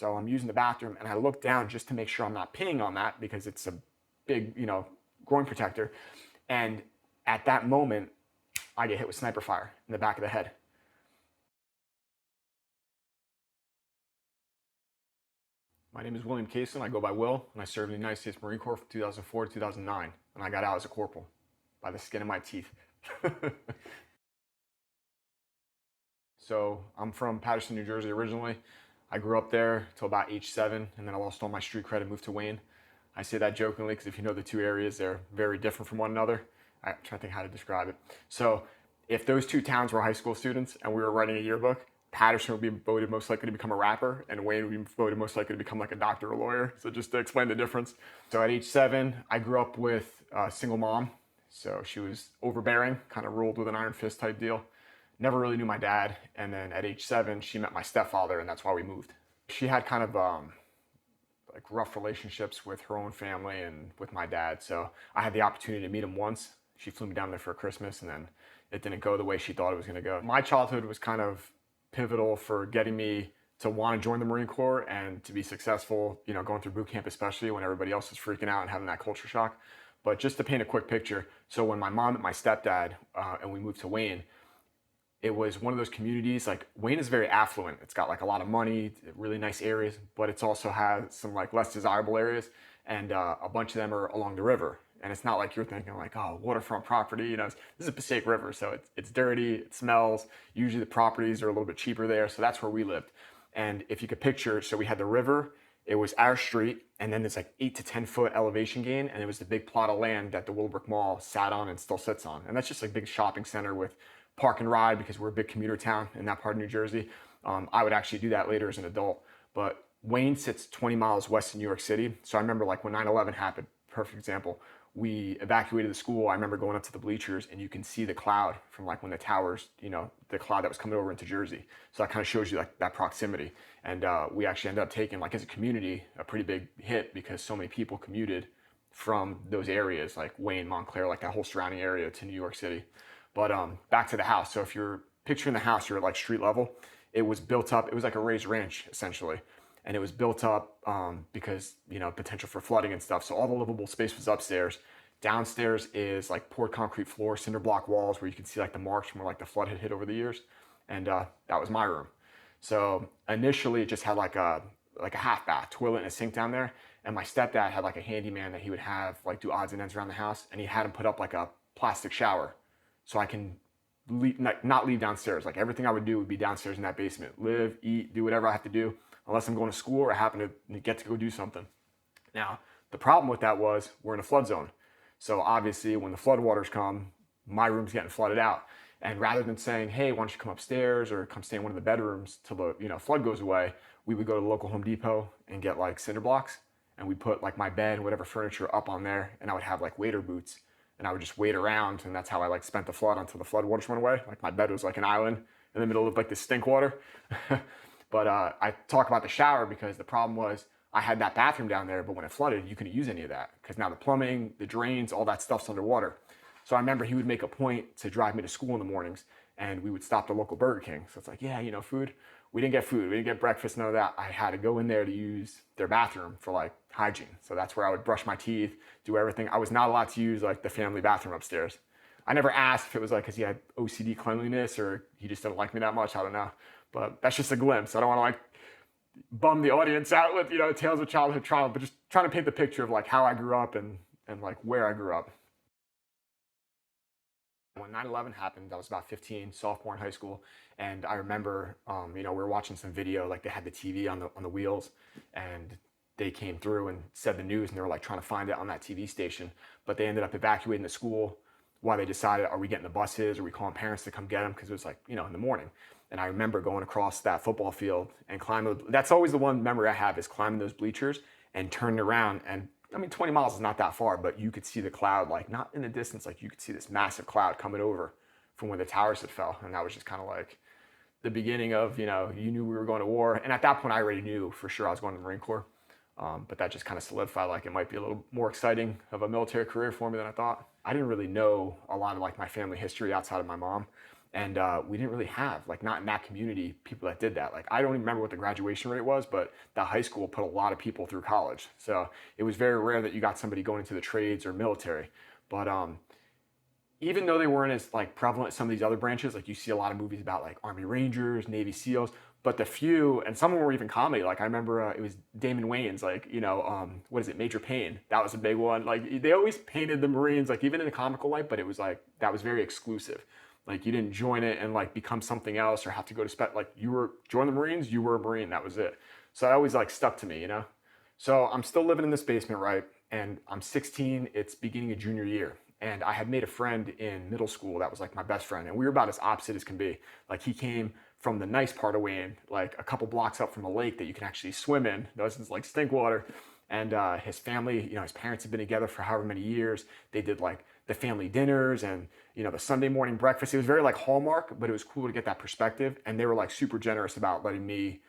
So I'm using the bathroom and I look down just to make sure I'm not peeing on that because it's a big, groin protector. And at that moment, I get hit with sniper fire in the back of the head. My name is William Kaisen. I go by Will, and I served in the United States Marine Corps from 2004 to 2009. And I got out as a corporal by the skin of my teeth. So I'm from Paterson, New Jersey originally. I grew up there till about age 7, and then I lost all my street cred and moved to Wayne. I say that jokingly because if you know the two areas, they're very different from one another. I'm trying to think how to describe it. So if those two towns were high school students and we were writing a yearbook, Paterson would be voted most likely to become a rapper, and Wayne would be voted most likely to become like a doctor or lawyer. So just to explain the difference. So at age 7, I grew up with a single mom. So she was overbearing, kind of ruled with an iron fist type deal. Never really knew my dad. And then at age 7, she met my stepfather, and that's why we moved. She had kind of like rough relationships with her own family and with my dad. So I had the opportunity to meet him once. She flew me down there for Christmas, and then it didn't go the way she thought it was going to go. My childhood was kind of pivotal for getting me to want to join the Marine Corps and to be successful, going through boot camp, especially when everybody else was freaking out and having that culture shock. But just to paint a quick picture, so when my mom met my stepdad and we moved to Wayne, it was one of those communities, like Wayne is very affluent. It's got like a lot of money, really nice areas, but it also has some like less desirable areas. And a bunch of them are along the river. And it's not like you're thinking like, oh, waterfront property, this is a Passaic River. So it's dirty, it smells. Usually the properties are a little bit cheaper there. So that's where we lived. And if you could picture, so we had the river, it was our street, and then there's like 8 to 10 foot elevation gain, and it was the big plot of land that the Willowbrook Mall sat on and still sits on. And that's just like a big shopping center with park and ride because we're a big commuter town in that part of New Jersey. I would actually do that later as an adult. But Wayne sits 20 miles west of New York City. So I remember like when 9/11 happened, perfect example, we evacuated the school. I remember going up to the bleachers and you can see the cloud from like when the towers, the cloud that was coming over into Jersey. So that kind of shows you like that proximity. And we actually ended up taking like as a community a pretty big hit because so many people commuted from those areas like Wayne, Montclair, like that whole surrounding area to New York City. But back to the house. So if you're picturing the house, you're at like street level. It was built up. It was like a raised ranch essentially. And it was built up because, potential for flooding and stuff. So all the livable space was upstairs. Downstairs is like poured concrete floor, cinder block walls where you can see like the marks from where like the flood had hit over the years. And that was my room. So initially it just had like a half bath, toilet and a sink down there. And my stepdad had like a handyman that he would have like do odds and ends around the house. And he had him put up like a plastic shower so I can not leave downstairs. Like everything I would do would be downstairs in that basement. Live, eat, do whatever I have to do, unless I'm going to school or I happen to get to go do something. Now, the problem with that was we're in a flood zone. So obviously when the floodwaters come, my room's getting flooded out. And rather than saying, hey, why don't you come upstairs or come stay in one of the bedrooms till the flood goes away, we would go to the local Home Depot and get like cinder blocks. And we put like my bed and whatever furniture up on there. And I would have like wader boots. And I would just wait around, and that's how I like spent the flood until the floodwaters went away. Like my bed was like an island in the middle of like the stink water. But I talk about the shower because the problem was I had that bathroom down there, but when it flooded, you couldn't use any of that because now the plumbing, the drains, all that stuff's underwater. So I remember he would make a point to drive me to school in the mornings, and we would stop at the local Burger King. So it's like, yeah, food. We didn't get food. We didn't get breakfast, none of that. I had to go in there to use their bathroom for like hygiene. So that's where I would brush my teeth, do everything. I was not allowed to use like the family bathroom upstairs. I never asked if it was like because he had OCD cleanliness or he just didn't like me that much. I don't know. But that's just a glimpse. I don't want to like bum the audience out with, tales of childhood trauma, but just trying to paint the picture of like how I grew up and like where I grew up. When 9/11 happened, I was about 15, sophomore in high school, and I remember, we were watching some video, like they had the TV on the wheels, and they came through and said the news, and they were like trying to find it on that TV station, but they ended up evacuating the school while they decided, are we getting the buses, are we calling parents to come get them, because it was like, in the morning. And I remember going across that football field and climbing. That's always the one memory I have is climbing those bleachers and turning around. And 20 miles is not that far, but you could see the cloud, like not in the distance, like you could see this massive cloud coming over from where the towers had fell. And that was just kind of like the beginning of, you knew we were going to war. And at that point, I already knew for sure I was going to the Marine Corps. But that just kind of solidified like it might be a little more exciting of a military career for me than I thought. I didn't really know a lot of like my family history outside of my mom. And we didn't really have, like, not in that community, people that did that. Like, I don't even remember what the graduation rate was, but that high school put a lot of people through college. So it was very rare that you got somebody going into the trades or military. But even though they weren't as like prevalent as some of these other branches, like you see a lot of movies about like Army Rangers, Navy SEALs, but the few, and some of them were even comedy. Like I remember it was Damon Wayans, like, what is it, Major Payne? That was a big one. Like they always painted the Marines, like even in a comical light, but it was like, that was very exclusive. Like you didn't join it and like become something else or have to go to like you were join the Marines, you were a Marine, that was it. So that always like stuck to me. So I'm still living in this basement, right? And I'm 16, it's beginning of junior year. And I had made a friend in middle school that was like my best friend. And we were about as opposite as can be. Like he came from the nice part of Wayne, like a couple blocks up from a lake that you can actually swim in. This is like stink water. And his family, his parents had been together for however many years. They did like the family dinners and, the Sunday morning breakfast. It was very like Hallmark, but it was cool to get that perspective. And they were like super generous about letting me,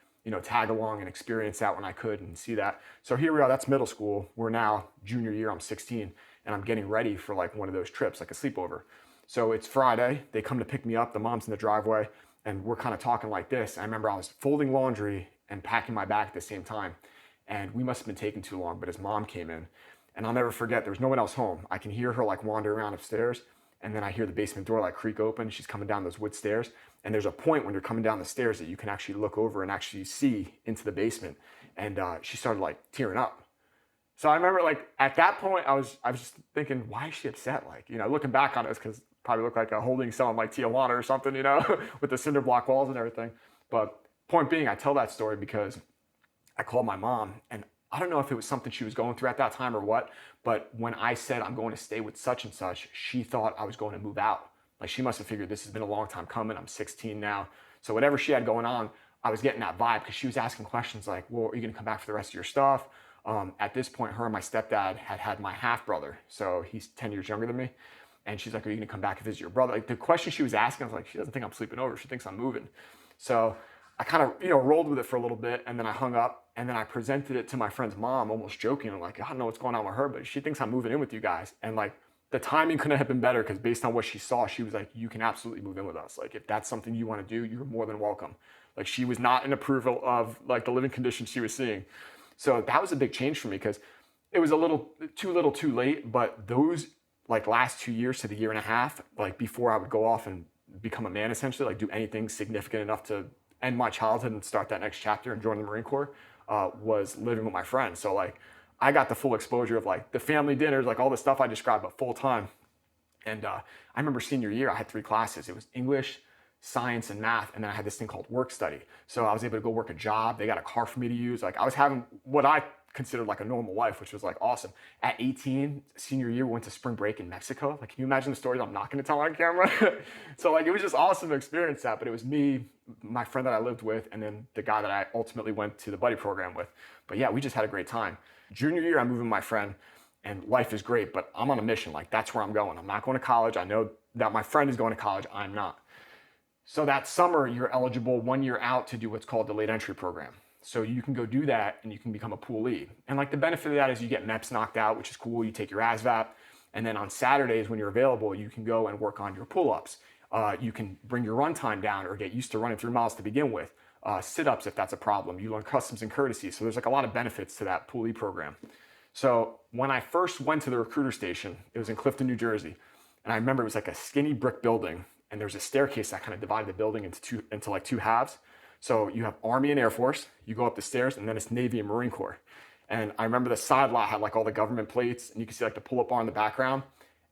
tag along and experience that when I could and see that. So here we are, that's middle school. We're now junior year, I'm 16, and I'm getting ready for like one of those trips, like a sleepover. So it's Friday, they come to pick me up, the mom's in the driveway, and we're kind of talking like this. I remember I was folding laundry and packing my bag at the same time, and we must have been taking too long, but his mom came in, and I'll never forget, there was no one else home. I can hear her like wander around upstairs, and then I hear the basement door like creak open. She's coming down those wood stairs. And there's a point when you're coming down the stairs that you can actually look over and actually see into the basement. And she started like tearing up. So I remember like at that point, I was just thinking, why is she upset? Like, looking back on it, because probably looked like a holding cell in like Tijuana or something, with the cinder block walls and everything. But point being, I tell that story because I called my mom, and I don't know if it was something she was going through at that time or what, but when I said I'm going to stay with such and such, she thought I was going to move out. Like she must have figured this has been a long time coming. I'm 16 now. So whatever she had going on, I was getting that vibe because she was asking questions like, well, are you going to come back for the rest of your stuff? At this point, her and my stepdad had my half brother. So he's 10 years younger than me. And she's like, are you going to come back and visit your brother? Like the question she was asking, I was like, she doesn't think I'm sleeping over. She thinks I'm moving. So I kind of, rolled with it for a little bit, and then I hung up, and then I presented it to my friend's mom, almost joking. I'm like, I don't know what's going on with her, but she thinks I'm moving in with you guys. And like the timing couldn't have been better because based on what she saw, she was like, you can absolutely move in with us. Like if that's something you want to do, you're more than welcome. Like she was not in approval of like the living conditions she was seeing. So that was a big change for me because it was a little too late. But those like last 2 years to the year and a half, like before I would go off and become a man, essentially, like do anything significant enough to end my childhood and start that next chapter and join the Marine Corps, was living with my friends. So like I got the full exposure of like the family dinners, like all the stuff I described, but full time. And I remember senior year, I had 3 classes. It was English, science, and math. And then I had this thing called work study. So I was able to go work a job. They got a car for me to use. Like I was having what I considered like a normal life, which was like awesome. At 18, senior year, we went to spring break in Mexico. Like, can you imagine the stories I'm not going to tell on camera? So like, it was just awesome to experience that. But it was me, my friend that I lived with, and then the guy that I ultimately went to the buddy program with. But yeah, we just had a great time. Junior year, I moved with my friend, and life is great, but I'm on a mission. Like that's where I'm going. I'm not going to college. I know that my friend is going to college. I'm not. So that summer, you're eligible 1 year out to do what's called the late entry program. So you can go do that and you can become a pool lead. And like the benefit of that is you get MEPS knocked out, which is cool. You take your ASVAB. And then on Saturdays when you're available, you can go and work on your pull-ups. You can bring your run time down or get used to running 3 miles to begin with. Sit-ups if that's a problem. You learn customs and courtesy. So there's like a lot of benefits to that pool lead program. So when I first went to the recruiter station, it was in Clifton, New Jersey. And I remember it was like a skinny brick building. And there was a staircase that kind of divided the building into like 2 halves. So you have Army and Air Force, you go up the stairs, and then it's Navy and Marine Corps. And I remember the side lot had like all the government plates, and you can see like the pull-up bar in the background.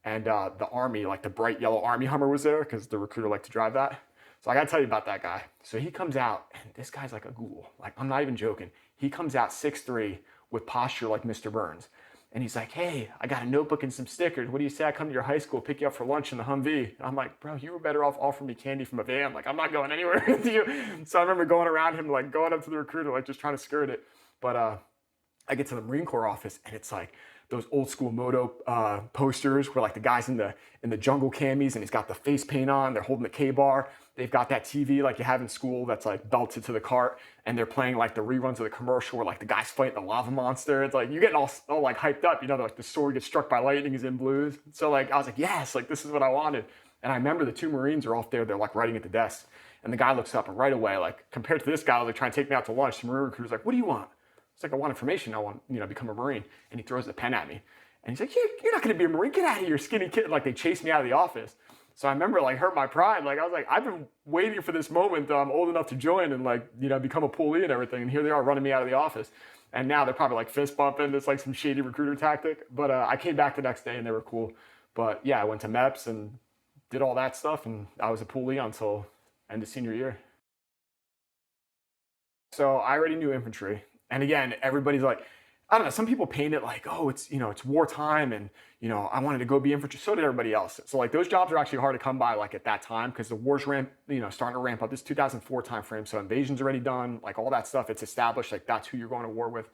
And the Army, like the bright yellow Army Hummer was there because the recruiter liked to drive that. So I gotta tell you about that guy. So he comes out, and this guy's like a ghoul. Like, I'm not even joking. He comes out 6'3" with posture like Mr. Burns. And he's like, hey, I got a notebook and some stickers. What do you say I come to your high school, pick you up for lunch in the Humvee? And I'm like, bro, you were better off offering me candy from a van. Like, I'm not going anywhere with you. So I remember going around him, like going up to the recruiter, like just trying to skirt it. But I get to the Marine Corps office, and it's like those old school moto posters where like the guys in the jungle camis, and he's got the face paint on, they're holding the K-bar. They've got that TV like you have in school that's like belted to the cart, and they're playing like the reruns of the commercial where like the guy's fighting the lava monster. It's like you're getting all like hyped up, like the sword gets struck by lightning is in blues. So like I was like, yes, like this is what I wanted. And I remember the two Marines are off there, they're like writing at the desk. And the guy looks up and right away, like compared to this guy, like trying to take me out to lunch, the Marine recruiter's like, what do you want? It's like, I want information. I want, become a Marine. And he throws the pen at me. And he's like, you're not going to be a Marine. Get out of here, skinny kid. Like they chased me out of the office. So I remember like hurt my pride. Like I was like, I've been waiting for this moment that I'm old enough to join and like, become a poolee and everything. And here they are running me out of the office. And now they're probably like fist bumping. It's like some shady recruiter tactic. But I came back the next day and they were cool. But yeah, I went to MEPS and did all that stuff. And I was a poolee until end of senior year. So I already knew infantry. And again, everybody's like, I don't know, some people paint it like, oh, it's wartime and, I wanted to go be infantry. So did everybody else. So like those jobs are actually hard to come by like at that time because the war's starting to ramp up. This 2004 timeframe. So invasion's already done, like all that stuff. It's established, like that's who you're going to war with.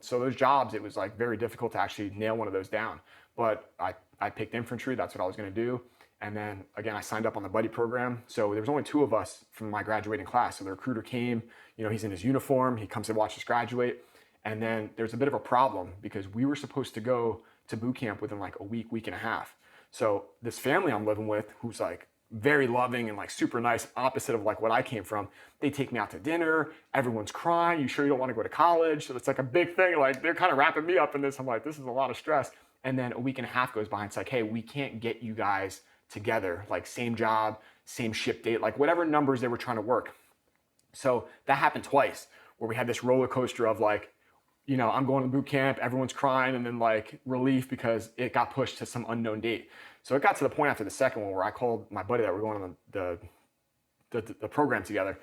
So those jobs, it was like very difficult to actually nail one of those down. But I picked infantry. That's what I was going to do. And then again, I signed up on the buddy program. So there was only two of us from my graduating class. So the recruiter came, he's in his uniform. He comes to watch us graduate. And then there's a bit of a problem because we were supposed to go to boot camp within like a week and a half. So this family I'm living with, who's like very loving and like super nice, opposite of like what I came from, they take me out to dinner. Everyone's crying. You sure you don't want to go to college? So it's like a big thing. Like they're kind of wrapping me up in this. I'm like, this is a lot of stress. And then a week and a half goes by and it's like, hey, we can't get you guys together, like same job, same ship date, like whatever numbers they were trying to work. So that happened twice where we had this roller coaster of like, I'm going to boot camp, everyone's crying, and then like relief because it got pushed to some unknown date. So it got to the point after the second one where I called my buddy that we're going on the program together.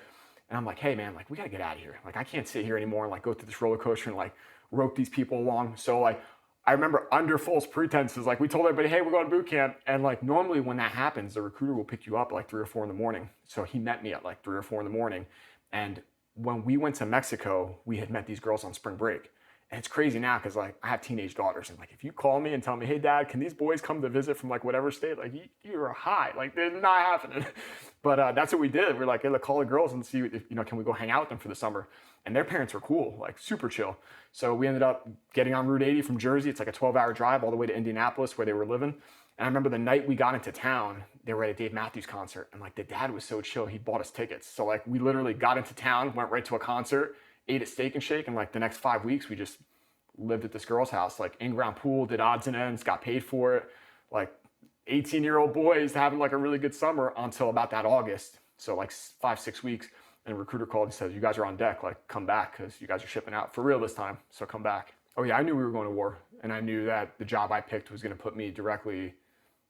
And I'm like, hey man, like we got to get out of here. Like I can't sit here anymore and like go through this roller coaster and like rope these people along. So like, I remember under false pretenses, like we told everybody, hey, we're going to boot camp. And like normally when that happens, the recruiter will pick you up like 3 or 4 in the morning. So he met me at like 3 or 4 in the morning. And when we went to Mexico, we had met these girls on spring break. And it's crazy now because like I have teenage daughters and like if you call me and tell me, hey dad, can these boys come to visit from like whatever state, like you're high, like they're not happening. But that's what we did. We're like, hey, let's call the girls and see if can we go hang out with them for the summer. And their parents were cool, like super chill. So we ended up getting on Route 80 from Jersey. It's like a 12-hour drive all the way to Indianapolis where they were living. And I remember the night we got into town, they were at a Dave Matthews concert. And like the dad was so chill, he bought us tickets. So like we literally got into town, went right to a concert, ate at Steak and Shake. And like the next 5 weeks, we just lived at this girl's house, like in-ground pool, did odds and ends, got paid for it. Like 18-year-old boys having like a really good summer until about that August. So like 5-6 weeks. And a recruiter called and said, you guys are on deck, like come back because you guys are shipping out for real this time. So come back. Oh yeah, I knew we were going to war. And I knew that the job I picked was going to put me directly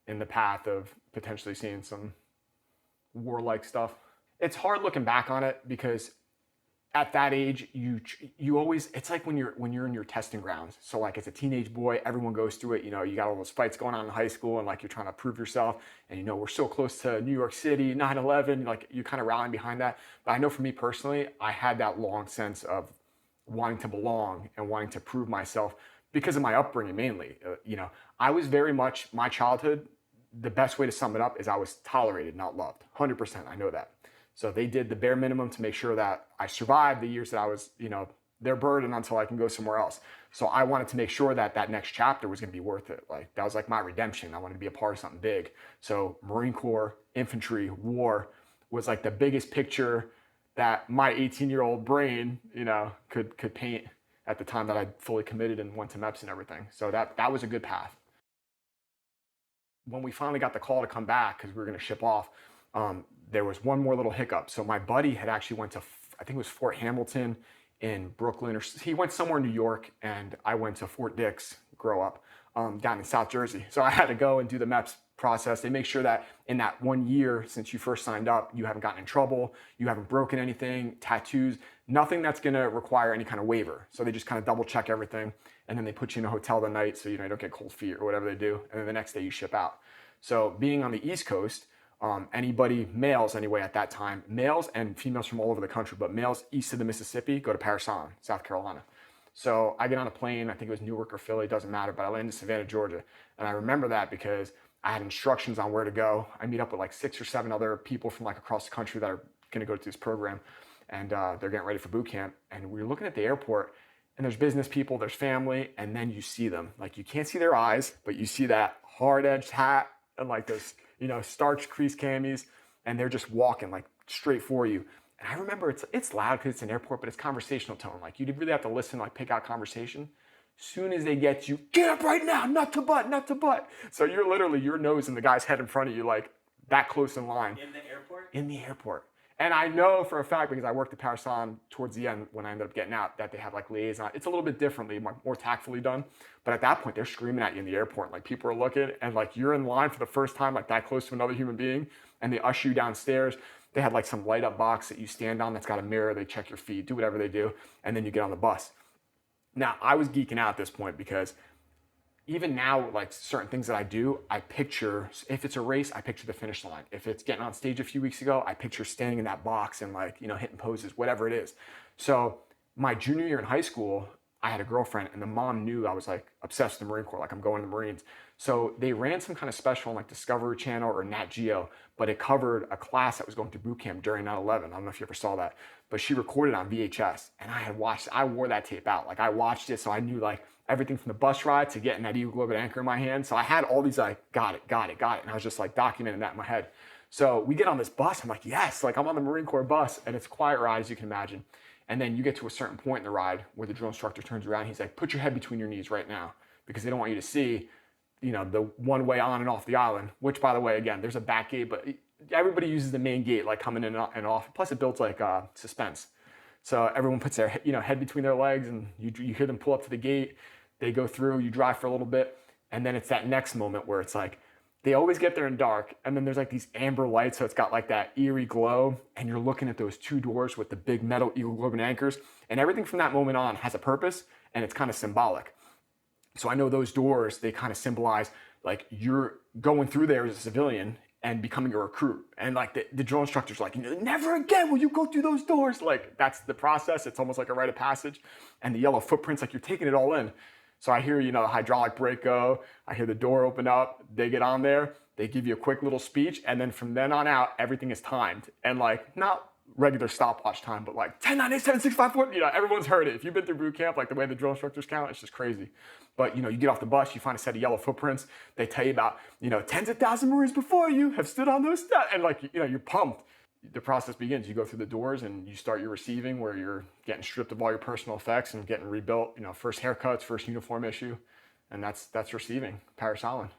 in the path of potentially seeing some warlike stuff. It's hard looking back on it because at that age, you always, it's like when you're in your testing grounds. So like as a teenage boy, everyone goes through it. You got all those fights going on in high school and like you're trying to prove yourself. And we're so close to New York City, 9/11, like you kind of rallying behind that. But I know for me personally, I had that long sense of wanting to belong and wanting to prove myself because of my upbringing mainly. I was very much, my childhood, the best way to sum it up is I was tolerated, not loved. 100%, I know that. So they did the bare minimum to make sure that I survived the years that I was, their burden until I can go somewhere else. So I wanted to make sure that that next chapter was going to be worth it. Like that was like my redemption. I wanted to be a part of something big. So Marine Corps, infantry, war was like the biggest picture that my 18-year-old brain, could paint at the time that I fully committed and went to MEPS and everything. So that was a good path. When we finally got the call to come back because we were going to ship off, there was one more little hiccup. So my buddy had actually went to, I think it was Fort Hamilton in Brooklyn, or he went somewhere in New York, and I went to Fort Dix, grow up, down in South Jersey. So I had to go and do the MEPS process. They make sure that in that 1 year since you first signed up, you haven't gotten in trouble, you haven't broken anything, tattoos, nothing that's gonna require any kind of waiver. So they just kind of double check everything, and then they put you in a hotel the night so you don't get cold feet or whatever they do, and then the next day you ship out. So being on the East Coast, anybody, males anyway at that time, males and females from all over the country, but males east of the Mississippi go to Paterson, South Carolina. So I get on a plane, I think it was Newark or Philly, doesn't matter, but I land in Savannah, Georgia. And I remember that because I had instructions on where to go. I meet up with like 6 or 7 other people from like across the country that are gonna go to this program, and they're getting ready for boot camp. And we were looking at the airport, and there's business people, there's family, and then you see them. Like you can't see their eyes, but you see that hard-edged hat, and like those, starch crease camis, and they're just walking like straight for you. And I remember it's loud because it's an airport, but it's conversational tone. Like you really have to listen, like pick out conversation. Soon as they get you, get up right now, not to butt, not to butt. So you're literally your nose in the guy's head in front of you, like that close in line. In the airport? In the airport. And I know for a fact, because I worked at Paterson towards the end when I ended up getting out, that they have like liaison. It's a little bit differently, more tactfully done. But at that point, they're screaming at you in the airport. Like people are looking, and like you're in line for the first time, like that close to another human being, and they usher you downstairs. They had like some light up box that you stand on that's got a mirror. They check your feet, do whatever they do, and then you get on the bus. Now, I was geeking out at this point because even now, like certain things that I do, I picture, if it's a race, I picture the finish line. If it's getting on stage a few weeks ago, I picture standing in that box and like, hitting poses, whatever it is. So my junior year in high school, I had a girlfriend and the mom knew I was like obsessed with the Marine Corps, like I'm going to the Marines. So they ran some kind of special on like Discovery Channel or Nat Geo, but it covered a class that was going to boot camp during 9/11. I don't know if you ever saw that, but she recorded on VHS and I wore that tape out. Like I watched it, so I knew like everything from the bus ride to getting that Eagle Globe anchor in my hand. So I had all these like, got it. And I was just like documenting that in my head. So we get on this bus. I'm like, yes, like I'm on the Marine Corps bus and it's a quiet ride as you can imagine. And then you get to a certain point in the ride where the drill instructor turns around. He's like, put your head between your knees right now because they don't want you to see, the one way on and off the island, which by the way, again, there's a back gate, but everybody uses the main gate, like coming in and off. Plus it builds like suspense. So everyone puts their head between their legs and you hear them pull up to the gate. They go through, you drive for a little bit. And then it's that next moment where it's like, they always get there in dark. And then there's like these amber lights. So it's got like that eerie glow. And you're looking at those two doors with the big metal Eagle Globe and anchors. And everything from that moment on has a purpose and it's kind of symbolic. So I know those doors, they kind of symbolize like you're going through there as a civilian and becoming a recruit. And like the drill instructor's like, never again will you go through those doors. Like that's the process. It's almost like a rite of passage. And the yellow footprints, like you're taking it all in. So I hear, the hydraulic brake go, I hear the door open up, they get on there, they give you a quick little speech, and then from then on out, everything is timed. And like, not regular stopwatch time, but like 10, 9, 8, 7, 6, 5, 4, everyone's heard it. If you've been through boot camp, like the way the drill instructors count, it's just crazy. But you get off the bus, you find a set of yellow footprints, they tell you about, tens of thousands of Marines before you have stood on those steps, and like, you're pumped. The process begins. You go through the doors and you start your receiving where you're getting stripped of all your personal effects and getting rebuilt, first haircuts, first uniform issue. And that's receiving, Paris Island.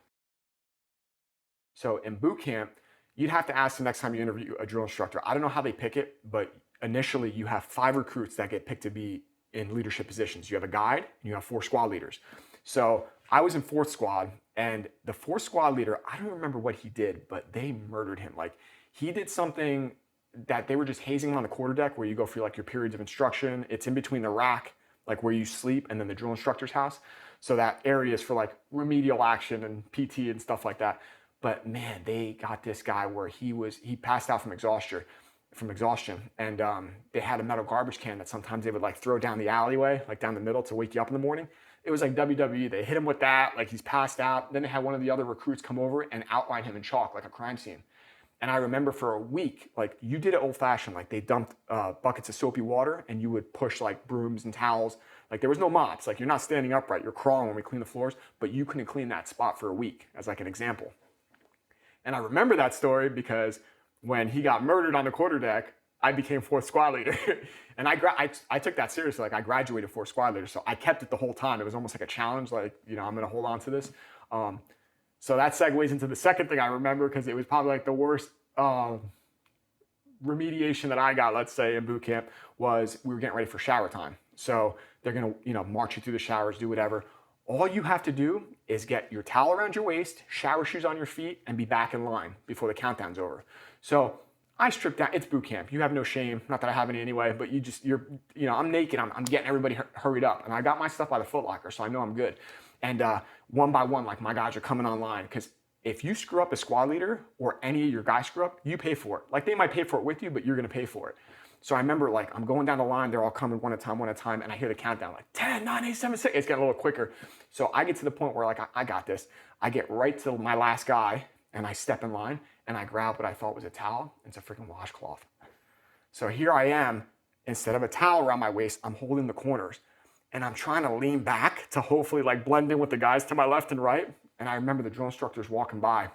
So in boot camp, you'd have to ask the next time you interview a drill instructor. I don't know how they pick it, but initially you have 5 recruits that get picked to be in leadership positions. You have a guide and you have 4 squad leaders. So I was in 4th squad and the 4th squad leader, I don't remember what he did, but they murdered him. Like he did something that they were just hazing him on the quarterdeck where you go for like your periods of instruction. It's in between the rack, like where you sleep, and then the drill instructor's house. So that area is for like remedial action and PT and stuff like that. But man, they got this guy where he passed out from exhaustion. And they had a metal garbage can that sometimes they would like throw down the alleyway, like down the middle to wake you up in the morning. It was like WWE. They hit him with that, like he's passed out. Then they had one of the other recruits come over and outline him in chalk like a crime scene. And I remember for a week, like you did it old fashioned, like they dumped buckets of soapy water and you would push like brooms and towels. Like there was no mops, like you're not standing upright, you're crawling when we clean the floors, but you couldn't clean that spot for a week as like an example. And I remember that story because when he got murdered on the quarterdeck, I became 4th squad leader. And I took that seriously. Like I graduated 4th squad leader. So I kept it the whole time. It was almost like a challenge. Like, I'm going to hold on to this. So that segues into the second thing I remember because it was probably like the worst remediation that I got, let's say, in boot camp was we were getting ready for shower time. So they're going to, march you through the showers, do whatever. All you have to do is get your towel around your waist, shower shoes on your feet, and be back in line before the countdown's over. So I stripped down. It's boot camp. You have no shame. Not that I have any anyway, but I'm naked. I'm getting everybody hurried up. And I got my stuff by the Foot Locker, so I know I'm good. And one by one, like my guys are coming online because if you screw up as squad leader or any of your guys screw up, you pay for it. Like they might pay for it with you, but you're going to pay for it. So I remember like I'm going down the line, they're all coming one at a time, and I hear the countdown like 10, 9, 8, 7, 6. It's getting a little quicker. So I get to the point where like I got this. I get right to my last guy and I step in line and I grab what I thought was a towel. It's a freaking washcloth. So here I am, instead of a towel around my waist, I'm holding the corners and I'm trying to lean back to hopefully like blend in with the guys to my left and right. And I remember the drill instructors walking by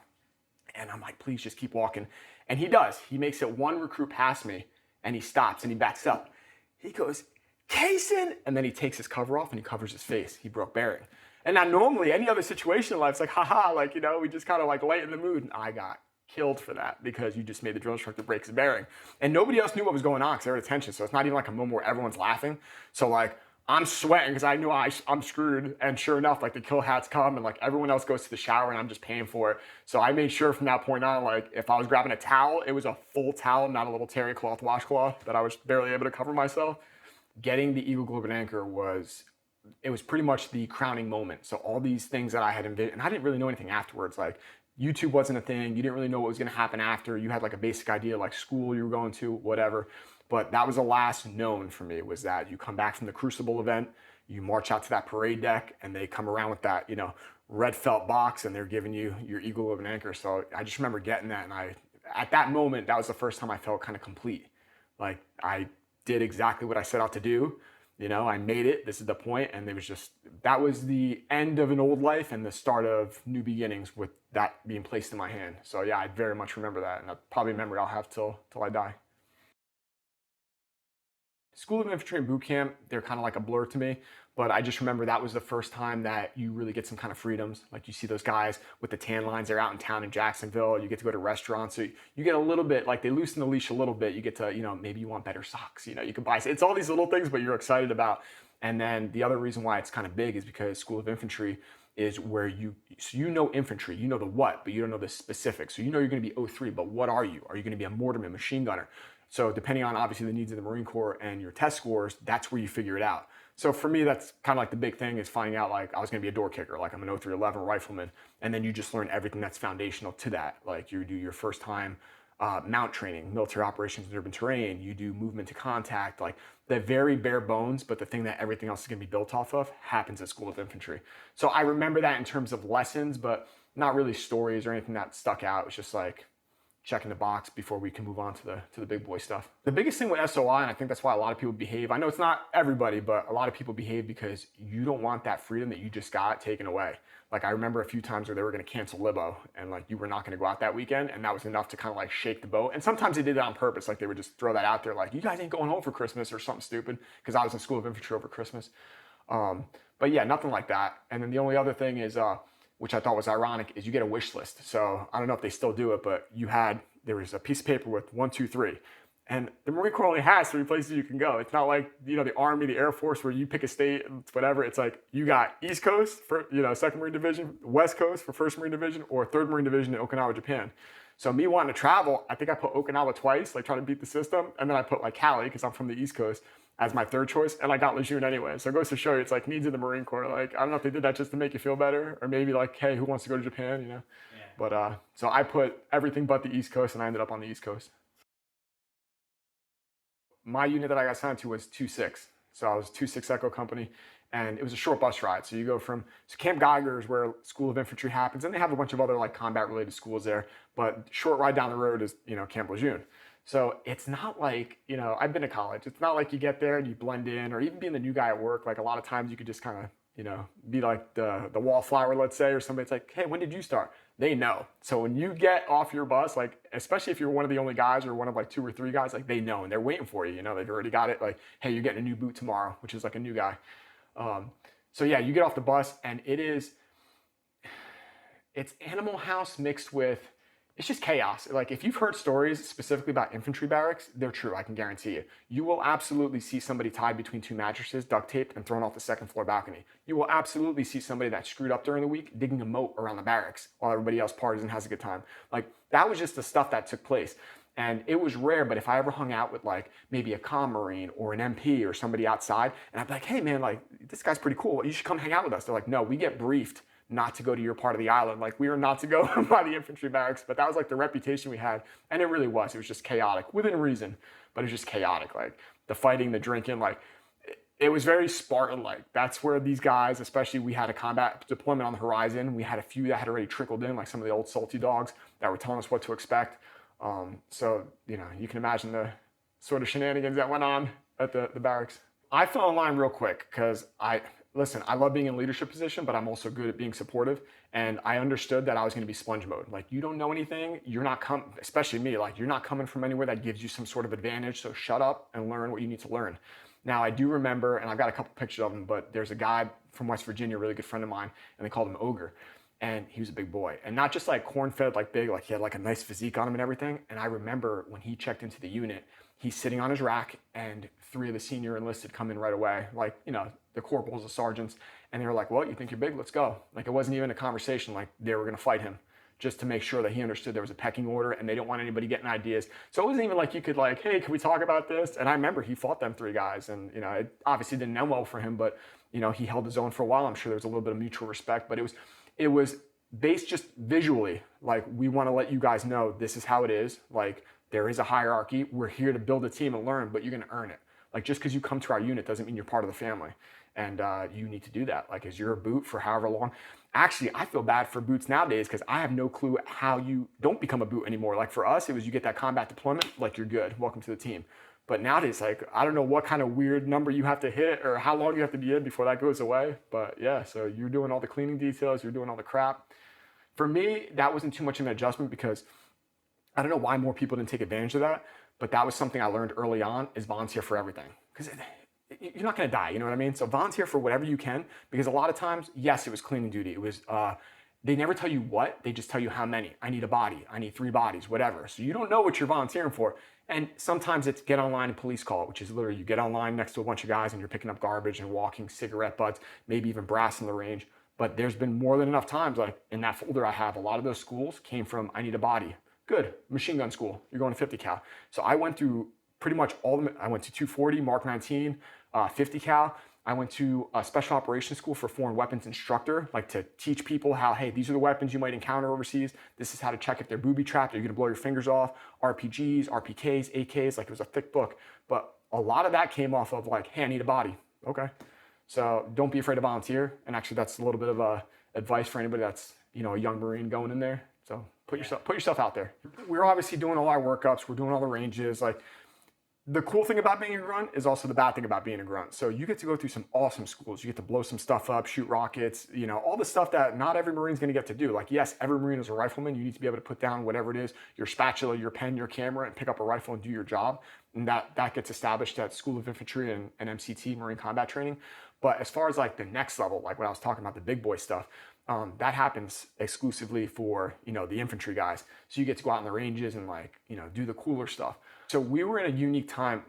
And I'm like, please just keep walking. And he does. He makes it one recruit past me, and he stops and he backs up. He goes, Kaisen! And then he takes his cover off and he covers his face. He broke bearing. And now normally any other situation in life, it's like, haha, like, you know, we just kind of like lighten the mood. And I got killed for that because you just made the drill instructor break his bearing. And nobody else knew what was going on because they were at attention. So it's not even like a moment where everyone's laughing. So like, I'm sweating because I knew I'm screwed. And sure enough, like the kill hats come and like everyone else goes to the shower and I'm just paying for it. So I made sure from that point on, like if I was grabbing a towel, it was a full towel, not a little terry cloth washcloth that I was barely able to cover myself. Getting the Eagle Globe and Anchor was pretty much the crowning moment. So all these things that I had envisioned, and I didn't really know anything afterwards. Like YouTube wasn't a thing. You didn't really know what was going to happen after. You had like a basic idea, like school you were going to, whatever. But that was the last known for me, was that you come back from the Crucible event, you march out to that parade deck, and they come around with that, you know, red felt box, and they're giving you your Eagle Globe and Anchor. So I just remember getting that, and at that moment, that was the first time I felt kind of complete. Like I did exactly what I set out to do. You know, I made it. This is the point. And that was the end of an old life and the start of new beginnings with that being placed in my hand. So yeah, I very much remember that. And that's probably a memory I'll have till I die. School of Infantry and boot camp, they're kind of like a blur to me, but I just remember that was the first time that you really get some kind of freedoms. Like you see those guys with the tan lines, they're out in town in Jacksonville, you get to go to restaurants, so you get a little bit, like they loosen the leash a little bit, you get to, you know, maybe you want better socks, you know, you can buy, it's all these little things, but you're excited about. And then the other reason why it's kind of big is because School of Infantry is where you know infantry, you know the what, but you don't know the specifics. So you know you're going to be 03, but what are you? Are you going to be a mortarman, machine gunner? So depending on obviously the needs of the Marine Corps and your test scores, that's where you figure it out. So for me, that's kind of like the big thing is finding out like I was going to be a door kicker, like I'm an 0311 rifleman. And then you just learn everything that's foundational to that. Like you do your first time mount training, military operations in urban terrain, you do movement to contact, like the very bare bones, but the thing that everything else is going to be built off of happens at School of Infantry. So I remember that in terms of lessons, but not really stories or anything that stuck out. It was just like checking the box before we can move on to the big boy stuff. The biggest thing with SOI, and I think that's why a lot of people behave, I know it's not everybody, but a lot of people behave because you don't want that freedom that you just got taken away. Like I remember a few times where they were going to cancel Libo and like you were not going to go out that weekend, and that was enough to kind of like shake the boat. And sometimes they did that on purpose, like they would just throw that out there like, you guys ain't going home for Christmas or something stupid, because I was in School of Infantry over Christmas. But yeah, nothing like that. And then the only other thing is, which I thought was ironic, is you get a wish list. So I don't know if they still do it, but there was a piece of paper with 1, 2, 3. And the Marine Corps only has 3 places you can go. It's not like, you know, the Army, the Air Force, where you pick a state, whatever. It's like you got East Coast for, you know, 2nd Marine Division, West Coast for 1st Marine Division, or 3rd Marine Division in Okinawa, Japan. So me wanting to travel, I think I put Okinawa twice, like trying to beat the system. And then I put like Cali, because I'm from the East Coast, as my 3rd choice, and I got Lejeune anyway. So it goes to show you, it's like needs of the Marine Corps. Like, I don't know if they did that just to make you feel better, or maybe like, hey, who wants to go to Japan, you know? Yeah. But, so I put everything but the East Coast, and I ended up on the East Coast. My unit that I got signed to was 2-6. So I was 2-6 Echo Company, and it was a short bus ride. So you go from, so Camp Geiger is where School of Infantry happens, and they have a bunch of other like combat-related schools there, but short ride down the road is, you know, Camp Lejeune. So it's not like, you know, I've been to college. It's not like you get there and you blend in, or even being the new guy at work. Like a lot of times you could just kind of, you know, be like the wallflower, let's say, or somebody's like, hey, when did you start? They know. So when you get off your bus, like, especially if you're one of the only guys or one of like 2 or 3 guys, like they know and they're waiting for you. You know, they've already got it. Like, hey, you're getting a new boot tomorrow, which is like a new guy. So yeah, you get off the bus and it's Animal House mixed with, it's just chaos. Like if you've heard stories specifically about infantry barracks, they're true, I can guarantee you. You will absolutely see somebody tied between 2 mattresses, duct taped, and thrown off the 2nd floor balcony. You will absolutely see somebody that screwed up during the week digging a moat around the barracks while everybody else parties and has a good time. Like that was just the stuff that took place. And it was rare, but if I ever hung out with like maybe a comm Marine or an MP or somebody outside, and I'd be like, hey man, like this guy's pretty cool, you should come hang out with us. They're like, no, we get briefed not to go to your part of the island. Like we were not to go by the infantry barracks, but that was like the reputation we had. And it really was. It was just chaotic within reason, but it was just chaotic. Like the fighting, the drinking, like it was very Spartan-like. That's where these guys, especially we had a combat deployment on the horizon. We had a few that had already trickled in, like some of the old salty dogs that were telling us what to expect. So, you know, you can imagine the sort of shenanigans that went on at the barracks. I fell in line real quick because listen, I love being in a leadership position, but I'm also good at being supportive. And I understood that I was going to be sponge mode. Like, you don't know anything. You're not especially me, like, you're not coming from anywhere that gives you some sort of advantage. So shut up and learn what you need to learn. Now, I do remember, and I've got a couple pictures of him, but there's a guy from West Virginia, a really good friend of mine, and they called him Ogre. And he was a big boy, and not just like corn-fed, like big, like he had like a nice physique on him and everything. And I remember when he checked into the unit, he's sitting on his rack, and 3 of the senior enlisted come in right away, like, you know, the corporals, the sergeants, and they were like, "Well, you think you're big? Let's go." Like, it wasn't even a conversation. Like, they were gonna fight him just to make sure that he understood there was a pecking order, and they didn't want anybody getting ideas. So it wasn't even like you could like, "Hey, can we talk about this?" And I remember he fought them 3 guys, and you know, it obviously didn't end well for him, but you know, he held his own for a while. I'm sure there was a little bit of mutual respect, but it was based just visually, like, we want to let you guys know this is how it is. Like, there is a hierarchy. We're here to build a team and learn, but you're going to earn it. Like, just because you come to our unit doesn't mean you're part of the family. And you need to do that. Like, as you're a boot for however long. Actually, I feel bad for boots nowadays because I have no clue how you don't become a boot anymore. Like, for us, it was you get that combat deployment, like, you're good. Welcome to the team. But nowadays, like, I don't know what kind of weird number you have to hit or how long you have to be in before that goes away. But yeah, so you're doing all the cleaning details, you're doing all the crap. For me, that wasn't too much of an adjustment because I don't know why more people didn't take advantage of that, but that was something I learned early on, is volunteer for everything. Because you're not going to die, you know what I mean? So volunteer for whatever you can, because a lot of times, yes, it was cleaning duty. It was, they never tell you what, they just tell you how many. I need a body, I need 3 bodies, whatever. So you don't know what you're volunteering for. And sometimes it's get online and police call, which is literally you get online next to a bunch of guys and you're picking up garbage and walking cigarette butts, maybe even brass in the range. But there's been more than enough times, like in that folder I have, a lot of those schools came from, I need a body. Good, machine gun school, you're going to 50 cal. So I went through pretty much all of them. I went to 240, Mark 19, 50 cal. I went to a special operations school for foreign weapons instructor, like to teach people how, hey, these are the weapons you might encounter overseas. This is how to check if they're booby trapped. Are you gonna blow your fingers off? RPGs, RPKs, AKs, like it was a thick book. But a lot of that came off of like, hey, I need a body. Okay. So don't be afraid to volunteer. And actually that's a little bit of advice for anybody that's, you know, a young Marine going in there. So put yourself out there. We're obviously doing all our workups. We're doing all the ranges. Like, the cool thing about being a grunt is also the bad thing about being a grunt. So you get to go through some awesome schools. You get to blow some stuff up, shoot rockets, you know, all the stuff that not every Marine's gonna get to do. Like, yes, every Marine is a rifleman. You need to be able to put down whatever it is, your spatula, your pen, your camera, and pick up a rifle and do your job. And that gets established at School of Infantry and MCT, Marine Combat Training. But as far as like the next level, like when I was talking about the big boy stuff, that happens exclusively for, you know, the infantry guys. So you get to go out in the ranges and like, you know, do the cooler stuff. So we were in a unique time.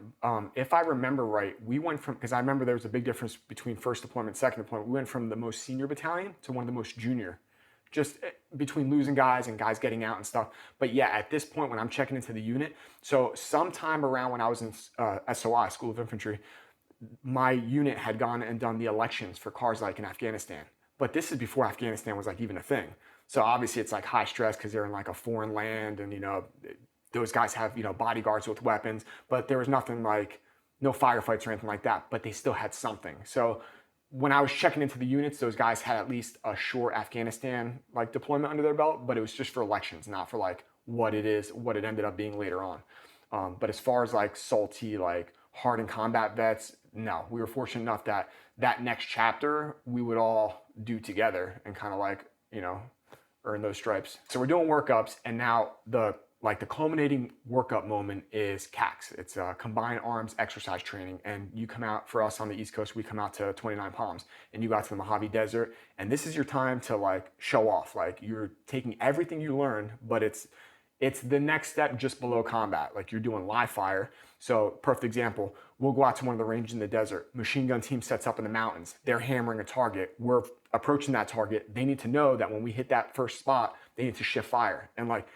If I remember right, we went from, because I remember there was a big difference between first deployment, second deployment. We went from the most senior battalion to one of the most junior, just between losing guys and guys getting out and stuff. But yeah, at this point when I'm checking into the unit, so sometime around when I was in SOI, School of Infantry, my unit had gone and done the elections for cars like in Afghanistan. But this is before Afghanistan was like even a thing. So obviously it's like high stress because they're in like a foreign land and, you know, those guys have, you know, bodyguards with weapons, but there was nothing like, no firefights or anything like that, but they still had something. So when I was checking into the units, those guys had at least a short Afghanistan like deployment under their belt, but it was just for elections, not for like what it is, what it ended up being later on. But as far as like salty, like hardened combat vets, no, we were fortunate enough that that next chapter we would all do together and kind of like, you know, earn those stripes. So we're doing workups, and now the culminating workup moment is CAX. It's a combined arms exercise training. And you come out, for us on the East Coast, we come out to 29 Palms and you go out to the Mojave Desert. And this is your time to like show off. Like, you're taking everything you learned, but it's the next step just below combat. Like, you're doing live fire. So perfect example, we'll go out to one of the ranges in the desert. Machine gun team sets up in the mountains. They're hammering a target. We're approaching that target. They need to know that when we hit that first spot, they need to shift fire. And like,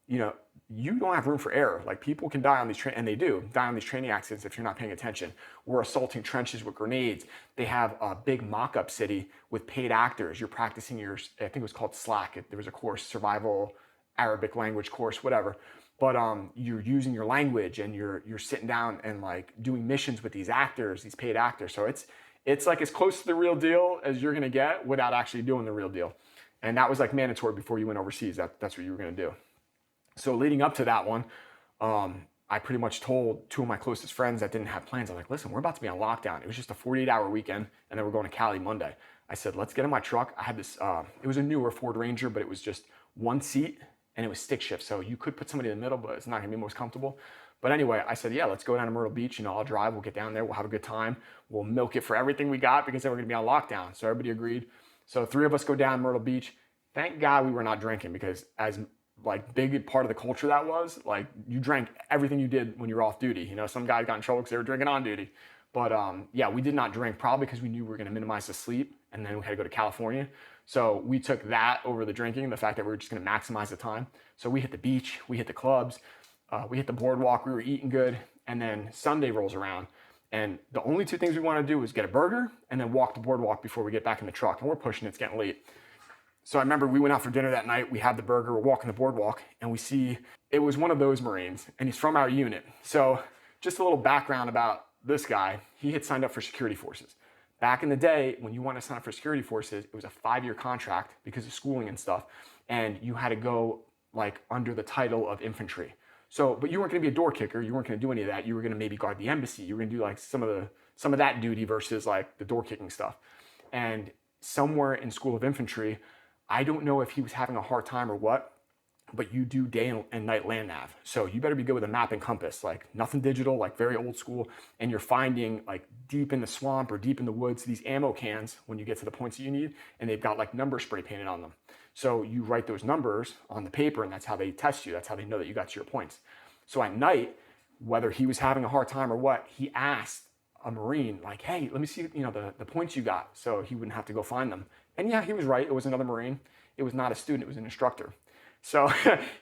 you know, you don't have room for error. Like, people can die on these and they do die on these training accidents if you're not paying attention. We're assaulting trenches with grenades. They have a big mock-up city with paid actors. You're practicing your, I think it was called Slack. There was a course, survival, Arabic language course, whatever. But you're using your language and you're sitting down and like doing missions with these actors, these paid actors. So it's like as close to the real deal as you're gonna get without actually doing the real deal. And that was like mandatory before you went overseas. That's what you were gonna do. So leading up to that one, I pretty much told two of my closest friends that didn't have plans. I was like, listen, we're about to be on lockdown. It was just a 48-hour weekend, and then we're going to Cali Monday. I said, let's get in my truck. I had this, it was a newer Ford Ranger, but it was just one seat, and it was stick shift. So you could put somebody in the middle, but it's not gonna be most comfortable. But anyway, I said, yeah, let's go down to Myrtle Beach. I'll drive, we'll get down there, we'll have a good time. We'll milk it for everything we got because then we're gonna be on lockdown. So everybody agreed. So 3 of us go down Myrtle Beach. Thank God we were not drinking, because as like big part of the culture that was, like you drank everything you did when you were off duty. Some guys got in trouble because they were drinking on duty. But yeah, we did not drink, probably because we knew we were gonna minimize the sleep, and then we had to go to California. So we took that over the drinking, the fact that we were just gonna maximize the time. So we hit the beach, we hit the clubs, we hit the boardwalk, we were eating good, and then Sunday rolls around. And the only 2 things we wanna do is get a burger and then walk the boardwalk before we get back in the truck. And we're pushing, it's getting late. So I remember we went out for dinner that night, we had the burger, we're walking the boardwalk, and we see, it was one of those Marines, and he's from our unit. So just a little background about this guy, he had signed up for security forces. Back in the day, when you wanted to sign up for security forces, it was a 5-year contract because of schooling and stuff, and you had to go like under the title of infantry. So, but you weren't gonna be a door kicker, you weren't gonna do any of that, you were gonna maybe guard the embassy, you were gonna do like some of that duty versus like the door kicking stuff. And somewhere in School of Infantry, I don't know if he was having a hard time or what, but you do day and night land nav. So you better be good with a map and compass, like nothing digital, like very old school. And you're finding like deep in the swamp or deep in the woods, these ammo cans when you get to the points that you need, and they've got like number spray painted on them. So you write those numbers on the paper, and that's how they test you. That's how they know that you got to your points. So at night, whether he was having a hard time or what, he asked a Marine, like, hey, let me see, the points you got, so he wouldn't have to go find them. And yeah, he was right. It was another Marine. It was not a student. It was an instructor. So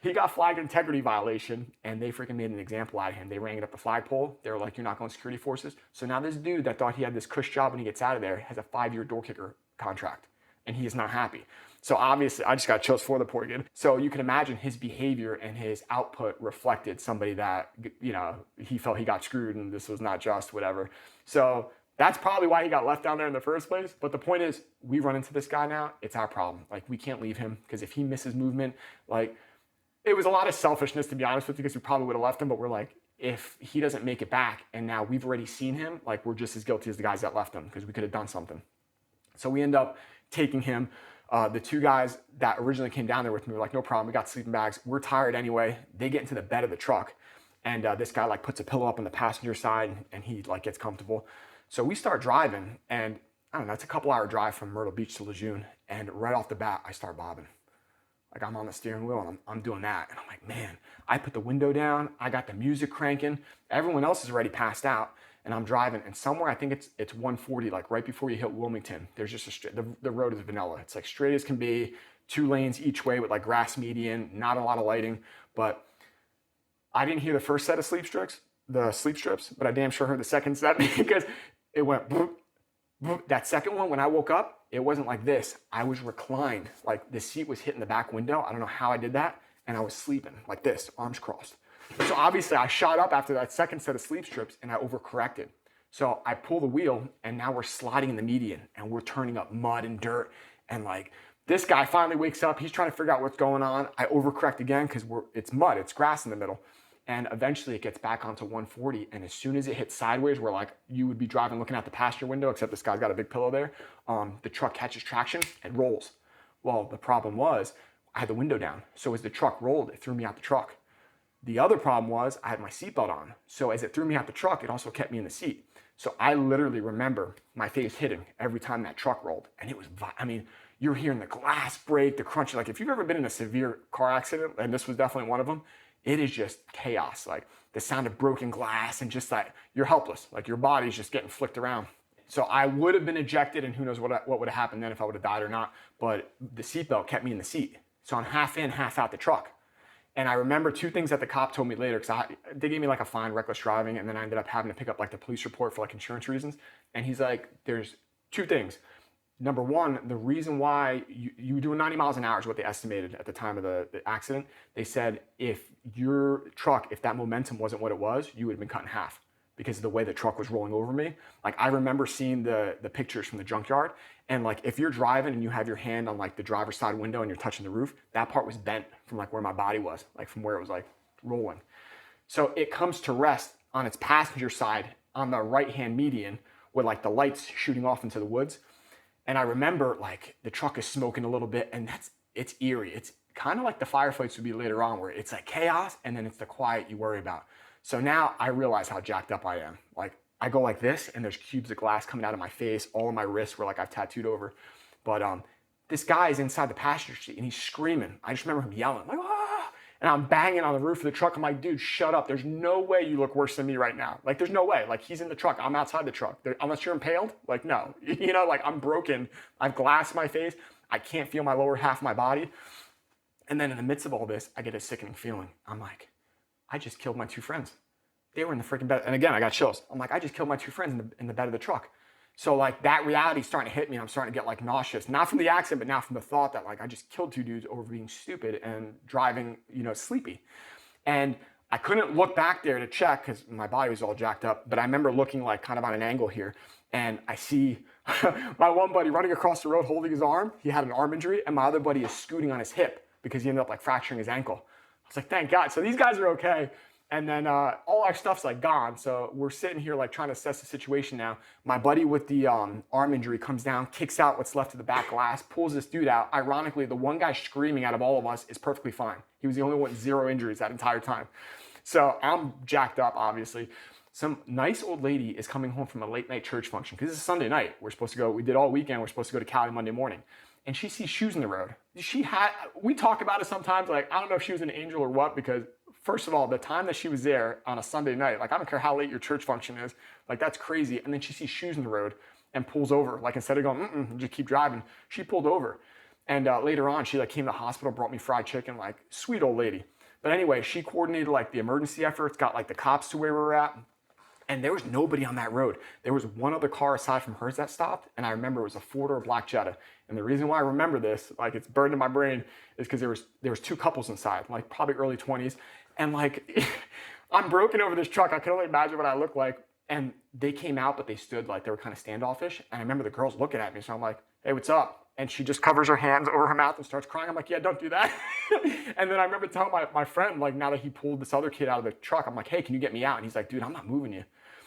he got flagged integrity violation, and they freaking made an example out of him. They rang it up the flagpole. They were like, you're not going to security forces. So now this dude that thought he had this cush job when he gets out of there has a 5-year door kicker contract, and he is not happy. So obviously, I just got chills for the poor kid. So you can imagine his behavior and his output reflected somebody that, he felt he got screwed and this was not just, whatever. So that's probably why he got left down there in the first place. But the point is, we run into this guy now, it's our problem. Like, we can't leave him, because if he misses movement, like, it was a lot of selfishness, to be honest with you, because we probably would have left him, but we're like, if he doesn't make it back, and now we've already seen him, like, we're just as guilty as the guys that left him, because we could have done something. So we end up taking him. The 2 guys that originally came down there with me were like, no problem, we got sleeping bags. We're tired anyway. They get into the bed of the truck, and this guy like puts a pillow up on the passenger side, and he like gets comfortable. So we start driving, and I don't know, it's a couple-hour drive from Myrtle Beach to Lejeune, and right off the bat, I start bobbing. Like, I'm on the steering wheel, and I'm doing that, and I'm like, man, I put the window down, I got the music cranking, everyone else is already passed out, and I'm driving, and somewhere, I think it's 140, like right before you hit Wilmington, there's just a straight, the road is vanilla. It's like straight as can be, 2 lanes each way with like grass median, not a lot of lighting, but I didn't hear the first set of sleep strips, but I damn sure heard the second set, because it went boop, boop. That second one, when I woke up, it wasn't like this. I was reclined, like the seat was hitting the back window. I don't know how I did that, and I was sleeping like this, arms crossed. So obviously I shot up after that second set of sleep strips, and I overcorrected. So I pull the wheel, and now we're sliding in the median, and we're turning up mud and dirt, and like this guy finally wakes up. He's trying to figure out what's going on. I overcorrect again because it's mud, it's grass in the middle. And eventually it gets back onto 140. And as soon as it hits sideways, where like you would be driving looking out the passenger window, except this guy's got a big pillow there, the truck catches traction and rolls. Well, the problem was I had the window down. So as the truck rolled, it threw me out the truck. The other problem was I had my seatbelt on. So as it threw me out the truck, it also kept me in the seat. So I literally remember my face hitting every time that truck rolled. And it was, you're hearing the glass break, the crunch. Like, if you've ever been in a severe car accident, and this was definitely one of them, it is just chaos. Like the sound of broken glass, and just like you're helpless. Like your body's just getting flicked around. So I would have been ejected, and who knows what would have happened then if I would have died or not. But the seatbelt kept me in the seat. So I'm half in, half out the truck. And I remember 2 things that the cop told me later, because they gave me like a fine, reckless driving, and then I ended up having to pick up like the police report for like insurance reasons. And he's like, there's 2 things. Number 1, the reason why you do 90 miles an hour is what they estimated at the time of the accident. They said if your truck, if that momentum wasn't what it was, you would have been cut in half because of the way the truck was rolling over me. Like, I remember seeing the pictures from the junkyard, and like if you're driving and you have your hand on like the driver's side window and you're touching the roof, that part was bent from like where my body was, like from where it was like rolling. So it comes to rest on its passenger side on the right-hand median with like the lights shooting off into the woods. And I remember like the truck is smoking a little bit, and it's eerie. It's kind of like the firefights would be later on, where it's like chaos and then it's the quiet you worry about. So now I realize how jacked up I am. Like I go like this and there's cubes of glass coming out of my face, all of my wrists were like I've tattooed over. But this guy is inside the passenger seat and he's screaming. I just remember him yelling like, ah! And I'm banging on the roof of the truck. I'm like, dude, shut up. There's no way you look worse than me right now. Like, there's no way. Like, he's in the truck. I'm outside the truck. Unless you're impaled, like, no. You know, like, I'm broken. I've glass in my face. I can't feel my lower half of my body. And then in the midst of all this, I get a sickening feeling. I'm like, I just killed my 2 friends. They were in the freaking bed. And again, I got chills. I'm like, I just killed my 2 friends in the bed of the truck. So like that reality is starting to hit me, and I'm starting to get like nauseous, not from the accident, but now from the thought that like I just killed 2 dudes over being stupid and driving, you know, sleepy. And I couldn't look back there to check because my body was all jacked up, but I remember looking like kind of on an angle here, and I see my one buddy running across the road holding his arm. He had an arm injury, and my other buddy is scooting on his hip because he ended up like fracturing his ankle. I was like, thank God. So these guys are okay. And then all our stuff's like gone. So we're sitting here like trying to assess the situation now. My buddy with the arm injury comes down, kicks out what's left of the back glass, pulls this dude out. Ironically, the one guy screaming out of all of us is perfectly fine. He was the only one with 0 injuries that entire time. So I'm jacked up, obviously. Some nice old lady is coming home from a late night church function because it's a Sunday night. We're supposed to go, we did all weekend. We're supposed to go to Cali Monday morning. And she sees shoes in the road. We talk about it sometimes, like, I don't know if she was an angel or what, because first of all, the time that she was there on a Sunday night, like, I don't care how late your church function is, like, that's crazy. And then she sees shoes in the road and pulls over. Like, instead of going, just keep driving, she pulled over. And later on, she like came to the hospital, brought me fried chicken, like, sweet old lady. But anyway, she coordinated like the emergency efforts, got like the cops to where we were at. And there was nobody on that road. There was one other car aside from hers that stopped. And I remember it was a 4-door black Jetta. And the reason why I remember this, like it's burned in my brain, is because there was 2 couples inside, like probably early 20s. And like, I'm broken over this truck. I can only imagine what I look like. And they came out, but they stood like they were kind of standoffish. And I remember the girls looking at me. So I'm like, hey, what's up? And she just covers her hands over her mouth and starts crying. I'm like, yeah, don't do that. And then I remember telling my friend, like, now that he pulled this other kid out of the truck, I'm like, hey, can you get me out? And he's like, dude, I'm not moving you.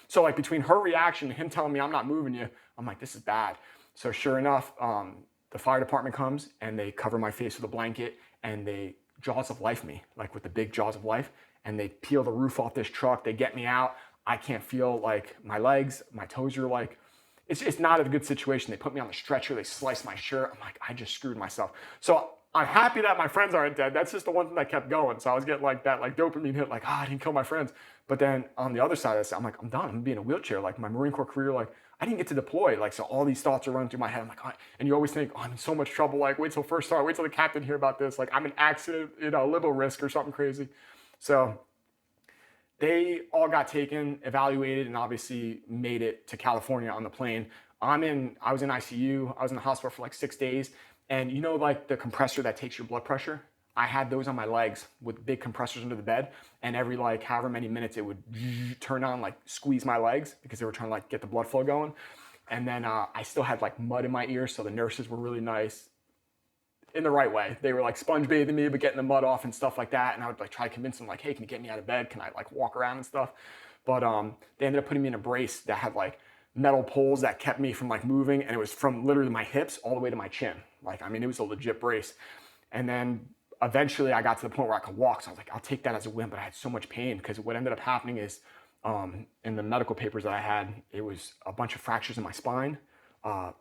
So like between her reaction and him telling me I'm not moving you, I'm like, this is bad. So sure enough, the fire department comes and they cover my face with a blanket and they jaws of life me, like with the big jaws of life. And they peel the roof off this truck. They get me out. I can't feel like my legs, my toes are like, it's not a good situation. They put me on the stretcher. They slice my shirt. I'm like, I just screwed myself. So I'm happy that my friends aren't dead. That's just the one thing that kept going. So I was getting like that, like dopamine hit, like, I didn't kill my friends. But then on the other side of this, I'm like, I'm done. I'm gonna be in a wheelchair. Like my Marine Corps career, like I didn't get to deploy. Like, so all these thoughts are running through my head. I'm like, oh, and you always think, oh, I'm in so much trouble. Like, wait till first start, wait till the captain hear about this. Like I'm an accident, you know, libo risk or something crazy. So they all got taken, evaluated, and obviously made it to California on the plane. I was in ICU. I was in the hospital for like 6 days. And you know, like the compressor that takes your blood pressure? I had those on my legs with big compressors under the bed. And every like however many minutes it would turn on, like squeeze my legs because they were trying to like get the blood flow going. And then I still had like mud in my ears. So the nurses were really nice in the right way. They were like sponge bathing me, but getting the mud off and stuff like that. And I would like try to convince them like, hey, can you get me out of bed? Can I like walk around and stuff? But they ended up putting me in a brace that had like metal poles that kept me from like moving, and it was from literally my hips all the way to my chin. Like, I mean, it was a legit brace. And then eventually I got to the point where I could walk. So I was like, I'll take that as a win, but I had so much pain because what ended up happening is in the medical papers that I had, it was a bunch of fractures in my spine,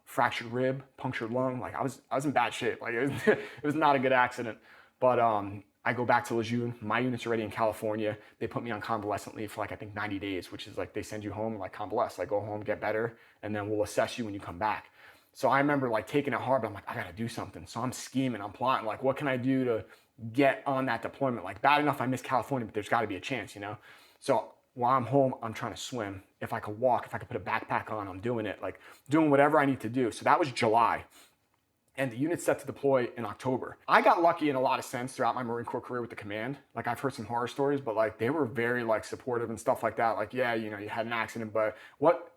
fractured rib, punctured lung. Like I was in bad shape. Like it was not a good accident. But I go back to Lejeune. My unit's already in California. They put me on convalescent leave for like, I think 90 days, which is like, they send you home, like convalesce, like go home, get better, and then we'll assess you when you come back. So I remember like taking it hard, but I'm like, I gotta do something. So I'm scheming, I'm plotting, like what can I do to get on that deployment? Like bad enough I miss California, but there's gotta be a chance, you know? So while I'm home, I'm trying to swim. If I could walk, if I could put a backpack on, I'm doing it, like doing whatever I need to do. So that was July. And the unit's set to deploy in October. I got lucky in a lot of sense throughout my Marine Corps career with the command. Like I've heard some horror stories, but like they were very like supportive and stuff like that. Like, yeah, you know, you had an accident, but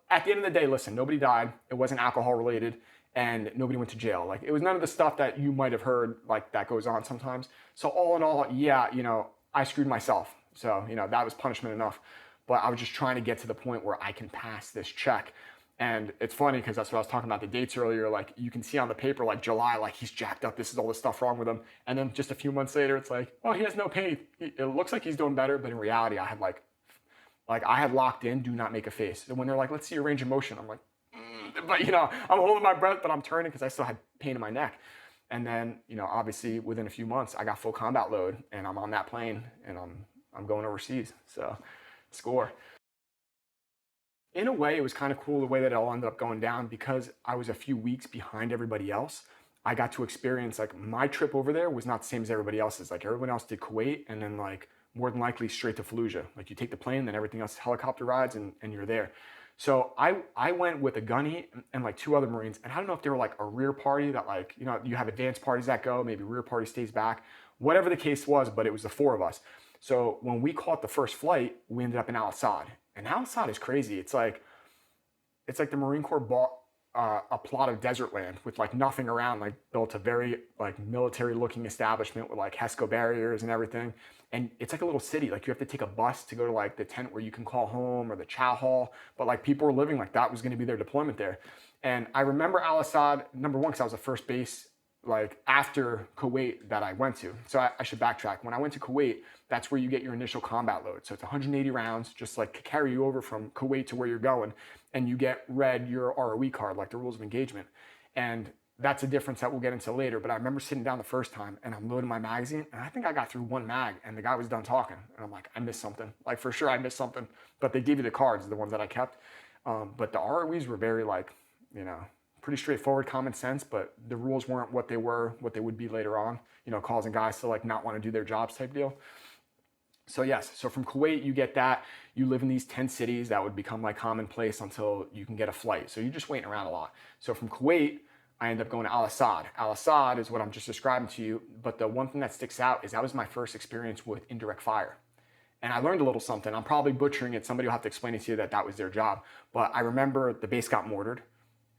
at the end of the day, listen, nobody died. It wasn't alcohol related and nobody went to jail. Like it was none of the stuff that you might've heard like that goes on sometimes. So all in all, yeah, you know, I screwed myself. So, that was punishment enough. But I was just trying to get to the point where I can pass this check. And it's funny because that's what I was talking about the dates earlier. Like you can see on the paper, like July, like he's jacked up. This is all this stuff wrong with him. And then just a few months later, it's like, oh, he has no pain. It looks like he's doing better. But in reality, I had I had locked in, do not make a face. And when they're like, let's see your range of motion, I'm like, but I'm holding my breath, but I'm turning because I still had pain in my neck. And then, obviously within a few months, I got full combat load and I'm on that plane and I'm going overseas. So score. In a way, it was kind of cool the way that it all ended up going down because I was a few weeks behind everybody else. I got to experience like my trip over there was not the same as everybody else's. Like everyone else did Kuwait and then like more than likely straight to Fallujah. Like you take the plane, then everything else is helicopter rides and you're there. So I went with a gunny and like 2 other Marines. And I don't know if they were like a rear party that like, you have advanced parties that go, maybe rear party stays back, whatever the case was, but it was the 4 of us. So when we caught the first flight, we ended up in Al Asad. And Al Asad is crazy. It's like the Marine Corps bought a plot of desert land with like nothing around, like built a very like military looking establishment with like HESCO barriers and everything. And it's like a little city. Like you have to take a bus to go to like the tent where you can call home or the chow hall. But like people were living like that was going to be their deployment there. And I remember Al Asad, number one, because I was the first base like after Kuwait that I went to. So I should backtrack. When I went to Kuwait, that's where you get your initial combat load. So it's 180 rounds, just like to carry you over from Kuwait to where you're going. And you get read your ROE card, like the rules of engagement. And that's a difference that we'll get into later. But I remember sitting down the first time and I'm loading my magazine and I think I got through 1 mag and the guy was done talking. And I'm like, I missed something. Like for sure I missed something. But they give you the cards, the ones that I kept. But the ROEs were very like, pretty straightforward, common sense, but the rules weren't what they would be later on, causing guys to like not want to do their jobs type deal. So yes, so from Kuwait, you get that. You live in these 10 cities that would become like commonplace until you can get a flight. So you're just waiting around a lot. So from Kuwait, I end up going to Al Asad. Al Asad is what I'm just describing to you. But the one thing that sticks out is that was my first experience with indirect fire. And I learned a little something. I'm probably butchering it. Somebody will have to explain it to you that was their job. But I remember the base got mortared.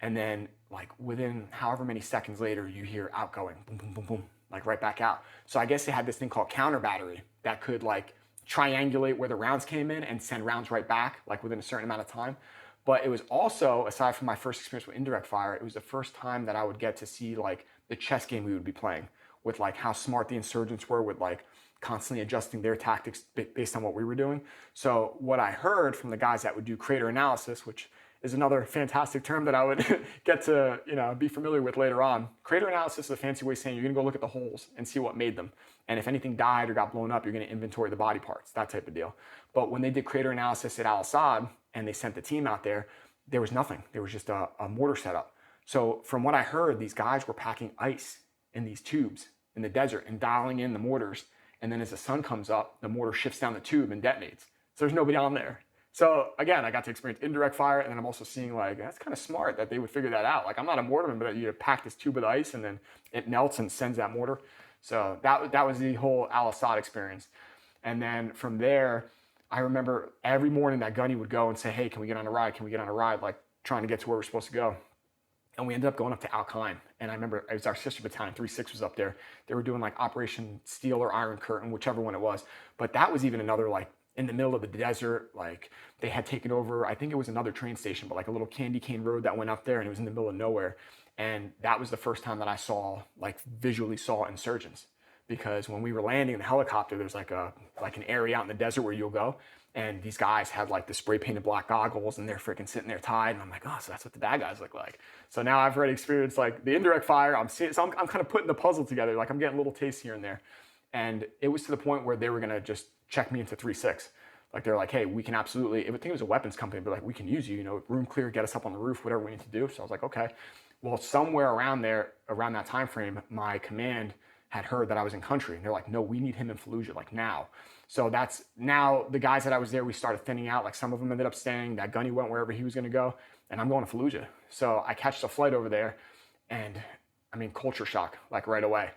And then like within however many seconds later, you hear outgoing, boom, boom, boom, boom, like right back out. So I guess they had this thing called counter battery that could like triangulate where the rounds came in and send rounds right back, like within a certain amount of time. But it was also, aside from my first experience with indirect fire, it was the first time that I would get to see like the chess game we would be playing with like how smart the insurgents were with like constantly adjusting their tactics based on what we were doing. So what I heard from the guys that would do crater analysis, which is another fantastic term that I would get to be familiar with later on. Crater analysis is a fancy way of saying you're going to go look at the holes and see what made them. And if anything died or got blown up, you're going to inventory the body parts, that type of deal. But when they did crater analysis at Al Asad and they sent the team out there, there was nothing. There was just a mortar setup. So from what I heard, these guys were packing ice in these tubes in the desert and dialing in the mortars. And then as the sun comes up, the mortar shifts down the tube and detonates. So there's nobody on there. So again, I got to experience indirect fire, and then I'm also seeing like, that's kind of smart that they would figure that out. Like I'm not a mortarman, but you pack this tube with ice and then it melts and sends that mortar. So that was the whole Al Asad experience. And then from there, I remember every morning that gunny would go and say, hey, can we get on a ride? Can we get on a ride? Like trying to get to where we're supposed to go. And we ended up going up to Al Qaim. And I remember it was our sister battalion, 3-6 was up there. They were doing like Operation Steel or Iron Curtain, whichever one it was. But that was even another like in the middle of the desert, like they had taken over, I think it was another train station, but like a little candy cane road that went up there and it was in the middle of nowhere. And that was the first time that I visually saw insurgents. Because when we were landing in the helicopter, there's like an area out in the desert where you'll go. And these guys had like the spray painted black goggles and they're freaking sitting there tied. And I'm like, oh, so that's what the bad guys look like. So now I've already experienced like the indirect fire. I'm kind of putting the puzzle together. Like I'm getting little tastes here and there. And it was to the point where they were going to just check me into 3-6. Like they're like, hey, we can absolutely, I think it was a weapons company, but like we can use you, room clear, get us up on the roof, whatever we need to do. So I was like, okay. Well, somewhere around that time frame, my command had heard that I was in country. And they're like, no, we need him in Fallujah, like now. So that's now the guys that I was there, we started thinning out. Like some of them ended up staying. That gunny went wherever he was going to go. And I'm going to Fallujah. So I catch the flight over there. And I mean, culture shock, like right away.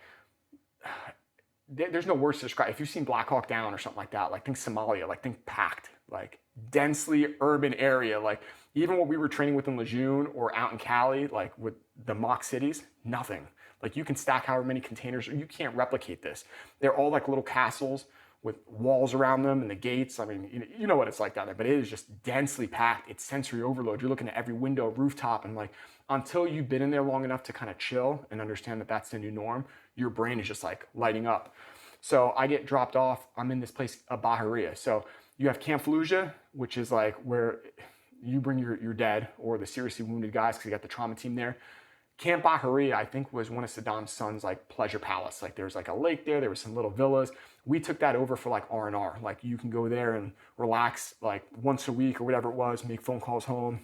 There's no words to describe. If you've seen Black Hawk Down or something like that, like think Somalia, like think packed, like densely urban area. Like even what we were training with in Lejeune or out in Cali, like with the mock cities, nothing. Like you can stack however many containers, you can't replicate this. They're all like little castles with walls around them and the gates. I mean, you know what it's like down there, but it is just densely packed. It's sensory overload. You're looking at every window, rooftop, and like until you've been in there long enough to kind of chill and understand that that's the new norm, your brain is just like lighting up. So I get dropped off. I'm in this place, Bahariya. So you have Camp Fallujah, which is like where you bring your dead or the seriously wounded guys because you got the trauma team there. Camp Bahariya, I think, was one of Saddam's son's like pleasure palace. Like there's like a lake there was some little villas. We took that over for like R&R. Like you can go there and relax like once a week or whatever it was, make phone calls home.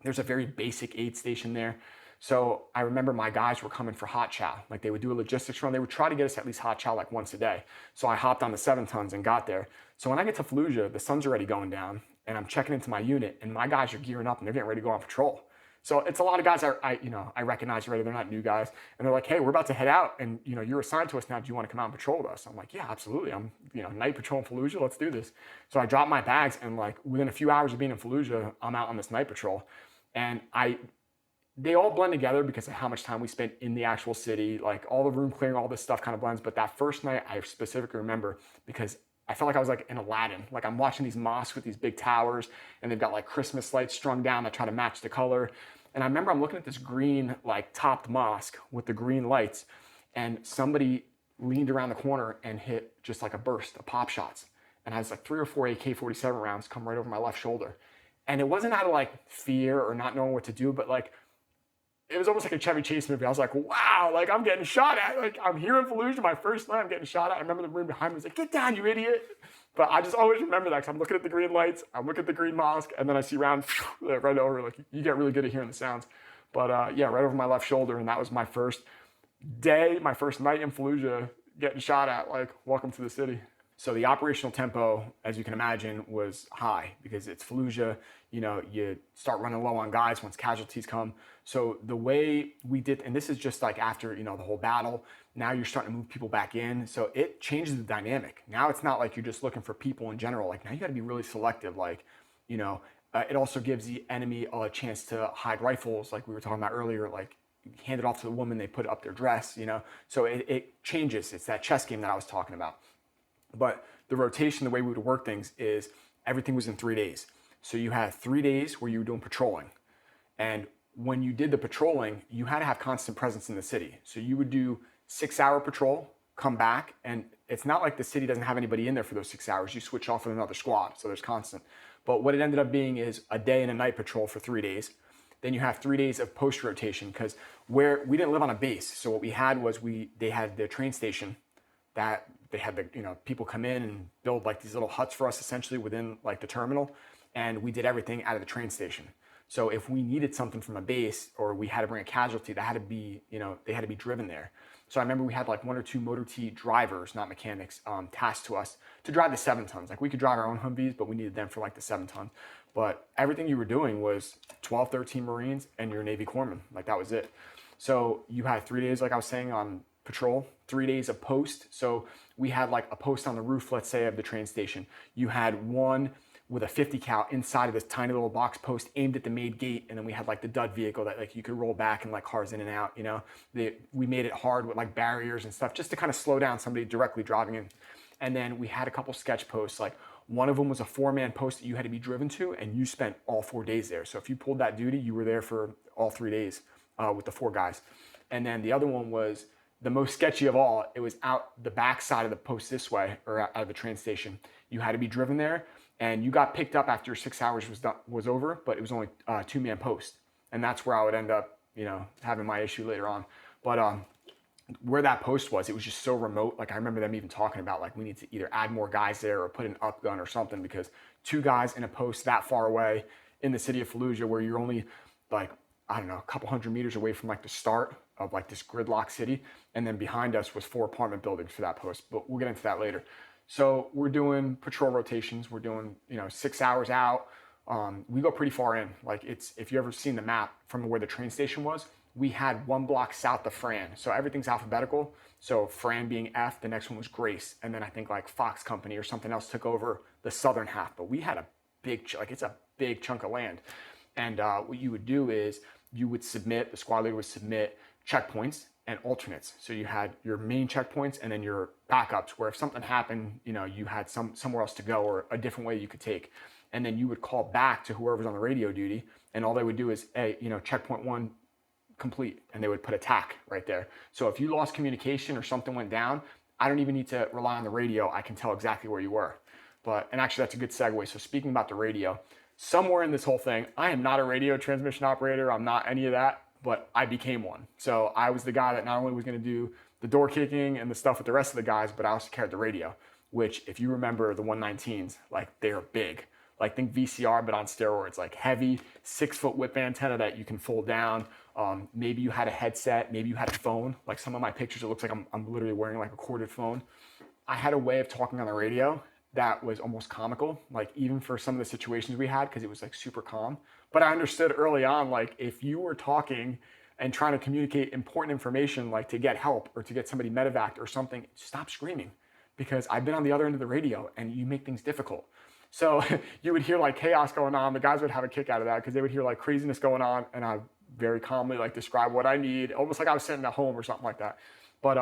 There's a very basic aid station there. So I remember my guys were coming for hot chow. Like they would do a logistics run. They would try to get us at least hot chow like once a day. So I hopped on the 7 tons and got there. So when I get to Fallujah, the sun's already going down and I'm checking into my unit and my guys are gearing up and they're getting ready to go on patrol. So it's a lot of guys I recognize already. They're not new guys. And they're like, hey, we're about to head out. And, you're assigned to us now. Do you want to come out and patrol with us? I'm like, yeah, absolutely. I'm, night patrol in Fallujah. Let's do this. So I dropped my bags and like within a few hours of being in Fallujah, I'm out on this night patrol. And they all blend together because of how much time we spent in the actual city, like all the room clearing, all this stuff kind of blends. But that first night I specifically remember because I felt like I was like in Aladdin. Like I'm watching these mosques with these big towers and they've got like Christmas lights strung down that try to match the color. And I remember I'm looking at this green like topped mosque with the green lights and somebody leaned around the corner and hit just like a burst of pop shots. And I was like 3 or 4 AK-47 rounds come right over my left shoulder. And it wasn't out of like fear or not knowing what to do, but like it was almost like a Chevy Chase movie. I was like, wow, like I'm getting shot at. Like I'm here in Fallujah, my first night, I'm getting shot at. I remember the room behind me was like, get down, you idiot. But I just always remember that because I'm looking at the green lights, I'm looking at the green mosque, and then I see round right over. Like you get really good at hearing the sounds. But yeah, right over my left shoulder, and that was my first day, my first night in Fallujah, getting shot at. Like, welcome to the city. So the operational tempo, as you can imagine, was high because it's Fallujah. You start running low on guys once casualties come. So the way we did, and this is just like after, the whole battle, now you're starting to move people back in. So it changes the dynamic. Now it's not like you're just looking for people in general. Like now you got to be really selective. Like, it also gives the enemy a chance to hide rifles. Like we were talking about earlier, like hand it off to the woman, they put up their dress, So it changes. It's that chess game that I was talking about. But the rotation, the way we would work things is everything was in 3 days. So you had 3 days where you were doing patrolling. And when you did the patrolling, you had to have constant presence in the city. So you would do 6-hour patrol, come back, and it's not like the city doesn't have anybody in there for those 6 hours. You switch off with another squad, so there's constant. But what it ended up being is a day and a night patrol for 3 days. Then you have 3 days of post rotation because where we didn't live on a base. So what we had was they had the train station that they had the people come in and build like these little huts for us essentially within like the terminal, and we did everything out of the train station. So if we needed something from a base or we had to bring a casualty, that had to be they had to be driven there. So I remember we had like 1 or 2 Motor T drivers, not mechanics, tasked to us to drive the 7 tons. Like we could drive our own Humvees, but we needed them for like the 7 ton. But everything you were doing was 12, 13 Marines and your Navy corpsman. Like that was it. So you had 3 days, like I was saying, on patrol, 3 days of post. So we had like a post on the roof, let's say, of the train station. You had one with a 50 cal inside of this tiny little box post aimed at the main gate, and then we had like the dud vehicle that like you could roll back and like cars in and out. We made it hard with like barriers and stuff just to kind of slow down somebody directly driving in. And then we had a couple sketch posts. Like one of them was a 4-man post that you had to be driven to, and you spent all 4 days there. So if you pulled that duty, you were there for all 3 days with the 4 guys. And then the other one was the most sketchy of all. It was out the back side of the post this way, or out of the train station. You had to be driven there, and you got picked up after 6 hours was over, but it was only a 2-man post. And that's where I would end up, having my issue later on. But where that post was, it was just so remote. Like I remember them even talking about like we need to either add more guys there or put an up gun or something, because 2 guys in a post that far away in the city of Fallujah, where you're only like, I don't know, a couple hundred meters away from like the start of like this gridlock city. And then behind us was 4 apartment buildings for that post, but we'll get into that later. So we're doing patrol rotations. We're doing, 6 hours out. We go pretty far in. Like if you ever seen the map from where the train station was, we had 1 block south of Fran. So everything's alphabetical. So Fran being F, the next one was Grace. And then I think like Fox Company or something else took over the southern half. But we had a big, it's a big chunk of land. And what you would do is you would submit, the squad leader would submit checkpoints, and alternates. So you had your main checkpoints and then your backups, where if something happened, you had somewhere else to go or a different way you could take. And then you would call back to whoever's on the radio duty, and all they would do is, hey, checkpoint 1 complete, and they would put attack right there. So if you lost communication or something went down, I don't even need to rely on the radio. I can tell exactly where you were. And actually that's a good segue. So speaking about the radio, somewhere in this whole thing, I am not a radio transmission operator. I'm not any of that, but I became one. So I was the guy that not only was going to do the door kicking and the stuff with the rest of the guys, but I also carried the radio, which if you remember the 119s, like they are big. Like think VCR, but on steroids, like heavy 6-foot whip antenna that you can fold down. Maybe you had a headset, maybe you had a phone. Like some of my pictures, it looks like I'm literally wearing like a corded phone. I had a way of talking on the radio that was almost comical, like even for some of the situations we had, because it was like super calm. But I understood early on, like if you were talking and trying to communicate important information, like to get help or to get somebody medevac or something, stop screaming, because I've been on the other end of the radio and you make things difficult. So you would hear like chaos going on. The guys would have a kick out of that because they would hear like craziness going on, and I very calmly like describe what I need, almost like I was sitting at home or something like that. But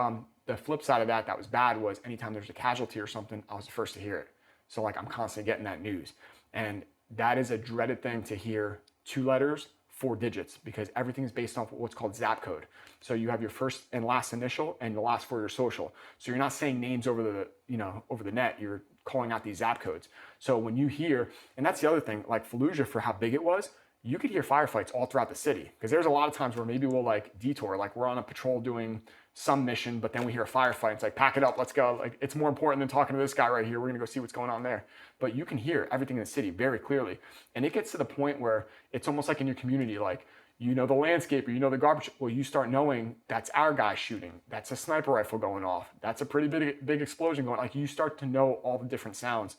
the flip side of that was bad, was anytime there's a casualty or something, I was the first to hear it. So like I'm constantly getting that news, and that is a dreaded thing to hear. 2 letters, 4 digits, because everything is based off what's called zap code. So you have your first and last initial and the last 4 of your social. So you're not saying names over the net. You're calling out these zap codes. So when you hear, and that's the other thing, like Fallujah, for how big it was, you could hear firefights all throughout the city, because there's a lot of times where maybe we'll like detour, like we're on a patrol doing some mission, but then we hear a firefight. It's like, pack it up, let's go. Like it's more important than talking to this guy right here. We're gonna go see what's going on there. But you can hear everything in the city very clearly. And it gets to the point where it's almost like in your community, like, the landscaper, the garbage. Well, you start knowing that's our guy shooting. That's a sniper rifle going off. That's a pretty big explosion going on. Like you start to know all the different sounds,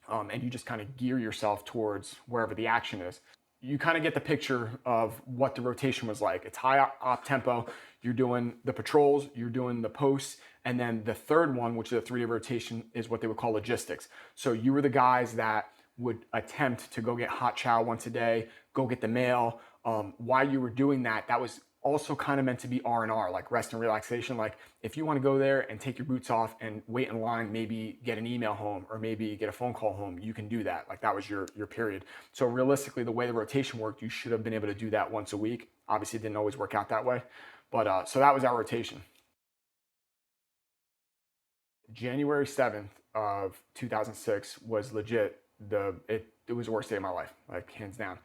and you just kind of gear yourself towards wherever the action is. You kind of get the picture of what the rotation was like. It's high op tempo. You're doing the patrols, you're doing the posts, and then the third one, which is a 3-day rotation, is what they would call logistics. So you were the guys that would attempt to go get hot chow once a day, go get the mail. While you were doing that, that was also kind of meant to be R&R, like rest and relaxation. Like if you want to go there and take your boots off and wait in line, maybe get an email home or maybe get a phone call home, you can do that. Like that was your period. So realistically, the way the rotation worked, you should have been able to do that once a week. Obviously, it didn't always work out that way. But so that was our rotation. January 7th of 2006 was legit. It was the worst day of my life, like hands down.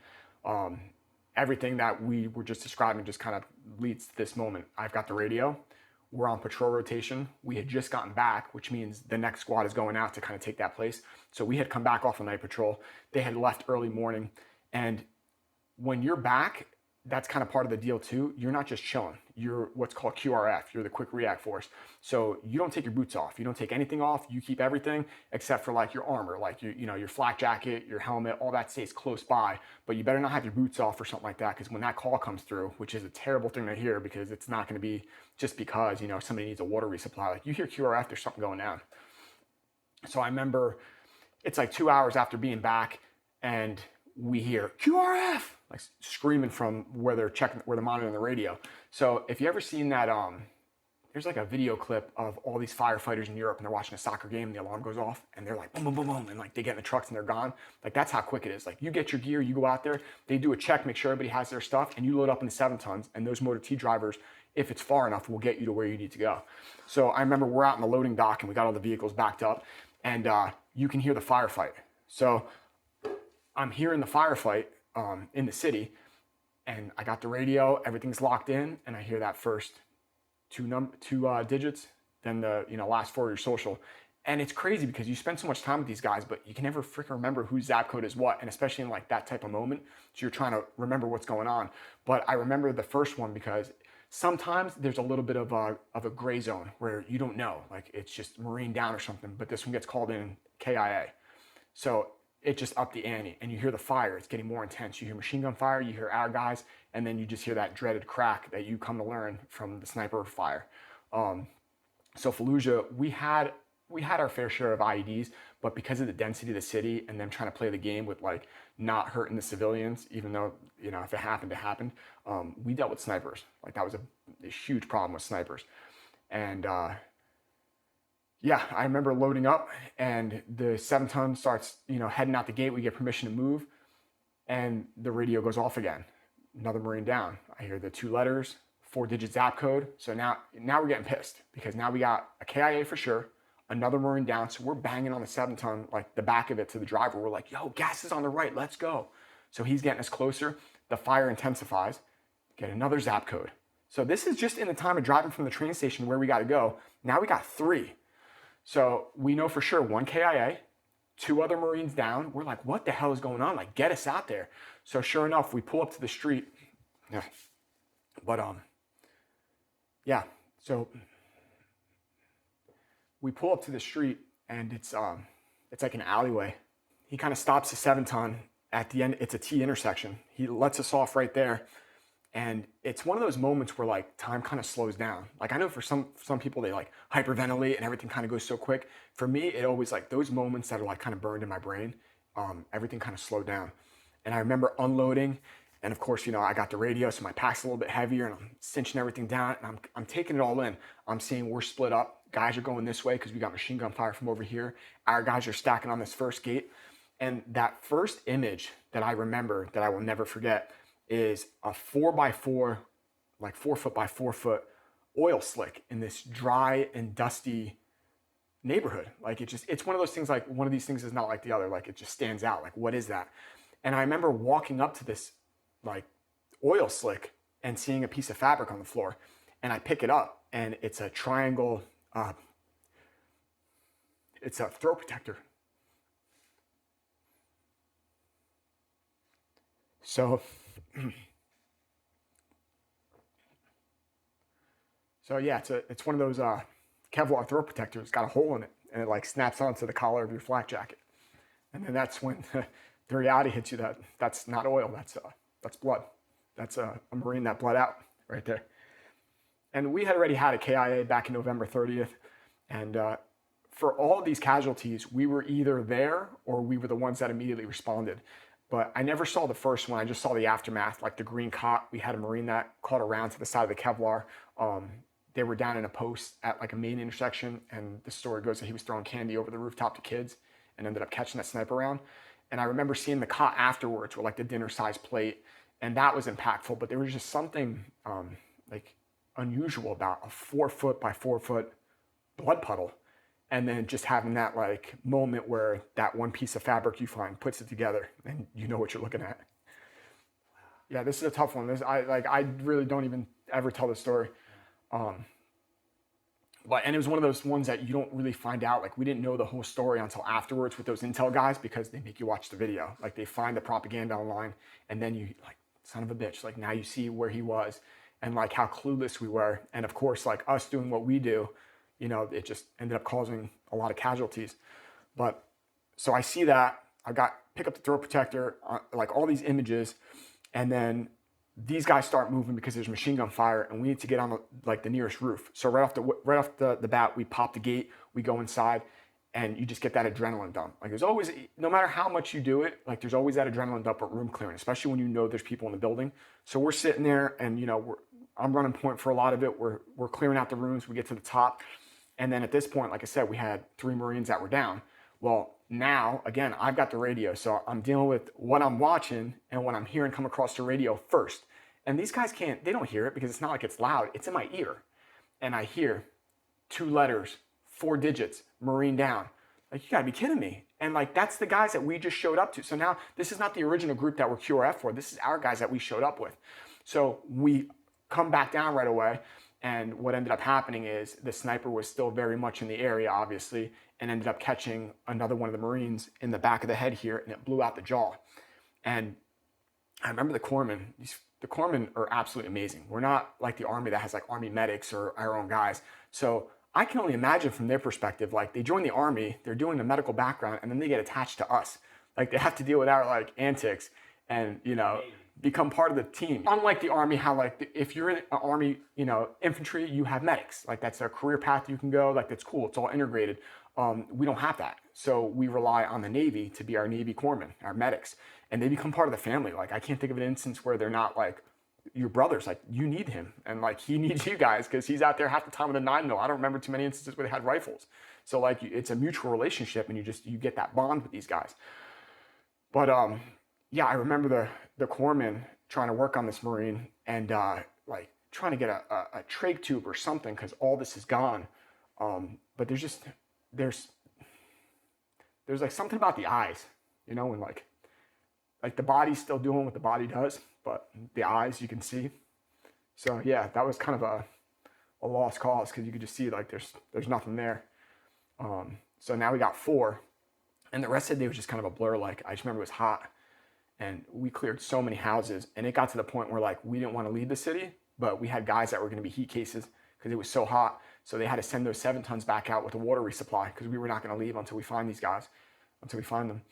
Everything that we were just describing just kind of leads to this moment. I've got the radio. We're on patrol rotation. We had just gotten back, which means the next squad is going out to kind of take that place. So we had come back off a night patrol. They had left early morning. And when you're back, that's kind of part of the deal too. You're not just chilling. You're what's called QRF. You're the quick react force. So you don't take your boots off. You don't take anything off. You keep everything except for like your armor, like your flak jacket, your helmet, all that stays close by. But you better not have your boots off or something like that, because when that call comes through, which is a terrible thing to hear, because it's not going to be just because somebody needs a water resupply. Like you hear QRF, there's something going down. So I remember it's like 2 hours after being back, and we hear QRF, like screaming from where they're monitoring the radio. So if you ever seen that, there's like a video clip of all these firefighters in Europe, and they're watching a soccer game, and the alarm goes off, and they're like boom, boom, boom, boom, and like they get in the trucks and they're gone. Like that's how quick it is. Like you get your gear, you go out there, they do a check, make sure everybody has their stuff, and you load up in the 7 tons, and those motor T drivers, if it's far enough, will get you to where you need to go. So I remember we're out in the loading dock, and we got all the vehicles backed up, and you can hear the firefight. So I'm hearing the firefight in the city, and I got the radio, everything's locked in, and I hear that first two digits, then the last 4 of your social. And it's crazy because you spend so much time with these guys, but you can never freaking remember whose zap code is what, and especially in like that type of moment. So you're trying to remember what's going on. But I remember the first one because sometimes there's a little bit of a gray zone where you don't know, like it's just Marine down or something, but this one gets called in KIA. So it just upped the ante, and you hear the fire. It's getting more intense. You hear machine gun fire, you hear our guys, and then you just hear that dreaded crack that you come to learn from the sniper fire. So Fallujah, we had we had our fair share of IEDs, but because of the density of the city and them trying to play the game with like not hurting the civilians, even though, you know, if it happened, it happened, we dealt with snipers. Like that was a huge problem with snipers. And yeah, I remember loading up and the 7-ton starts, you know, heading out the gate. We get permission to move and the radio goes off again. Another Marine down. I hear the 2 letters, 4-digit zap code. So now we're getting pissed because now we got a KIA for sure, another Marine down. So we're banging on the 7-ton, like the back of it to the driver. We're like, yo, gas is on the right, let's go. So he's getting us closer. The fire intensifies. Get another zap code. So this is just in the time of driving from the train station where we got to go. Now we got 3. So we know for sure 1 KIA, 2 other Marines down. We're like, what the hell is going on? Like, get us out there. So sure enough, we pull up to the street. Yeah. But yeah. So we pull up to the street and it's like an alleyway. He kind of stops the 7-ton at the end. It's a T intersection. He lets us off right there. And it's one of those moments where like time kind of slows down. Like I know for some people, they like hyperventilate and everything kind of goes so quick. For me, it always like those moments that are like kind of burned in my brain, everything kind of slowed down. And I remember unloading. And of course, you know, I got the radio, so my pack's a little bit heavier and I'm cinching everything down and I'm taking it all in. I'm seeing we're split up. Guys are going this way because we got machine gun fire from over here. Our guys are stacking on this first gate. And that first image that I remember that I will never forget is a 4x4, like 4 foot by 4 foot oil slick in this dry and dusty neighborhood. Like it's one of those things, like one of these things is not like the other. Like it just stands out. Like, what is that? And I remember walking up to this like oil slick and seeing a piece of fabric on the floor, and I pick it up and it's a triangle, it's a throw protector. So yeah, it's one of those Kevlar throw protectors. It's got a hole in it, and it like snaps onto the collar of your flak jacket. And then that's when the reality hits you that that's not oil. That's blood. That's a Marine that bled out right there. And we had already had a KIA back in November 30th, and for all of these casualties, we were either there or we were the ones that immediately responded. But I never saw the first one. I just saw the aftermath, like the green cot. We had a Marine that caught around to the side of the Kevlar. They were down in a post at like a main intersection, and the story goes that he was throwing candy over the rooftop to kids and ended up catching that sniper round. And I remember seeing the cot afterwards with like the dinner size plate, and that was impactful. But there was just something like unusual about a 4 foot by 4 foot blood puddle. And then just having that like moment where that one piece of fabric you find puts it together and you know what you're looking at. Yeah, this is a tough one. I really don't even ever tell the story. And it was one of those ones that you don't really find out. Like we didn't know the whole story until afterwards with those intel guys, because they make you watch the video. Like they find the propaganda online and then you like, son of a bitch, like now you see where he was and like how clueless we were. And of course, like us doing what we do, you know, it just ended up causing a lot of casualties. But so I see that, pick up the throw protector, like all these images, and then these guys start moving because there's machine gun fire and we need to get on the nearest roof. So right off the bat, we pop the gate, we go inside, and you just get that adrenaline dump. Like there's always, no matter how much you do it, like there's always that adrenaline dump at room clearing, especially when you know there's people in the building. So we're sitting there and, you know, I'm running point for a lot of it. We're clearing out the rooms, we get to the top. And then at this point, like I said, we had 3 Marines that were down. Well, now, again, I've got the radio. So I'm dealing with what I'm watching and what I'm hearing come across the radio first. And these guys they don't hear it because it's not like it's loud. It's in my ear. And I hear 2 letters, 4 digits, Marine down. Like, you gotta be kidding me. And like, that's the guys that we just showed up to. So now this is not the original group that we're QRF for. This is our guys that we showed up with. So we come back down right away. And what ended up happening is the sniper was still very much in the area, obviously, and ended up catching another one of the Marines in the back of the head here, and it blew out the jaw. And I remember the corpsmen. The corpsmen are absolutely amazing. We're not like the Army that has like Army medics or our own guys. So I can only imagine from their perspective, like they join the Army, they're doing the medical background, and then they get attached to us. Like they have to deal with our like antics and, you know, become part of the team. Unlike the Army, how like if you're in an Army, you know, infantry, you have medics. Like that's a career path you can go. Like that's cool. It's all integrated. We don't have that. So we rely on the Navy to be our Navy corpsmen, our medics, and they become part of the family. Like, I can't think of an instance where they're not like your brothers. Like, you need him, and like he needs you guys because he's out there half the time with a 9mm. I don't remember too many instances where they had rifles. So like, it's a mutual relationship, and you get that bond with these guys. But yeah, I remember the corpsman trying to work on this Marine and like trying to get a trach tube or something because all this is gone. But there's like something about the eyes, you know, and like the body's still doing what the body does, but the eyes you can see. So yeah, that was kind of a lost cause because you could just see like there's nothing there. So now we got 4, and the rest of the day was just kind of a blur. Like, I just remember it was hot, and we cleared so many houses, and it got to the point where like we didn't want to leave the city, but we had guys that were going to be heat cases because it was so hot. So they had to send those 7 tons back out with a water resupply because we were not going to leave until we find these guys, until we find them.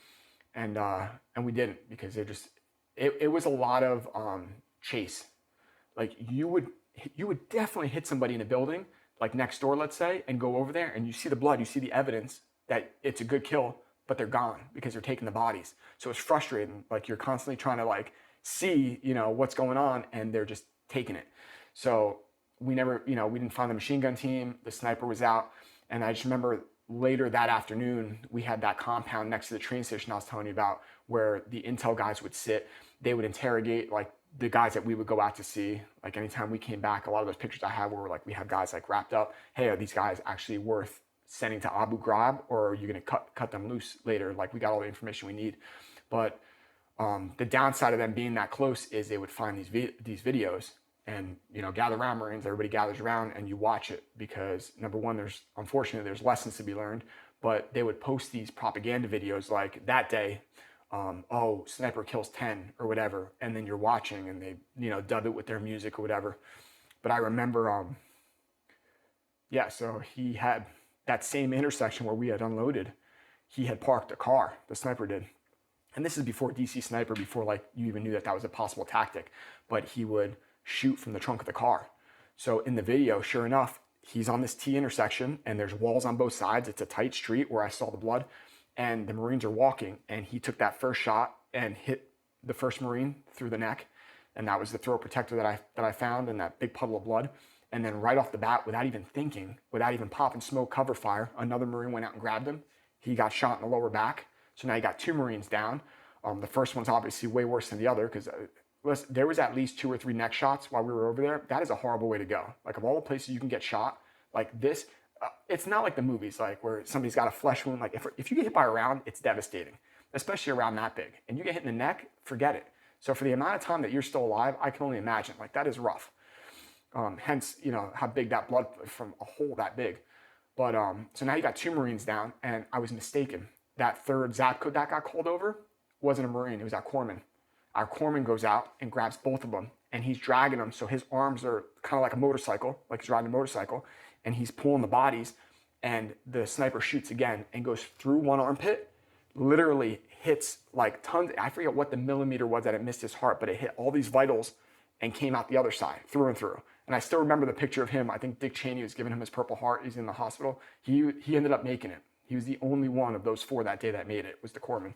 And we didn't because it was a lot of chase. Like, you would definitely hit somebody in a building, like next door, let's say, and go over there and you see the blood, you see the evidence that it's a good kill, but they're gone because they're taking the bodies. So it's frustrating. Like, you're constantly trying to like see, you know, what's going on, and they're just taking it. So we never, you know, we didn't find the machine gun team. The sniper was out. And I just remember later that afternoon, we had that compound next to the train station I was telling you about where the intel guys would sit. They would interrogate like the guys that we would go out to see. Like, anytime we came back, a lot of those pictures I have were like, we have guys like wrapped up. Hey, are these guys actually worth sending to Abu Ghraib, or are you going to cut them loose later? Like, we got all the information we need. But the downside of them being that close is they would find these videos and, you know, gather around Marines. Everybody gathers around and you watch it because, number one, unfortunately there's lessons to be learned, but they would post these propaganda videos like that day, oh, sniper kills 10 or whatever, and then you're watching and they, you know, dub it with their music or whatever. But I remember, yeah, so he had that same intersection where we had unloaded, he had parked a car, the sniper did. And this is before DC Sniper, before like you even knew that that was a possible tactic, but he would shoot from the trunk of the car. So in the video, sure enough, he's on this T intersection and there's walls on both sides. It's a tight street where I saw the blood, and the Marines are walking, and he took that first shot and hit the first Marine through the neck. And that was the throat protector that I found in that big puddle of blood. And then right off the bat, without even thinking, without even popping smoke, cover fire, another Marine went out and grabbed him. He got shot in the lower back. So now you got 2 Marines down. The first one's obviously way worse than the other because there was at least 2 or 3 neck shots while we were over there. That is a horrible way to go. Like, of all the places you can get shot, like this, it's not like the movies, like where somebody's got a flesh wound. Like, if you get hit by a round, it's devastating, especially a round that big. And you get hit in the neck, forget it. So for the amount of time that you're still alive, I can only imagine. Like, that is rough. Hence, you know, how big that blood from a hole that big. But so now you got 2 Marines down, and I was mistaken. That third zap code that got called over wasn't a Marine, it was our corpsman. Our corpsman goes out and grabs both of them, and he's dragging them, so his arms are kind of like a motorcycle, like he's riding a motorcycle, and he's pulling the bodies, and the sniper shoots again and goes through one armpit, literally hits like tons. I forget what the millimeter was that it missed his heart, but it hit all these vitals and came out the other side, through and through. And I still remember the picture of him. I think Dick Cheney was giving him his Purple Heart. He's in the hospital. He ended up making it. He was the only one of those 4 that day that made it, was the corpsman.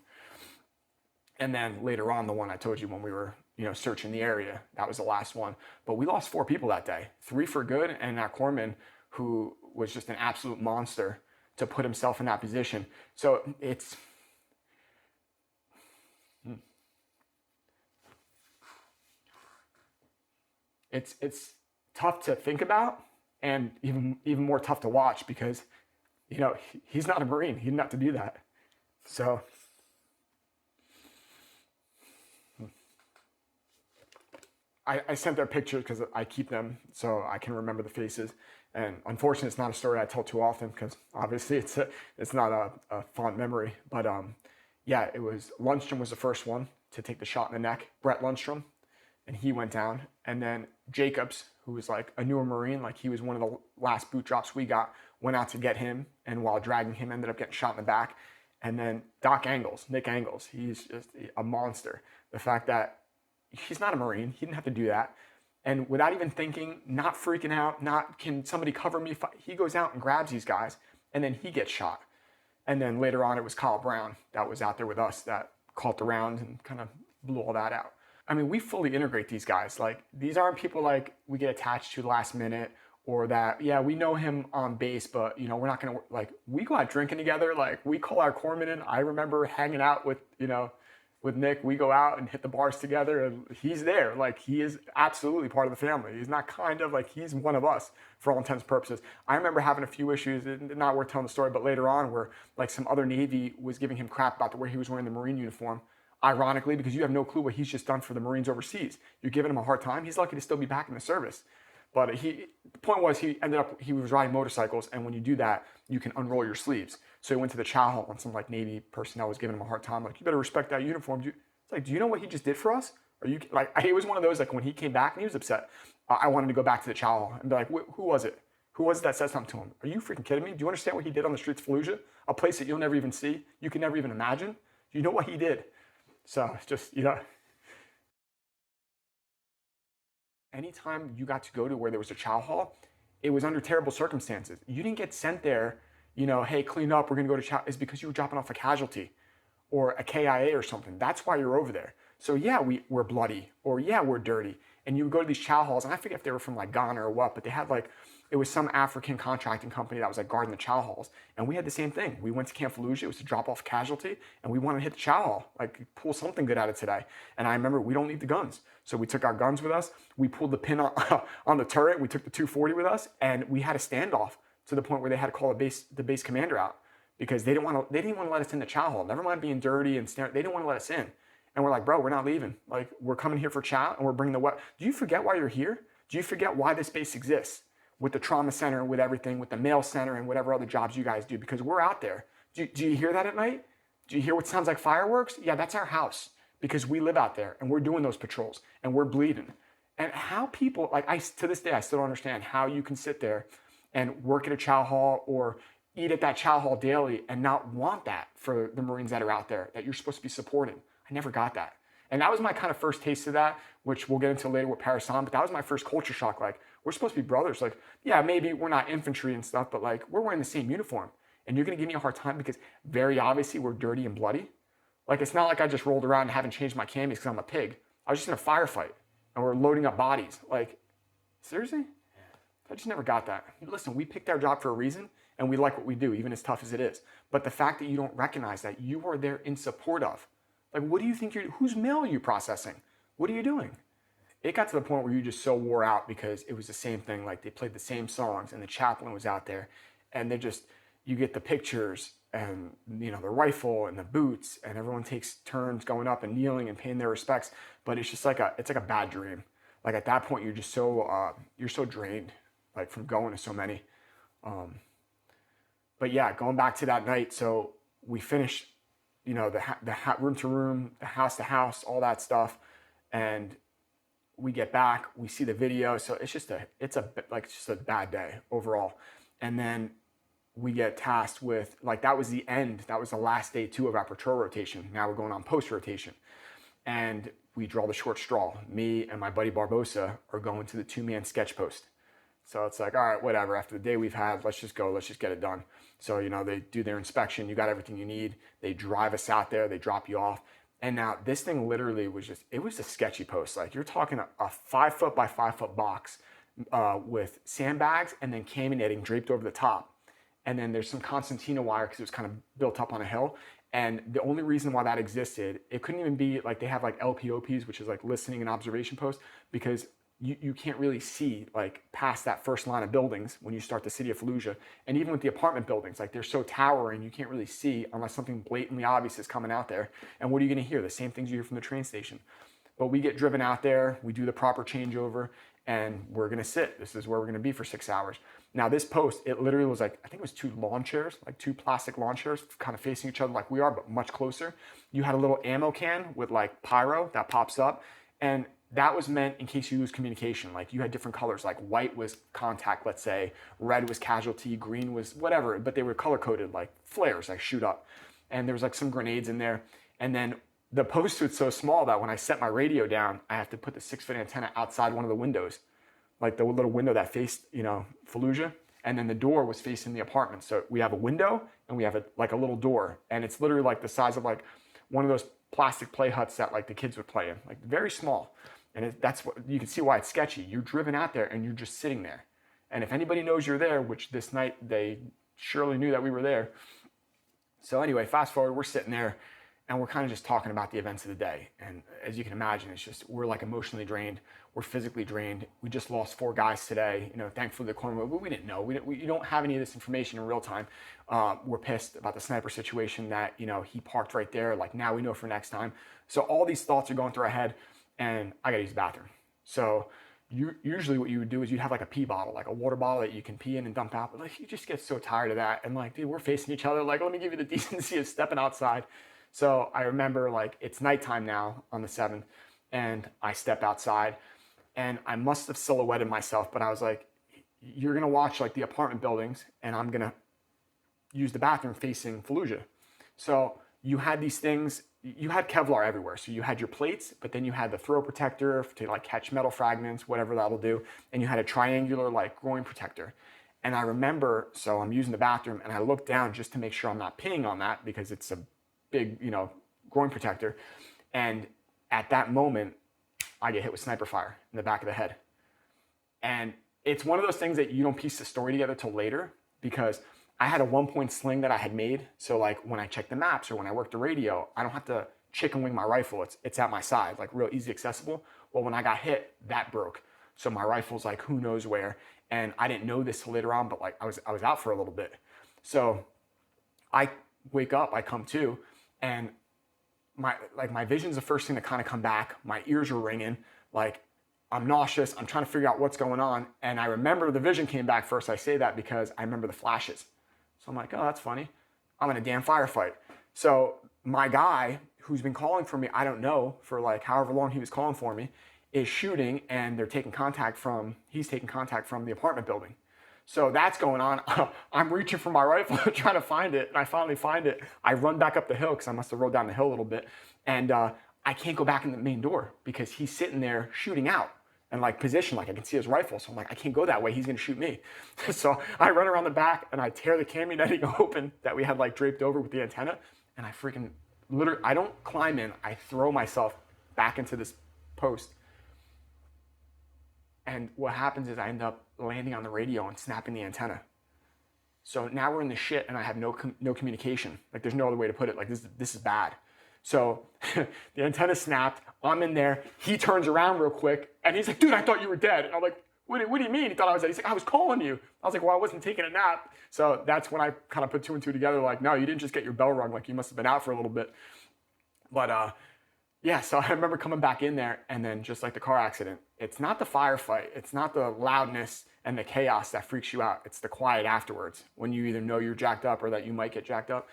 And then later on, the one I told you when we were, you know, searching the area, that was the last one. But we lost 4 people that day, 3 for good, and that corpsman who was just an absolute monster to put himself in that position. So it's tough to think about, and even more tough to watch because, you know, he's not a Marine. He didn't have to do that. So I sent their pictures because I keep them so I can remember the faces. And unfortunately, it's not a story I tell too often because obviously it's not a fond memory. But yeah, Lundstrom was the first one to take the shot in the neck, Brett Lundstrom, and he went down. And then Jacobs, who was like a newer Marine, like he was one of the last boot drops we got, went out to get him, and while dragging him, ended up getting shot in the back. And then Nick Angles, he's just a monster. The fact that he's not a Marine, he didn't have to do that. And without even thinking, not freaking out, can somebody cover me? He goes out and grabs these guys, and then he gets shot. And then later on, it was Kyle Brown that was out there with us that caught the round and kind of blew all that out. I mean, we fully integrate these guys. Like, these aren't people like we get attached to last minute, or that, yeah, we know him on base, but, you know, we're not going to, like, we go out drinking together. Like, we call our corpsman in. I remember hanging out with, you know, with Nick. We go out and hit the bars together, and he's there. Like, he is absolutely part of the family. He's not kind of like, he's one of us for all intents and purposes. I remember having a few issues, not worth telling the story, but later on, where like some other Navy was giving him crap about the way he was wearing the Marine uniform. Ironically, because you have no clue what he's just done for the Marines overseas. You're giving him a hard time. He's lucky to still be back in the service. But the point was, he was riding motorcycles, and when you do that, you can unroll your sleeves. So he went to the chow hall, and some like Navy personnel was giving him a hard time, like, you better respect that uniform. It's like, do you know what he just did for us? Are you like? It was one of those, like, when he came back and he was upset. I wanted to go back to the chow hall and be like, who was it? Who was it that said something to him? Are you freaking kidding me? Do you understand what he did on the streets of Fallujah? A place that you'll never even see, you can never even imagine. Do you know what he did? So it's just, you know. Anytime you got to go to where there was a chow hall, it was under terrible circumstances. You didn't get sent there, you know, hey, clean up, we're gonna go to chow. It's because you were dropping off a casualty or a KIA or something. That's why you're over there. So yeah, we're bloody, or yeah, we're dirty. And you would go to these chow halls, and I forget if they were from like Ghana or what, but they had like, it was some African contracting company that was like guarding the chow halls. And we had the same thing. We went to Camp Fallujah, it was to drop off casualty, and we wanted to hit the chow hall, like pull something good out of today. And I remember, we don't need the guns. So we took our guns with us, we pulled the pin on the turret, we took the 240 with us, and we had a standoff to the point where they had to call the base commander out, because they didn't want to let us in the chow hall. Never mind being dirty and staring, they didn't want to let us in. And we're like, bro, we're not leaving. Like, we're coming here for chow, and we're bringing the weapon. Do you forget why you're here? Do you forget why this base exists? With the trauma center, with everything, with the mail center, and whatever other jobs you guys do, because we're out there. Do you hear that at night? Do you hear what sounds like fireworks? Yeah, that's our house, because we live out there, and we're doing those patrols, and we're bleeding. And how people, like, to this day, I still don't understand how you can sit there and work at a chow hall or eat at that chow hall daily and not want that for the Marines that are out there that you're supposed to be supporting. I never got that. And that was my kind of first taste of that, which we'll get into later with Paterson, but that was my first culture shock. Like, we're supposed to be brothers. Like, yeah, maybe we're not infantry and stuff, but like, we're wearing the same uniform. And you're gonna give me a hard time because very obviously we're dirty and bloody. Like, it's not like I just rolled around and haven't changed my camis because I'm a pig. I was just in a firefight and we're loading up bodies. Like, seriously? I just never got that. Listen, we picked our job for a reason, and we like what we do, even as tough as it is. But the fact that you don't recognize that you are there in support of, like, what do you think whose mail are you processing? What are you doing? It got to the point where you just so wore out because it was the same thing. Like, they played the same songs, and the chaplain was out there, and you get the pictures and, you know, the rifle and the boots, and everyone takes turns going up and kneeling and paying their respects. But it's just like it's like a bad dream. Like, at that point, you're just you're so drained, like, from going to so many. But yeah, going back to that night, so we finished, you know, the room to room, the house to house, all that stuff, and we get back, we see the video, so it's just a bad day overall. And then we get tasked with, like, that was the end, that was the last day too of our patrol rotation. Now we're going on post rotation, and we draw the short straw. Me and my buddy Barbosa are going to the 2-man sketch post. So it's like, all right, whatever. After the day we've had, let's just go. Let's just get it done. So, you know, they do their inspection. You got everything you need. They drive us out there. They drop you off. And now this thing literally was it was a sketchy post. Like, you're talking a 5-foot by 5-foot box with sandbags and then cami netting draped over the top. And then there's some concertina wire because it was kind of built up on a hill. And the only reason why that existed, it couldn't even be like, they have like LPOPs, which is like listening and observation posts, because you can't really see like past that first line of buildings when you start the city of Fallujah. And even with the apartment buildings, like, they're so towering, you can't really see unless something blatantly obvious is coming out there. And what are you gonna hear? The same things you hear from the train station. But we get driven out there, we do the proper changeover, and we're gonna sit. This is where we're gonna be for 6 hours. Now this post, it literally was like, I think it was 2 lawn chairs, like 2 plastic lawn chairs kind of facing each other like we are, but much closer. You had a little ammo can with like pyro that pops up, and that was meant in case you lose communication. Like, you had different colors, like white was contact, let's say, red was casualty, green was whatever, but they were color coded, like flares, like shoot up. And there was like some grenades in there. And then the post was so small that when I set my radio down, I have to put the 6-foot antenna outside one of the windows, like the little window that faced, you know, Fallujah. and then the door was facing the apartment. So we have a window and we have like a little door, and it's literally like the size of like one of those plastic play huts that like the kids would play in, like very small. And that's what you can see why it's sketchy. You're driven out there and you're just sitting there. And if anybody knows you're there, which this night they surely knew that we were there. So anyway, fast forward, we're sitting there and we're kind of just talking about the events of the day. And as you can imagine, it's just, we're like emotionally drained. We're physically drained. We just lost 4 guys today. You know, thankfully the corner, but we didn't know. You don't have any of this information in real time. We're pissed about the sniper situation that, you know, he parked right there. Like, now we know for next time. So all these thoughts are going through our head, and I gotta use the bathroom. So usually what you would do is you'd have like a pee bottle, like a water bottle that you can pee in and dump out. But like, you just get so tired of that. And like, dude, we're facing each other. Like, let me give you the decency of stepping outside. So I remember, like, it's nighttime now on the 7th, and I step outside, and I must have silhouetted myself, but I was like, you're gonna watch like the apartment buildings, and I'm gonna use the bathroom facing Fallujah. So you had these things, you had Kevlar everywhere. So you had your plates, but then you had the throw protector to like catch metal fragments, whatever that'll do. And you had a triangular like groin protector. And I remember, so I'm using the bathroom and I look down just to make sure I'm not peeing on that because it's a big, you know, groin protector. And at that moment, I get hit with sniper fire in the back of the head. And it's one of those things that you don't piece the story together till later, because I had a 1-point sling that I had made. So like when I check the maps or when I work the radio, I don't have to chicken wing my rifle. It's at my side, like real easy accessible. Well, when I got hit, that broke. So my rifle's like who knows where. And I didn't know this till later on, but like I was out for a little bit. So I wake up, I come to, and my vision's the first thing to kind of come back. My ears are ringing, like I'm nauseous. I'm trying to figure out what's going on. And I remember the vision came back first. I say that because I remember the flashes. So I'm like, oh, that's funny. I'm in a damn firefight. So my guy who's been calling for me, I don't know, for like however long he was calling for me, is shooting, and he's taking contact from the apartment building. So that's going on. I'm reaching for my rifle, trying to find it, and I finally find it. I run back up the hill because I must have rode down the hill a little bit, and I can't go back in the main door because he's sitting there shooting out and like position, like I can see his rifle. So I'm like, I can't go that way. He's gonna shoot me. So I run around the back and I tear the cami netting open that we had like draped over with the antenna, and I freaking literally, I don't climb in. I throw myself back into this post. And what happens is I end up landing on the radio and snapping the antenna. So now we're in the shit, and I have no communication. Like there's no other way to put it. Like this is bad. So the antenna snapped. I'm in there. He turns around real quick, and he's like, "Dude, I thought you were dead." And I'm like, "What do you mean?" He thought I was dead. He's like, "I was calling you." I was like, "Well, I wasn't taking a nap." So that's when I kind of put 2 and 2 together. Like, no, you didn't just get your bell rung. Like you must have been out for a little bit. But yeah, so I remember coming back in there, and then just like the car accident, it's not the firefight, it's not the loudness and the chaos that freaks you out. It's the quiet afterwards when you either know you're jacked up or that you might get jacked up.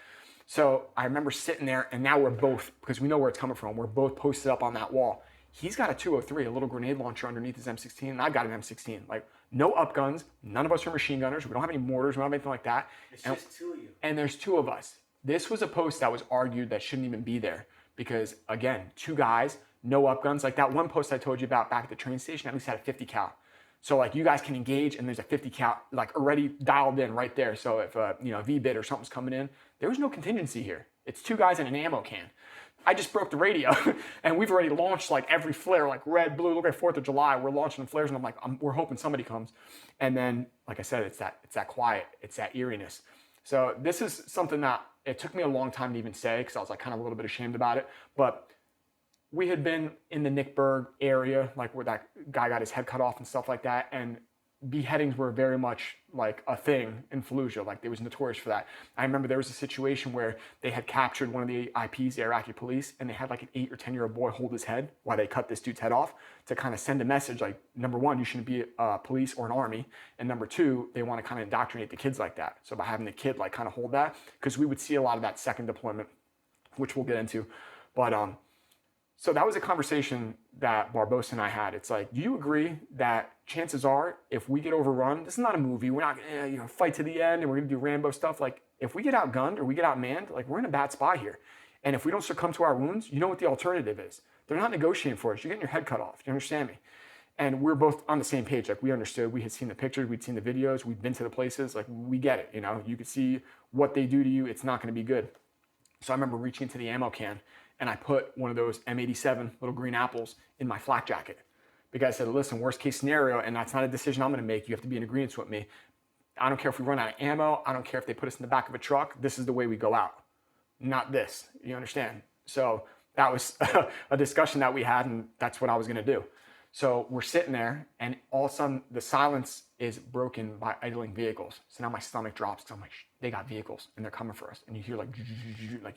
So I remember sitting there, and now we're both, because we know where it's coming from, we're both posted up on that wall. He's got a 203, a little grenade launcher underneath his M16, and I've got an M16. Like, no up guns, none of us are machine gunners, we don't have any mortars, we don't have anything like that. It's just 2 of you. And there's 2 of us. This was a post that was argued that shouldn't even be there. Because again, 2 guys, no up guns. Like that one post I told you about back at the train station, at least had a 50 cal. So like you guys can engage, and there's a 50 cal like already dialed in right there. So if a V-bit or something's coming in, there was no contingency here. It's 2 guys in an ammo can. I just broke the radio, and we've already launched like every flare, like red, blue. Look at 4th of July, we're launching flares, and I'm like, we're hoping somebody comes. And then, like I said, it's that quiet, it's that eeriness. So this is something that it took me a long time to even say, because I was like kind of a little bit ashamed about it. But we had been in the Nickburg area, like where that guy got his head cut off and stuff like that. And beheadings were very much like a thing in Fallujah. Like, they was notorious for that. I remember there was a situation where they had captured one of the IPs, the Iraqi police, and they had like an 8 or 10-year-old boy hold his head while they cut this dude's head off to kind of send a message like, number 1, you shouldn't be police or an army, and number 2, they want to kind of indoctrinate the kids like that. So by having the kid like kind of hold that, because we would see a lot of that second deployment, which we'll get into. But so that was a conversation that Barbosa and I had. It's like, do you agree that chances are, if we get overrun, this is not a movie, we're not gonna fight to the end and we're gonna do Rambo stuff. Like, if we get outgunned or we get outmanned, like, we're in a bad spot here. And if we don't succumb to our wounds, you know what the alternative is. They're not negotiating for us. You're getting your head cut off. You understand me? And we're both on the same page. Like, we understood, we had seen the pictures, we'd seen the videos, we'd been to the places, like, we get it, you know, you could see what they do to you. It's not going to be good. So I remember reaching into the ammo can and I put one of those M87 little green apples in my flak jacket, because I said, listen, worst case scenario, and that's not a decision I'm going to make. You have to be in agreement with me. I don't care if we run out of ammo. I don't care if they put us in the back of a truck. This is the way we go out, not this. You understand? So that was a discussion that we had, and that's what I was going to do. So we're sitting there, and all of a sudden the silence is broken by idling vehicles. So now my stomach drops, because I'm like, they got vehicles and they're coming for us. And you hear like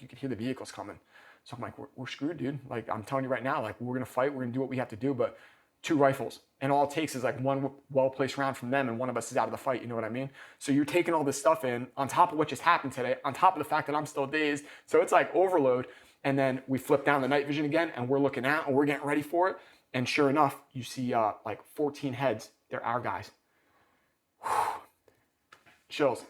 you could hear the vehicles coming. So I'm like, we're screwed, dude. Like, I'm telling you right now, like, we're going to fight. We're going to do what we have to do. But 2 rifles, and all it takes is like one well-placed round from them, and one of us is out of the fight. You know what I mean? So you're taking all this stuff in on top of what just happened today, on top of the fact that I'm still dazed. So it's like overload. And then we flip down the night vision again, and we're looking out, and we're getting ready for it. And sure enough, you see like 14 heads. They're our guys. Whew. Chills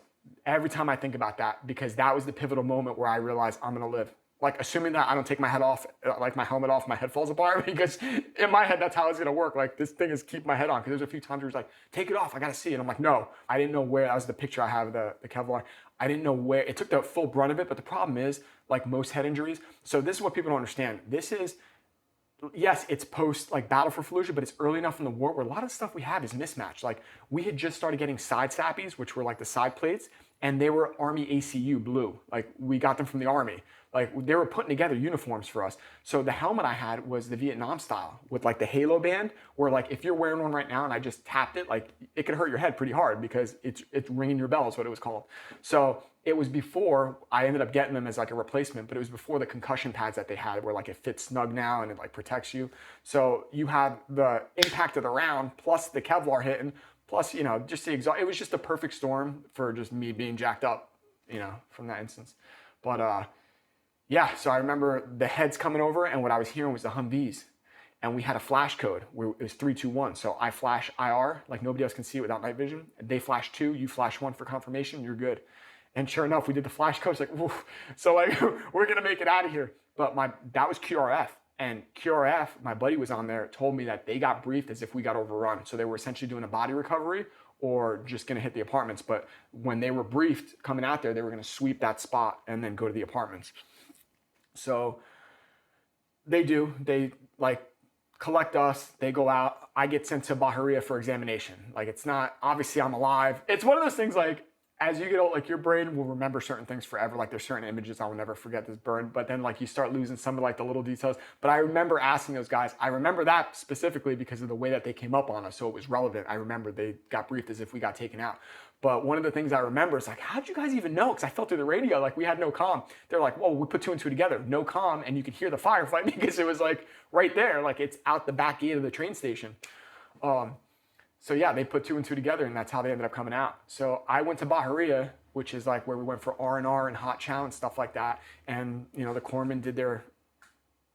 every time I think about that, because that was the pivotal moment where I realized I'm going to live. Like, assuming that I don't take my head off, like my helmet off, my head falls apart, because in my head, that's how it's going to work. Like, this thing is keep my head on, because there's a few times where it's like, take it off, I got to see it. I'm like, no, I didn't know where. That was the picture I have of the Kevlar. I didn't know where. It took the full brunt of it, but the problem is, like most head injuries, so this is what people don't understand. This is, yes, it's post like battle for Fallujah, but it's early enough in the war where a lot of the stuff we have is mismatched. Like, we had just started getting side sappies, which were like the side plates, and they were Army ACU blue. Like, we got them from the Army. Like, they were putting together uniforms for us. So the helmet I had was the Vietnam style with like the halo band, where like if you're wearing one right now and I just tapped it, like it could hurt your head pretty hard, because it's ringing your bell is what it was called. So it was before I ended up getting them as like a replacement, but it was before the concussion pads that they had, where like it fits snug now and it like protects you. So you have the impact of the round plus the Kevlar hitting, plus, you know, just the exhaust. It was just a perfect storm for just me being jacked up, you know, from that instance. But yeah, so I remember the heads coming over, and what I was hearing was the Humvees. And we had a flash code where it was 3-2-1. So I flash IR, like nobody else can see it without night vision. They flash 2, you flash 1 for confirmation, you're good. And sure enough, we did the flash code. It's like, woof. So like, we're gonna make it out of here. But that was QRF. And QRF, my buddy was on there, told me that they got briefed as if we got overrun. So they were essentially doing a body recovery or just gonna hit the apartments. But when they were briefed coming out there, they were gonna sweep that spot and then go to the apartments. So they like collect us, they go out, I get sent to Bahia for examination. Like, it's not, obviously I'm alive. It's one of those things, like, as you get old, like your brain will remember certain things forever. Like, there's certain images I will never forget this burn, but then like you start losing some of like the little details. But I remember asking those guys, I remember that specifically because of the way that they came up on us. So it was relevant. I remember they got briefed as if we got taken out. But one of the things I remember is like, how'd you guys even know? Because I felt through the radio, like we had no comm. They're like, well, we put 2 and 2 together, no comm, and you could hear the firefight because it was like right there, like it's out the back gate of the train station. So yeah, they put 2 and 2 together, and that's how they ended up coming out. So I went to Bahia, which is like where we went for R&R and hot chow and stuff like that. And you know, the corpsmen did their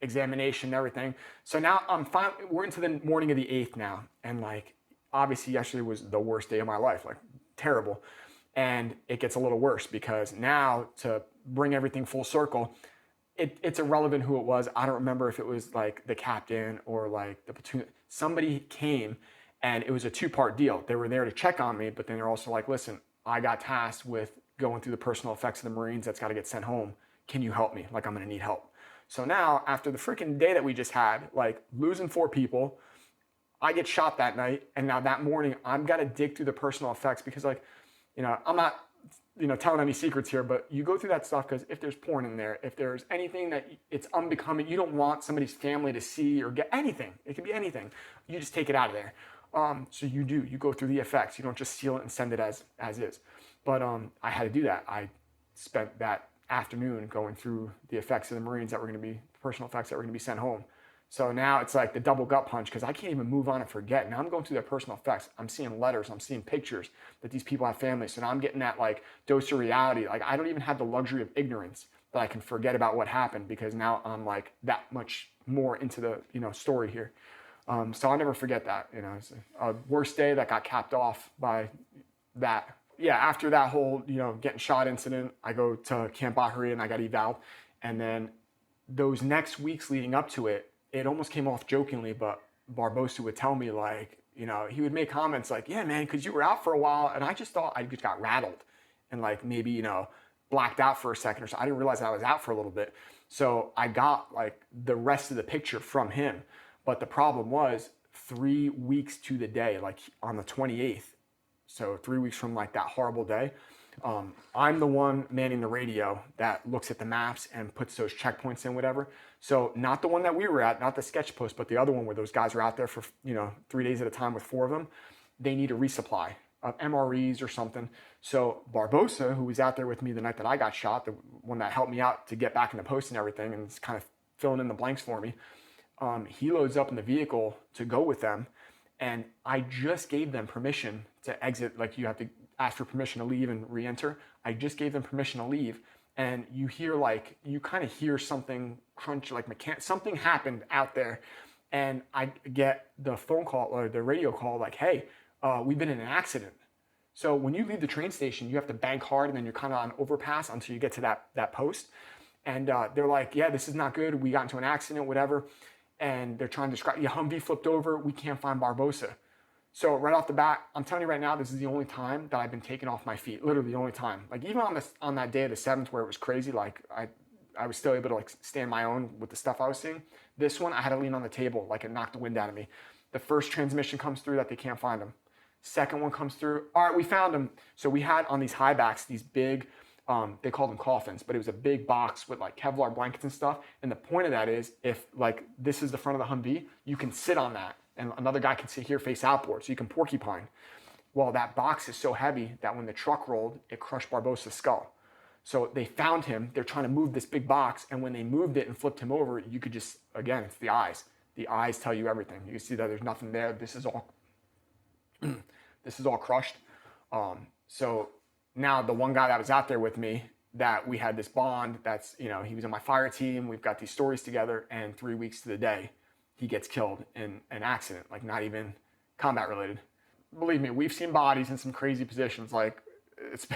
examination and everything. So now I'm fine. We're into the morning of the 8th now, and like obviously yesterday was the worst day of my life, like terrible. And it gets a little worse because now, to bring everything full circle, it's irrelevant who it was. I don't remember if it was like the captain or like the platoon. Somebody came, and it was a 2-part deal. They were there to check on me, but then they're also like, listen, I got tasked with going through the personal effects of the Marines that's got to get sent home. Can you help me? Like, I'm going to need help. So now, after the freaking day that we just had, like losing 4 people, I get shot that night. And now that morning, I've got to dig through the personal effects because, like, you know, I'm not, you know, telling any secrets here, but you go through that stuff because if there's porn in there, if there's anything that it's unbecoming, you don't want somebody's family to see or get anything. It could be anything. You just take it out of there. So you go through the effects. You don't just seal it and send it as is. But I had to do that. I spent that afternoon going through the effects of the Marines that were going to be, personal effects that were going to be sent home. So now it's like the double gut punch because I can't even move on and forget. Now I'm going through their personal effects. I'm seeing letters. I'm seeing pictures that these people have families. So now I'm getting that like dose of reality. Like, I don't even have the luxury of ignorance that I can forget about what happened because now I'm like that much more into the, you know, story here. So I'll never forget that. You know, it's a worst day that got capped off by that. Yeah, after that whole, you know, getting shot incident, I go to Camp Bahia and I got eval. And then those next weeks leading up to it, it almost came off jokingly, but Barbosa would tell me like, he would make comments like, yeah, man, because you were out for a while. And I just thought I just got rattled and like maybe, blacked out for a second or so. I didn't realize I was out for a little bit. So I got like the rest of the picture from him. But the problem was 3 weeks to the day, like on the 28th. So 3 weeks from like that horrible day, I'm the one manning the radio that looks at the maps and puts those checkpoints in, whatever. So not the one that we were at, not the sketch post, but the other one where those guys are out there for 3 days at a time with 4 of them. They need a resupply of MREs or something. So Barbosa, who was out there with me the night that I got shot, the one that helped me out to get back in the post and everything, and it's kind of filling in the blanks for me, he loads up in the vehicle to go with them. And I just gave them permission to exit. Like you have to ask for permission to leave and re-enter. I just gave them permission to leave. And you kind of hear something crunch, like something happened out there. And I get the phone call or the radio call like, hey, we've been in an accident. So when you leave the train station, you have to bank hard and then you're kind of on overpass until you get to that post. And they're like, yeah, this is not good. We got into an accident, whatever. And they're trying to describe, Humvee flipped over. We can't find Barbosa. So right off the bat, I'm telling you right now, this is the only time that I've been taken off my feet. Literally the only time. Like even on that day of the 7th where it was crazy, like I was still able to like stand my own with the stuff I was seeing. This one, I had to lean on the table, like it knocked the wind out of me. The first transmission comes through that they can't find him. Second one comes through. All right, we found him. So we had on these high backs, these big, they called them coffins, but it was a big box with like Kevlar blankets and stuff. And the point of that is if like this is the front of the Humvee, you can sit on that and another guy can sit here face outboard. So you can porcupine. Well, that box is so heavy that when the truck rolled, it crushed Barbosa's skull. So they found him. They're trying to move this big box. And when they moved it and flipped him over, you could just, again, it's the eyes. The eyes tell you everything. You can see that there's nothing there. This is all crushed. So now the one guy that was out there with me, that we had this bond, that's, he was in my fire team. We've got these stories together, and 3 weeks to the day, he gets killed in an accident, like not even combat related. Believe me, we've seen bodies in some crazy positions. Like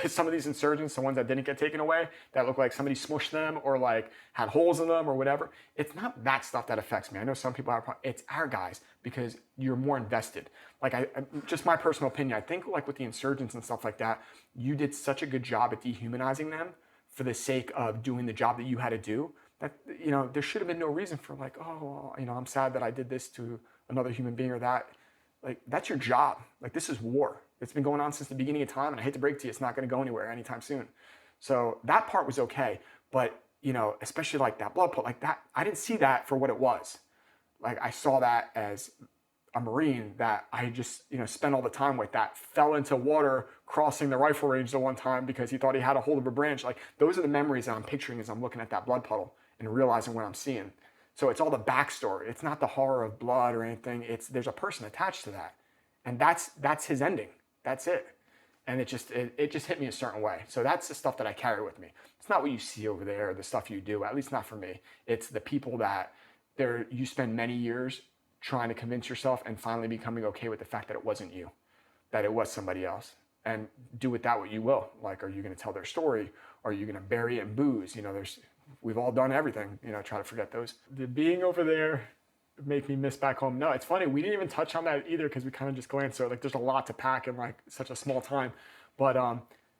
some of these insurgents, the ones that didn't get taken away, that look like somebody smushed them or like had holes in them or whatever. It's not that stuff that affects me. I know some people have, it's our guys because you're more invested. Like I just my personal opinion, I think like with the insurgents and stuff like that, you did such a good job at dehumanizing them for the sake of doing the job that you had to do, that, there should have been no reason for like, oh, I'm sad that I did this to another human being or that. Like, that's your job. Like, this is war. It's been going on since the beginning of time, and I hate to break to you, it's not going to go anywhere anytime soon. So that part was okay, but, especially like that blood pool, like that, I didn't see that for what it was. Like, I saw that as a Marine that I just, spent all the time with, that fell into water crossing the rifle range the one time because he thought he had a hold of a branch. Like, those are the memories that I'm picturing as I'm looking at that blood puddle and realizing what I'm seeing. So it's all the backstory. It's not the horror of blood or anything. There's a person attached to that. And that's his ending. That's it. And it just hit me a certain way. So that's the stuff that I carry with me. It's not what you see over there, or the stuff you do, at least not for me. It's the people that you spend many years trying to convince yourself and finally becoming okay with the fact that it wasn't you, that it was somebody else. And do with that what you will. Like, are you going to tell their story? Are you going to bury it in booze? We've all done everything, try to forget those. The being over there make me miss back home. No, it's funny. We didn't even touch on that either because we kind of just glanced. So like there's a lot to pack in like such a small time. But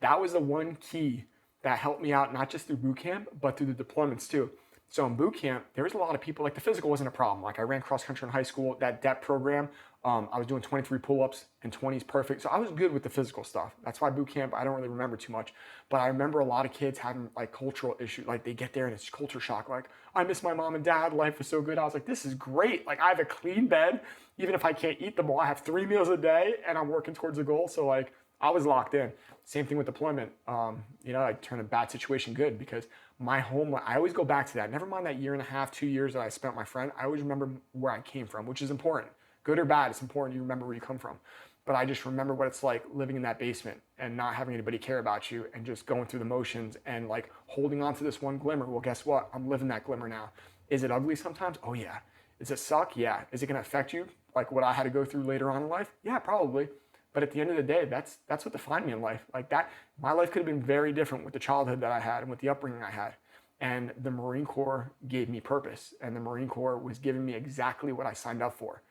that was the one key that helped me out, not just through boot camp, but through the deployments too. So in boot camp, there was a lot of people, like the physical wasn't a problem. Like I ran cross country in high school, that DEP program, I was doing 23 pull-ups and 20 is perfect. So I was good with the physical stuff. That's why boot camp, I don't really remember too much. But I remember a lot of kids having like cultural issues. Like they get there and it's culture shock. Like, I miss my mom and dad. Life was so good. I was like, this is great. Like I have a clean bed. Even if I can't eat them all, I have 3 meals a day and I'm working towards a goal. So like I was locked in. Same thing with deployment. I turned a bad situation good because my home, I always go back to that. Never mind that 1.5 years, 2 years that I spent with my friend. I always remember where I came from, which is important. Good or bad, it's important you remember where you come from. But I just remember what it's like living in that basement and not having anybody care about you and just going through the motions and like holding on to this one glimmer. Well, guess what? I'm living that glimmer now. Is it ugly sometimes? Oh yeah. Does it suck? Yeah. Is it going to affect you? Like what I had to go through later on in life? Yeah, probably. But at the end of the day, that's what defined me in life. Like that, my life could have been very different with the childhood that I had and with the upbringing I had. And the Marine Corps gave me purpose. And the Marine Corps was giving me exactly what I signed up for.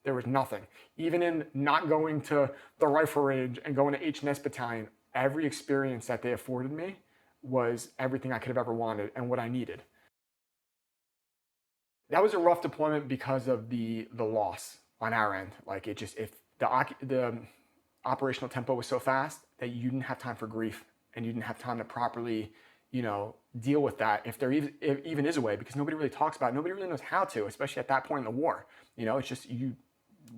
There was nothing. Even in not going to the rifle range and going to H&S Battalion, every experience that they afforded me was everything I could have ever wanted and what I needed. That was a rough deployment because of the loss on our end. Like it just, if the operational tempo was so fast that you didn't have time for grief and you didn't have time to properly, deal with that. If there even is a way, because nobody really talks about it, nobody really knows how to, especially at that point in the war. It's just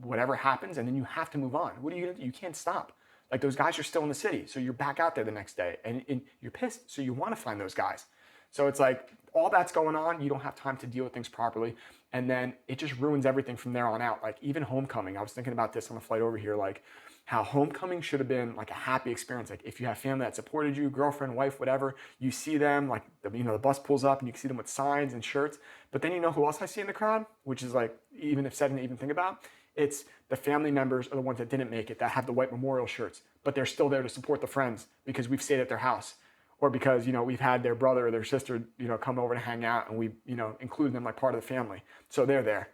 whatever happens, and then you have to move on. What are you gonna do? You can't stop. Like those guys are still in the city, so you're back out there the next day, and you're pissed, so you want to find those guys. So it's like all that's going on, you don't have time to deal with things properly, and then it just ruins everything from there on out. Like even homecoming, I was thinking about this on the flight over here, like how homecoming should have been like a happy experience. Like if you have family that supported you, girlfriend, wife, whatever, you see them, like the bus pulls up and you can see them with signs and shirts. But then who else I see in the crowd, which is like, even if said and even think about, it's the family members or the ones that didn't make it that have the white memorial shirts, but they're still there to support the friends because we've stayed at their house, or because we've had their brother or their sister come over to hang out, and we include them like part of the family, so they're there.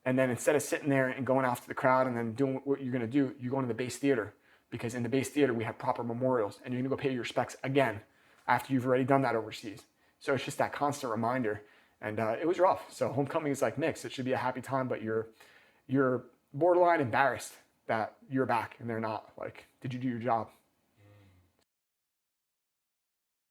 And then instead of sitting there and going off to the crowd and then doing what you're going to do, you're going to the base theater, because in the base theater we have proper memorials, and you're going to go pay your respects again after you've already done that overseas. So it's just that constant reminder, and it was rough. So homecoming is like mixed. It should be a happy time, but you're borderline embarrassed that you're back and they're not. Like, did you do your job?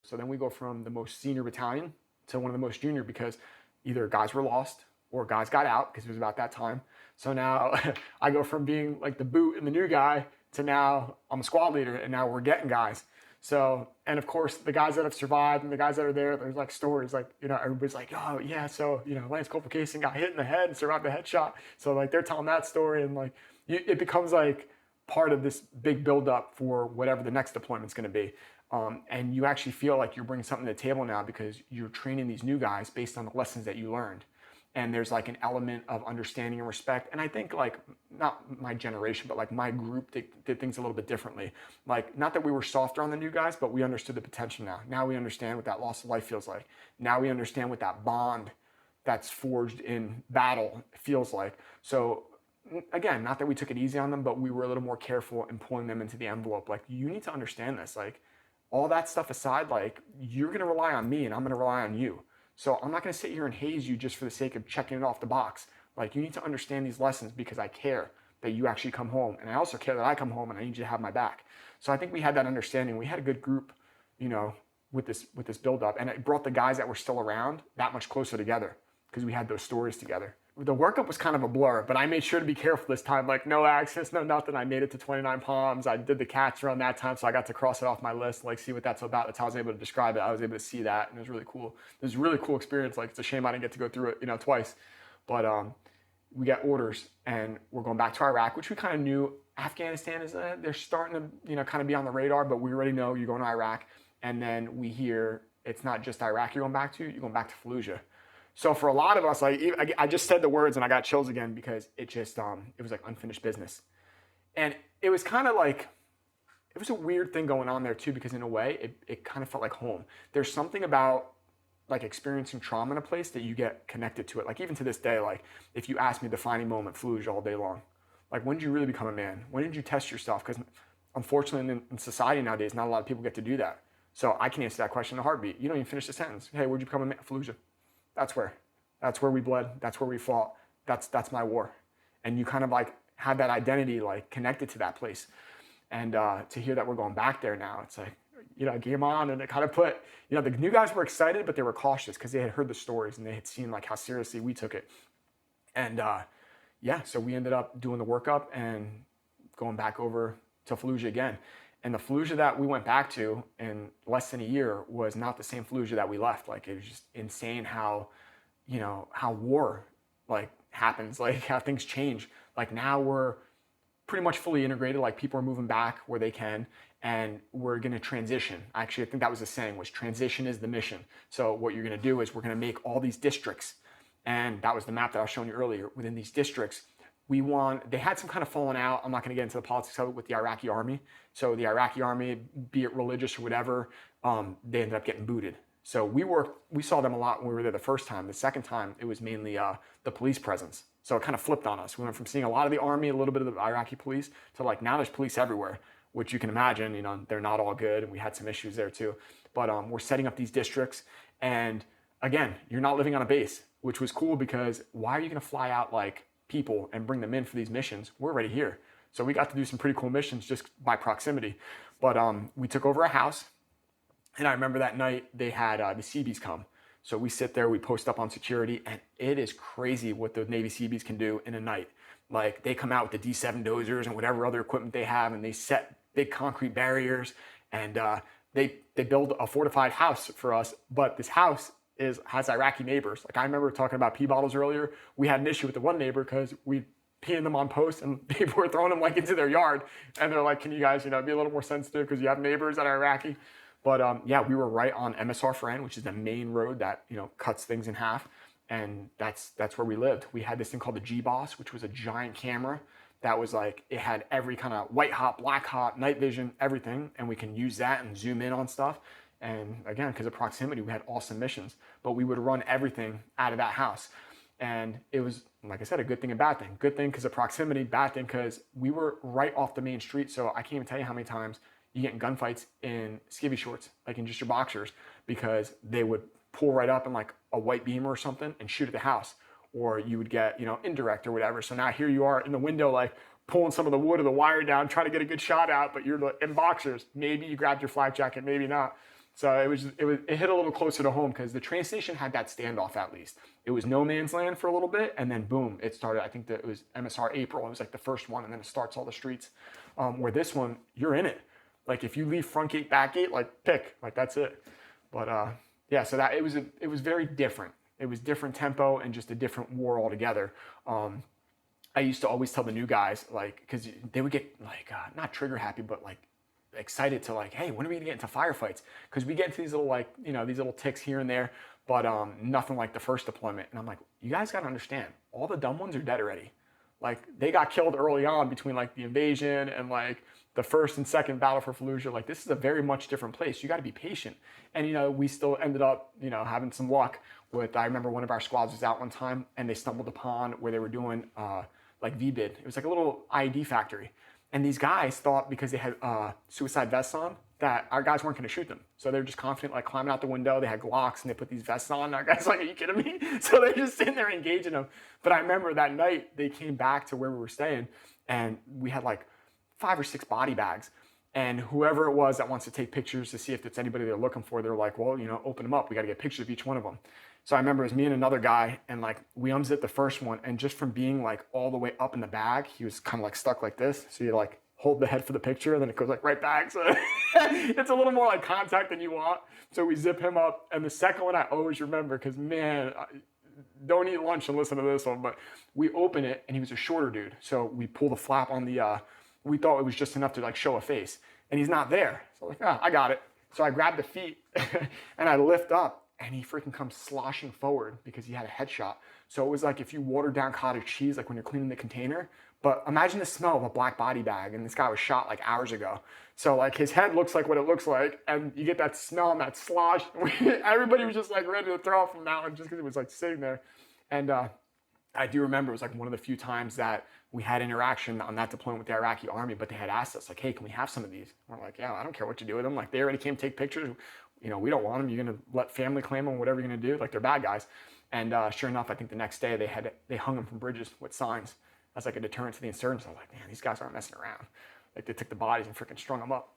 So then we go from the most senior battalion to one of the most junior, because either guys were lost or guys got out, because it was about that time. So now I go from being like the boot and the new guy to now I'm a squad leader, and now we're getting guys. So, and of course, the guys that have survived and the guys that are there's like stories, like, everybody's like, oh yeah, so, Lance Corporal Kaisen got hit in the head and survived the headshot. So like they're telling that story, and like it becomes like part of this big buildup for whatever the next deployment's going to be. And you actually feel like you're bringing something to the table now, because you're training these new guys based on the lessons that you learned. And there's like an element of understanding and respect. And I think like, not my generation, but like my group did things a little bit differently. Like, not that we were softer on the new guys, but we understood the potential now. Now we understand what that loss of life feels like. Now we understand what that bond that's forged in battle feels like. So again, not that we took it easy on them, but we were a little more careful in pulling them into the envelope. Like, you need to understand this. Like, all that stuff aside, like, you're going to rely on me and I'm going to rely on you. So I'm not going to sit here and haze you just for the sake of checking it off the box. Like, you need to understand these lessons, because I care that you actually come home, and I also care that I come home, and I need you to have my back. So I think we had that understanding. We had a good group, with this build up, and it brought the guys that were still around that much closer together, because we had those stories together. The workup was kind of a blur, but I made sure to be careful this time. Like, no access, no nothing. I made it to 29 Palms. I did the catch around that time, so I got to cross it off my list, like see what that's about. That's how I was able to describe it. I was able to see that, and it was really cool. It was a really cool experience. Like, it's a shame I didn't get to go through it, twice. But we got orders, and we're going back to Iraq, which we kind of knew. Afghanistan is they're starting to kind of be on the radar, but we already know you're going to Iraq. And then we hear it's not just Iraq you're going back to. You're going back to Fallujah. So for a lot of us, like, I just said the words and I got chills again, because it just, it was like unfinished business. And it was kind of like, it was a weird thing going on there too, because in a way, it kind of felt like home. There's something about like experiencing trauma in a place that you get connected to it. Like, even to this day, like if you ask me the defining moment, Fallujah all day long. Like, when did you really become a man? When did you test yourself? Because unfortunately in society nowadays, not a lot of people get to do that. So I can answer that question in a heartbeat. You don't even finish the sentence. Hey, where'd you become a man? Fallujah. That's where we bled. That's where we fought. That's my war. And you kind of like have that identity like connected to that place. And to hear that we're going back there now, it's like, game on. And it kind of put, the new guys were excited, but they were cautious, because they had heard the stories and they had seen like how seriously we took it. And so we ended up doing the workup and going back over to Fallujah again. And the Fallujah that we went back to in less than a year was not the same Fallujah that we left. Like, it was just insane how, how war like happens, like how things change. Like, now we're pretty much fully integrated. Like, people are moving back where they can, and we're going to transition. Actually, I think that was the saying, was transition is the mission. So what you're going to do is we're going to make all these districts. And that was the map that I was showing you earlier. Within these districts, they had some kind of falling out. I'm not going to get into the politics of it with the Iraqi army. So the Iraqi army, be it religious or whatever, they ended up getting booted. So we saw them a lot when we were there the first time. The second time, it was mainly the police presence. So it kind of flipped on us. We went from seeing a lot of the army, a little bit of the Iraqi police, to like now there's police everywhere, which you can imagine, you know, they're not all good. And we had some issues there too. But we're setting up these districts. And again, you're not living on a base, which was cool because why are you going to fly out like people and bring them in for these missions? We're already here. So we got to do some pretty cool missions just by proximity. But we took over a house. And I remember that night they had the Seabees come. So we sit there, we post up on security, and it is crazy what the Navy Seabees can do in a night. Like they come out with the D7 dozers and whatever other equipment they have, and they set big concrete barriers, and they build a fortified house for us. But this house has Iraqi neighbors. Like I remember talking about pee bottles earlier. We had an issue with the one neighbor because we peeing them on posts and people were throwing them like into their yard. And they're like, can you guys, you know, be a little more sensitive because you have neighbors that are Iraqi. But yeah, we were right on MSR Fren, which is the main road that, you know, cuts things in half. And that's where we lived. We had this thing called the G-Boss, which was a giant camera that was like, it had every kind of white hot, black hot, night vision, everything. And we can use that and zoom in on stuff. And again, because of proximity, we had awesome missions. But we would run everything out of that house. And it was, like I said, a good thing and bad thing. Good thing because of proximity, bad thing because we were right off the main street. So I can't even tell you how many times you get in gunfights in skivvy shorts, like in just your boxers, because they would pull right up in like a white Beamer or something and shoot at the house. Or you would get, you know, indirect or whatever. So now here you are in the window, like pulling some of the wood or the wire down, trying to get a good shot out, but you're in boxers. Maybe you grabbed your flak jacket, maybe not. So it hit a little closer to home because the train station had that standoff at least. It was no man's land for a little bit, and then boom, it started. I think that it was MSR April. It was like the first one, and then it starts all the streets. Where this one, you're in it. Like if you leave front gate, back gate, like pick, like that's it. But yeah, so that it was very different. It was different tempo and just a different war altogether. I used to always tell the new guys, like, because they would get like not trigger happy, but like excited to like, hey, when are we gonna get into firefights? Because we get into these little like, you know, these little ticks here and there, but nothing like the first deployment. And I'm like, you guys gotta understand, all the dumb ones are dead already. Like they got killed early on between like the invasion and like the first and second battle for Fallujah. Like this is a very much different place. You got to be patient. And, you know, we still ended up, you know, having some luck with, I remember one of our squads was out one time and they stumbled upon where they were doing like VBID. It was like a little IED factory. And these guys thought because they had suicide vests on that our guys weren't going to shoot them. So they're just confident, like climbing out the window. They had Glocks and they put these vests on. And our guys like, are you kidding me? So they're just sitting there engaging them. But I remember that night they came back to where we were staying and we had like 5 or 6 body bags. And whoever it was that wants to take pictures to see if it's anybody they're looking for, they're like, well, you know, open them up. We got to get pictures of each one of them. So I remember it was me and another guy, and like we unzipped the first one, and just from being like all the way up in the bag, he was kind of like stuck like this. So you like hold the head for the picture, and then it goes like right back. So it's a little more like contact than you want. So we zip him up. And the second one I always remember, because man, don't eat lunch and listen to this one, but we open it and he was a shorter dude. So we pull the flap on the, we thought it was just enough to like show a face, and he's not there. So I'm like, I got it. So I grab the feet and I lift up, and he freaking comes sloshing forward because he had a headshot. So it was like if you watered down cottage cheese, like when you're cleaning the container. But imagine the smell of a black body bag, and this guy was shot like hours ago. So like his head looks like what it looks like, and you get that smell and that slosh. Everybody was just like ready to throw up from that one just because it was like sitting there. And I do remember it was like one of the few times that we had interaction on that deployment with the Iraqi army, but they had asked us like, hey, can we have some of these? And we're like, yeah, I don't care what you do with them. Like they already came take pictures. You know, we don't want them. You're going to let family claim them, whatever you're going to do. Like they're bad guys. And sure enough, I think the next day they hung them from bridges with signs as like a deterrent to the insurgents. I was like, man, these guys aren't messing around. Like they took the bodies and freaking strung them up.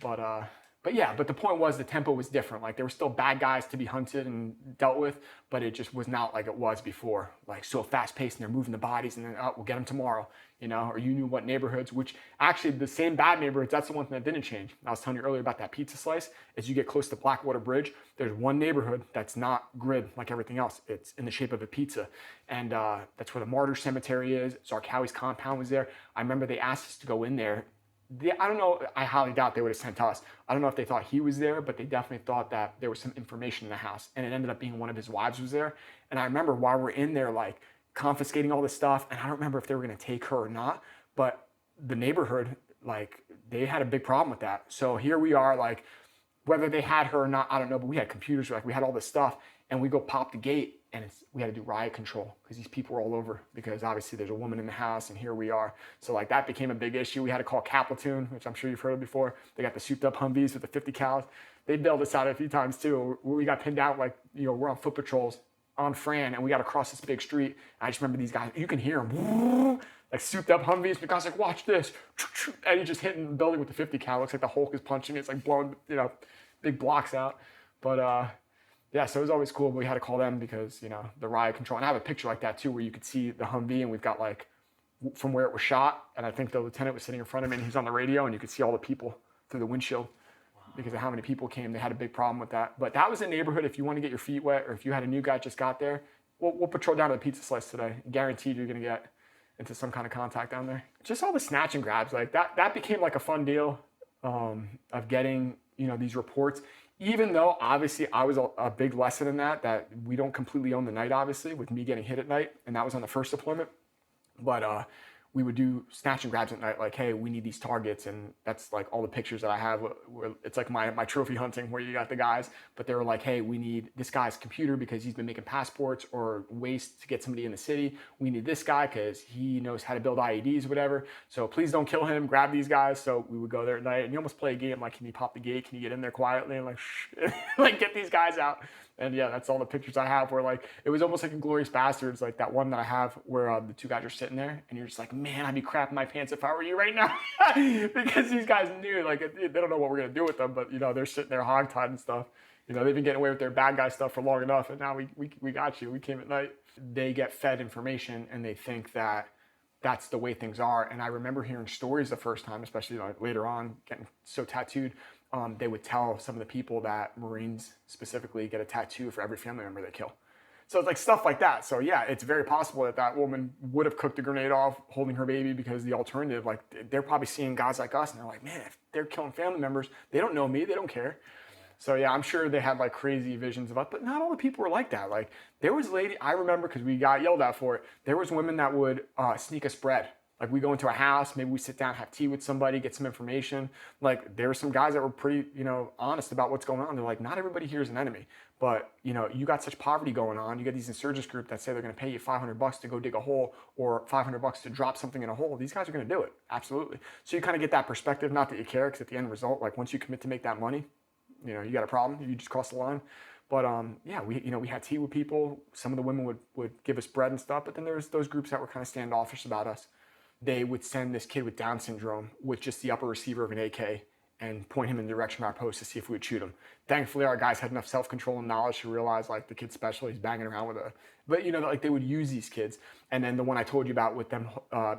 But yeah, but the point was the tempo was different. Like there were still bad guys to be hunted and dealt with, but it just was not like it was before. Like so fast paced, and they're moving the bodies, and then we'll get them tomorrow, you know. Or you knew what neighborhoods, which actually the same bad neighborhoods. That's the one thing that didn't change. I was telling you earlier about that pizza slice. As you get close to Blackwater Bridge, there's one neighborhood that's not grid like everything else. It's in the shape of a pizza, and that's where the Martyr Cemetery is. Zarqawi's compound was there. I remember they asked us to go in there. I don't know, I highly doubt they would have sent us. I don't know if they thought he was there, but they definitely thought that there was some information in the house, and it ended up being one of his wives was there. And I remember while we're in there, like confiscating all this stuff, and I don't remember if they were going to take her or not, but the neighborhood, like they had a big problem with that. So here we are, like whether they had her or not, I don't know, but we had computers, like we had all this stuff, and we go pop the gate, and we had to do riot control because these people were all over, because obviously there's a woman in the house and here we are. So like that became a big issue. We had to call cap platoon, which I'm sure you've heard of before. They got the souped up Humvees with the 50 cals. They bailed us out a few times too. We got pinned out, like, we're on foot patrols on Fran and we got to cross this big street. I just remember these guys, you can hear them, like souped up Humvees. The guy's like, watch this. And he's just hitting the building with the 50 cal. Looks like the Hulk is punching it. It's like blowing, big blocks out. But yeah, so it was always cool. But we had to call them because, the riot control. And I have a picture like that too, where you could see the Humvee and we've got like from where it was shot. And I think the lieutenant was sitting in front of me and he's on the radio and you could see all the people through the windshield. Because of how many people came. They had a big problem with that. But that was a neighborhood, if you want to get your feet wet or if you had a new guy just got there, we'll patrol down to the pizza slice today. Guaranteed you're going to get into some kind of contact down there. Just all the snatch and grabs, like that became like a fun deal of getting, these reports. Even though obviously I was a big lesson in that we don't completely own the night, obviously, with me getting hit at night. And that was on the first deployment. But we would do snatch and grabs at night, like, hey, we need these targets. And that's like all the pictures that I have where it's like my trophy hunting where you got the guys, but they were like, hey, we need this guy's computer because he's been making passports or waste to get somebody in the city. We need this guy because he knows how to build IEDs, whatever. So please don't kill him, grab these guys. So we would go there at night and you almost play a game like, can you pop the gate? Can you get in there quietly and like, like get these guys out? And yeah, that's all the pictures I have where like, it was almost like Inglourious Bastards, like that one that I have where the two guys are sitting there and you're just like, man, I'd be crapping my pants if I were you right now. Because these guys knew, like, they don't know what we're going to do with them, but, they're sitting there hogtied and stuff. They've been getting away with their bad guy stuff for long enough, and now we got you. We came at night. They get fed information and they think that that's the way things are. And I remember hearing stories the first time, especially later on, getting so tattooed. They would tell some of the people that Marines specifically get a tattoo for every family member they kill. So it's like stuff like that. So yeah, it's very possible that woman would have cooked a grenade off holding her baby because the alternative, like they're probably seeing guys like us and they're like, man, if they're killing family members, they don't know me, they don't care. So yeah, I'm sure they had like crazy visions of us, but not all the people were like that. Like there was a lady, I remember because we got yelled at for it, there was women that would sneak us bread. Like we go into a house, maybe we sit down, have tea with somebody, get some information. Like there were some guys that were pretty, honest about what's going on. They're like, not everybody here is an enemy, but you got such poverty going on. You got these insurgents group that say they're going to pay you $500 to go dig a hole or $500 to drop something in a hole. These guys are going to do it. Absolutely. So you kind of get that perspective, not that you care, because at the end result, like once you commit to make that money, you got a problem. You just cross the line. But yeah, we had tea with people. Some of the women would give us bread and stuff, but then there's those groups that were kind of standoffish about us. They would send this kid with Down syndrome with just the upper receiver of an AK and point him in the direction of our post to see if we would shoot him. Thankfully, our guys had enough self-control and knowledge to realize like the kid's special, he's banging around with but like they would use these kids. And then the one I told you about with them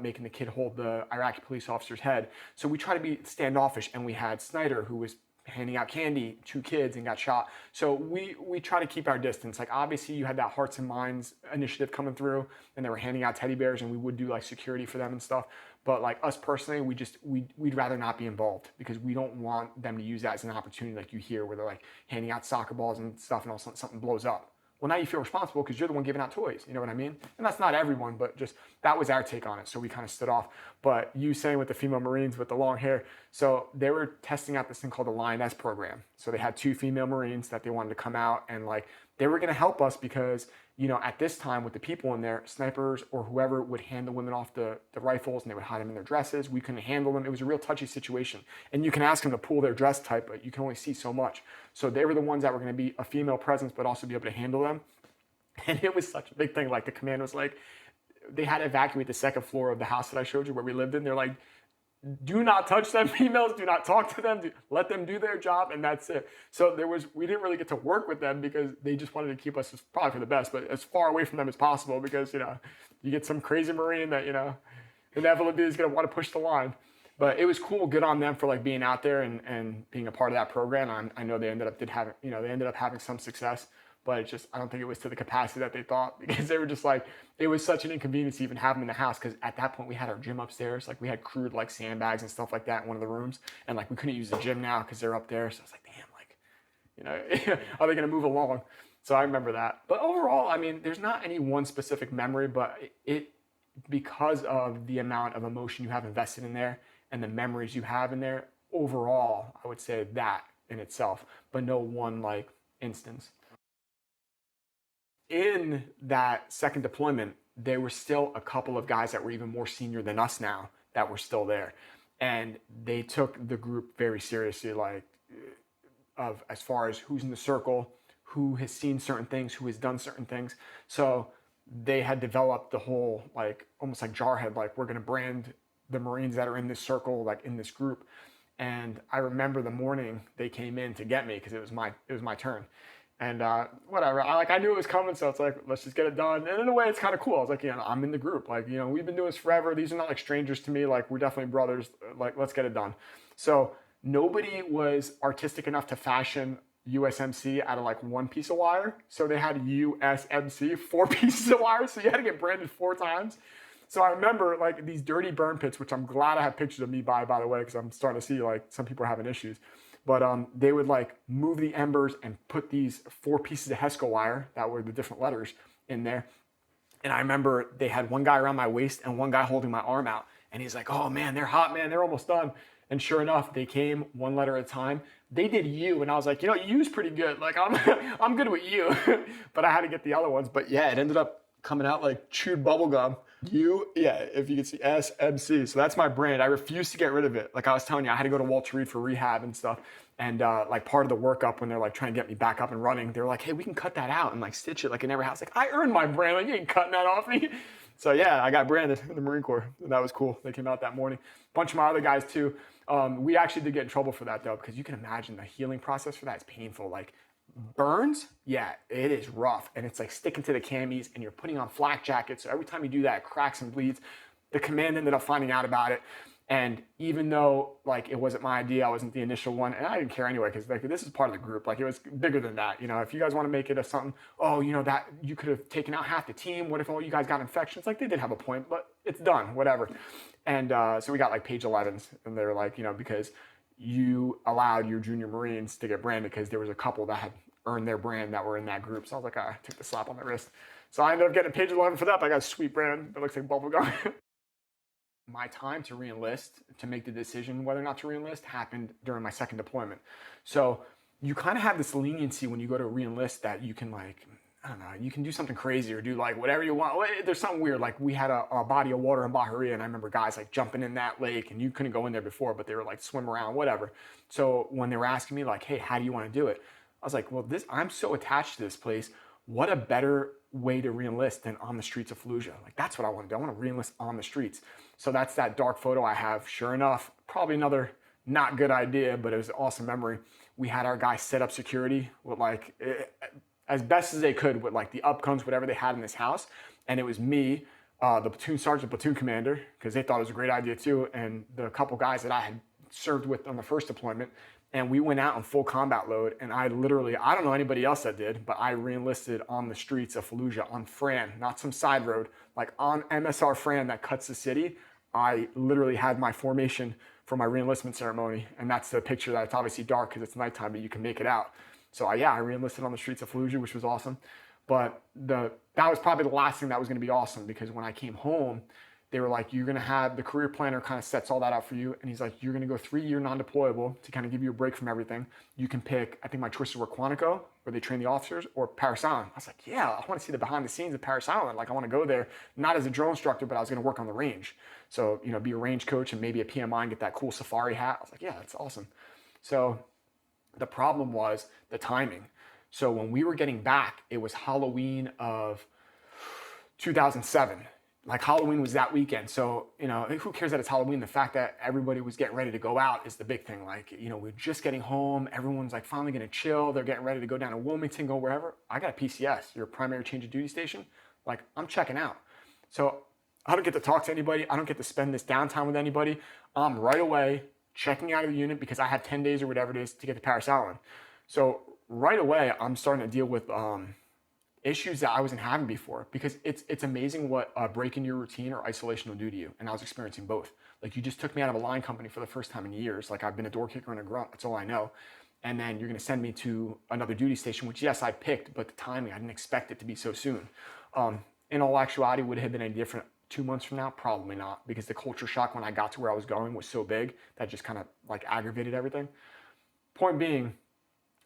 making the kid hold the Iraqi police officer's head. So we try to be standoffish, and we had Snyder who was handing out candy to kids and got shot. So we try to keep our distance. Like obviously you had that Hearts and Minds initiative coming through and they were handing out teddy bears and we would do like security for them and stuff. But like us personally, we'd rather not be involved because we don't want them to use that as an opportunity like you hear where they're like handing out soccer balls and stuff and all of a sudden something blows up. Well, now you feel responsible because you're the one giving out toys. You know what I mean? And that's not everyone, but just that was our take on it. So we kind of stood off. But you saying with the female Marines with the long hair, so they were testing out this thing called the Lioness program. So they had 2 female Marines that they wanted to come out and like they were going to help us because, at this time with the people in there, snipers or whoever would hand the women off the rifles and they would hide them in their dresses. We couldn't handle them. It was a real touchy situation. And you can ask them to pull their dress type, but you can only see so much. So they were the ones that were going to be a female presence, but also be able to handle them. And it was such a big thing. Like the command was like, they had to evacuate the second floor of the house that I showed you where we lived in. They're like, do not touch them females, do not talk to them, let them do their job, and that's it. So we didn't really get to work with them because they just wanted to keep us, probably for the best, but as far away from them as possible because, you get some crazy Marine that, inevitably is going to want to push the line. But it was cool, good on them for like being out there and being a part of that program. I know they ended up having some success. But it's just, I don't think it was to the capacity that they thought because they were just like, it was such an inconvenience to even have them in the house because at that point we had our gym upstairs. Like we had crude like sandbags and stuff like that in one of the rooms. And like we couldn't use the gym now because they're up there. So I was like, damn, like, are they going to move along? So I remember that. But overall, I mean, there's not any one specific memory, but it because of the amount of emotion you have invested in there and the memories you have in there, overall, I would say that in itself, but no one like instance. in that second deployment, there were still a couple of guys that were even more senior than us now that were still there. And they took the group very seriously, like of as far as who's in the circle, who has seen certain things, who has done certain things. So they had developed the whole, like, almost like Jarhead, like, we're going to brand the Marines that are in this circle, like in this group. And I remember the morning they came in to get me because it was my turn. And whatever, I knew it was coming, so it's like, let's just get it done. And in a way, it's kind of cool. I was like, I'm in the group. Like, we've been doing this forever. These are not like strangers to me. Like, we're definitely brothers. Like, let's get it done. So nobody was artistic enough to fashion USMC out of like one piece of wire. So they had USMC, 4 pieces of wire. So you had to get branded 4 times. So I remember like these dirty burn pits, which I'm glad I have pictures of me by the way, because I'm starting to see like some people are having issues. But they would like move the embers and put these 4 pieces of Hesco wire that were the different letters in there. And I remember they had one guy around my waist and one guy holding my arm out. And he's like, oh man, they're hot, man. They're almost done. And sure enough, they came one letter at a time. They did U, and I was like, U's pretty good. Like I'm good with U, but I had to get the other ones. But yeah, it ended up coming out like chewed bubble gum. U, yeah, if you can see SMC. So that's my brand. I refuse to get rid of it. Like I was telling you, I had to go to Walter Reed for rehab and stuff. And like part of the workup when they're like trying to get me back up and running, they're like, hey, we can cut that out and like stitch it like it never has. Like I earned my brand. Like you ain't cutting that off me. So yeah, I got branded in the Marine Corps. And that was cool. They came out that morning. A bunch of my other guys too. We actually did get in trouble for that though, because you can imagine the healing process for that is painful. Like burns, yeah, it is rough. And it's like sticking to the camis and you're putting on flak jackets. So every time you do that, it cracks and bleeds. The command ended up finding out about it. And even though like it wasn't my idea, I wasn't the initial one, and I didn't care anyway because like this is part of the group. Like it was bigger than that. If you guys want to make it a something, that you could have taken out half the team. What if all you guys got infections? Like they did have a point, but it's done, whatever. And so we got like page 11s, and they were like, because you allowed your junior Marines to get branded because there was a couple that had earned their brand that were in that group. So I was like, I took the slap on the wrist. So I ended up getting page 11 for that. But I got a sweet brand that looks like bubblegum. My time to re-enlist, to make the decision whether or not to re-enlist, happened during my second deployment. So you kind of have this leniency when you go to re-enlist that you can like, I don't know, you can do something crazy or do like whatever you want. There's something weird. Like we had a body of water in Bahia, and I remember guys like jumping in that lake, and you couldn't go in there before, but they were like swim around, whatever. So when they were asking me like, hey, how do you want to do it? I was like, well, I'm so attached to this place. What a better way to re-enlist than on the streets of Fallujah. Like that's what I want to do. I want to re-enlist on the streets. So that's that dark photo I have. Sure enough, probably another not good idea, but it was an awesome memory. We had our guys set up security with like, as best as they could with like the upcomes, whatever they had in this house. And it was me, the platoon sergeant, platoon commander, because they thought it was a great idea too. And the couple guys that I had served with on the first deployment. And we went out on full combat load, and I don't know anybody else that did, but I re-enlisted on the streets of Fallujah, on Fran, not some side road, like on MSR Fran that cuts the city. I literally had my formation for my re-enlistment ceremony, and that's the picture that it's obviously dark because it's nighttime, but you can make it out. So I re-enlisted on the streets of Fallujah, which was awesome. But that was probably the last thing that was going to be awesome, because when I came home, they were like, you're going to have the career planner kind of sets all that out for you. And he's like, you're going to go 3-year non-deployable to kind of give you a break from everything. You can pick, I think my choices were Quantico, where they train the officers, or Paris Island. I was like, yeah, I want to see the behind the scenes of Paris Island. Like I want to go there, not as a drill instructor, but I was going to work on the range. So, be a range coach and maybe a PMI and get that cool safari hat. I was like, yeah, that's awesome. So the problem was the timing. So when we were getting back, it was Halloween of 2007. Like Halloween was that weekend. So, who cares that it's Halloween? The fact that everybody was getting ready to go out is the big thing. Like, we're just getting home. Everyone's like finally going to chill. They're getting ready to go down to Wilmington, go wherever. I got a PCS, your primary change of duty station. Like I'm checking out. So I don't get to talk to anybody. I don't get to spend this downtime with anybody. I'm right away checking out of the unit because I have 10 days or whatever it is to get to Paris Island. So right away, I'm starting to deal with, issues that I wasn't having before, because it's amazing what breaking your routine or isolation will do to you. And I was experiencing both. Like you just took me out of a line company for the first time in years. Like I've been a door kicker and a grunt. That's all I know. And then you're going to send me to another duty station, which yes, I picked, but the timing, I didn't expect it to be so soon. In all actuality, would it have been any different 2 months from now? Probably not, because the culture shock when I got to where I was going was so big that just kind of like aggravated everything. Point being,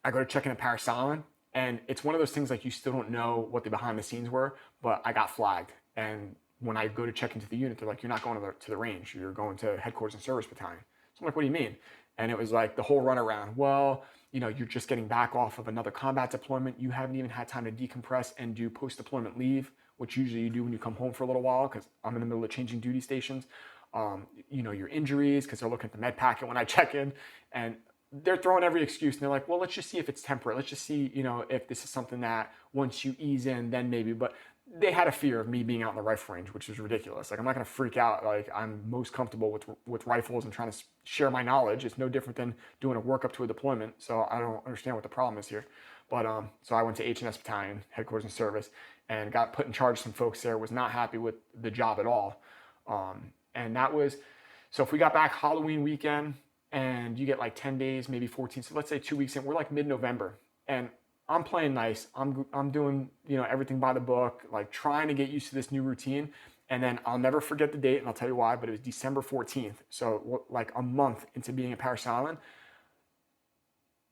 I go to check in at Paris Island. And it's one of those things like you still don't know what the behind the scenes were, but I got flagged. And when I go to check into the unit, they're like, you're not going to the range. You're going to headquarters and service battalion. So I'm like, what do you mean? And it was like the whole runaround. Well, you're just getting back off of another combat deployment. You haven't even had time to decompress and do post-deployment leave, which usually you do when you come home for a little while, because I'm in the middle of changing duty stations. Your injuries, because they're looking at the med packet when I check in, and they're throwing every excuse. And they're like, well, let's just see if it's temporary. Let's just see, if this is something that once you ease in, then maybe. But they had a fear of me being out in the rifle range, which is ridiculous. Like, I'm not going to freak out. Like, I'm most comfortable with rifles and trying to share my knowledge. It's no different than doing a workup to a deployment. So I don't understand what the problem is here. But so I went to H&S Battalion, headquarters and service, and got put in charge of some folks there. Was not happy with the job at all. And that was, so if we got back Halloween weekend and you get like 10 days, maybe 14, so let's say 2 weeks in, we're like mid-November, and I'm playing nice. I'm doing, everything by the book, like trying to get used to this new routine. And then I'll never forget the date, and I'll tell you why, but it was December 14th. So like a month into being at Paterson Island.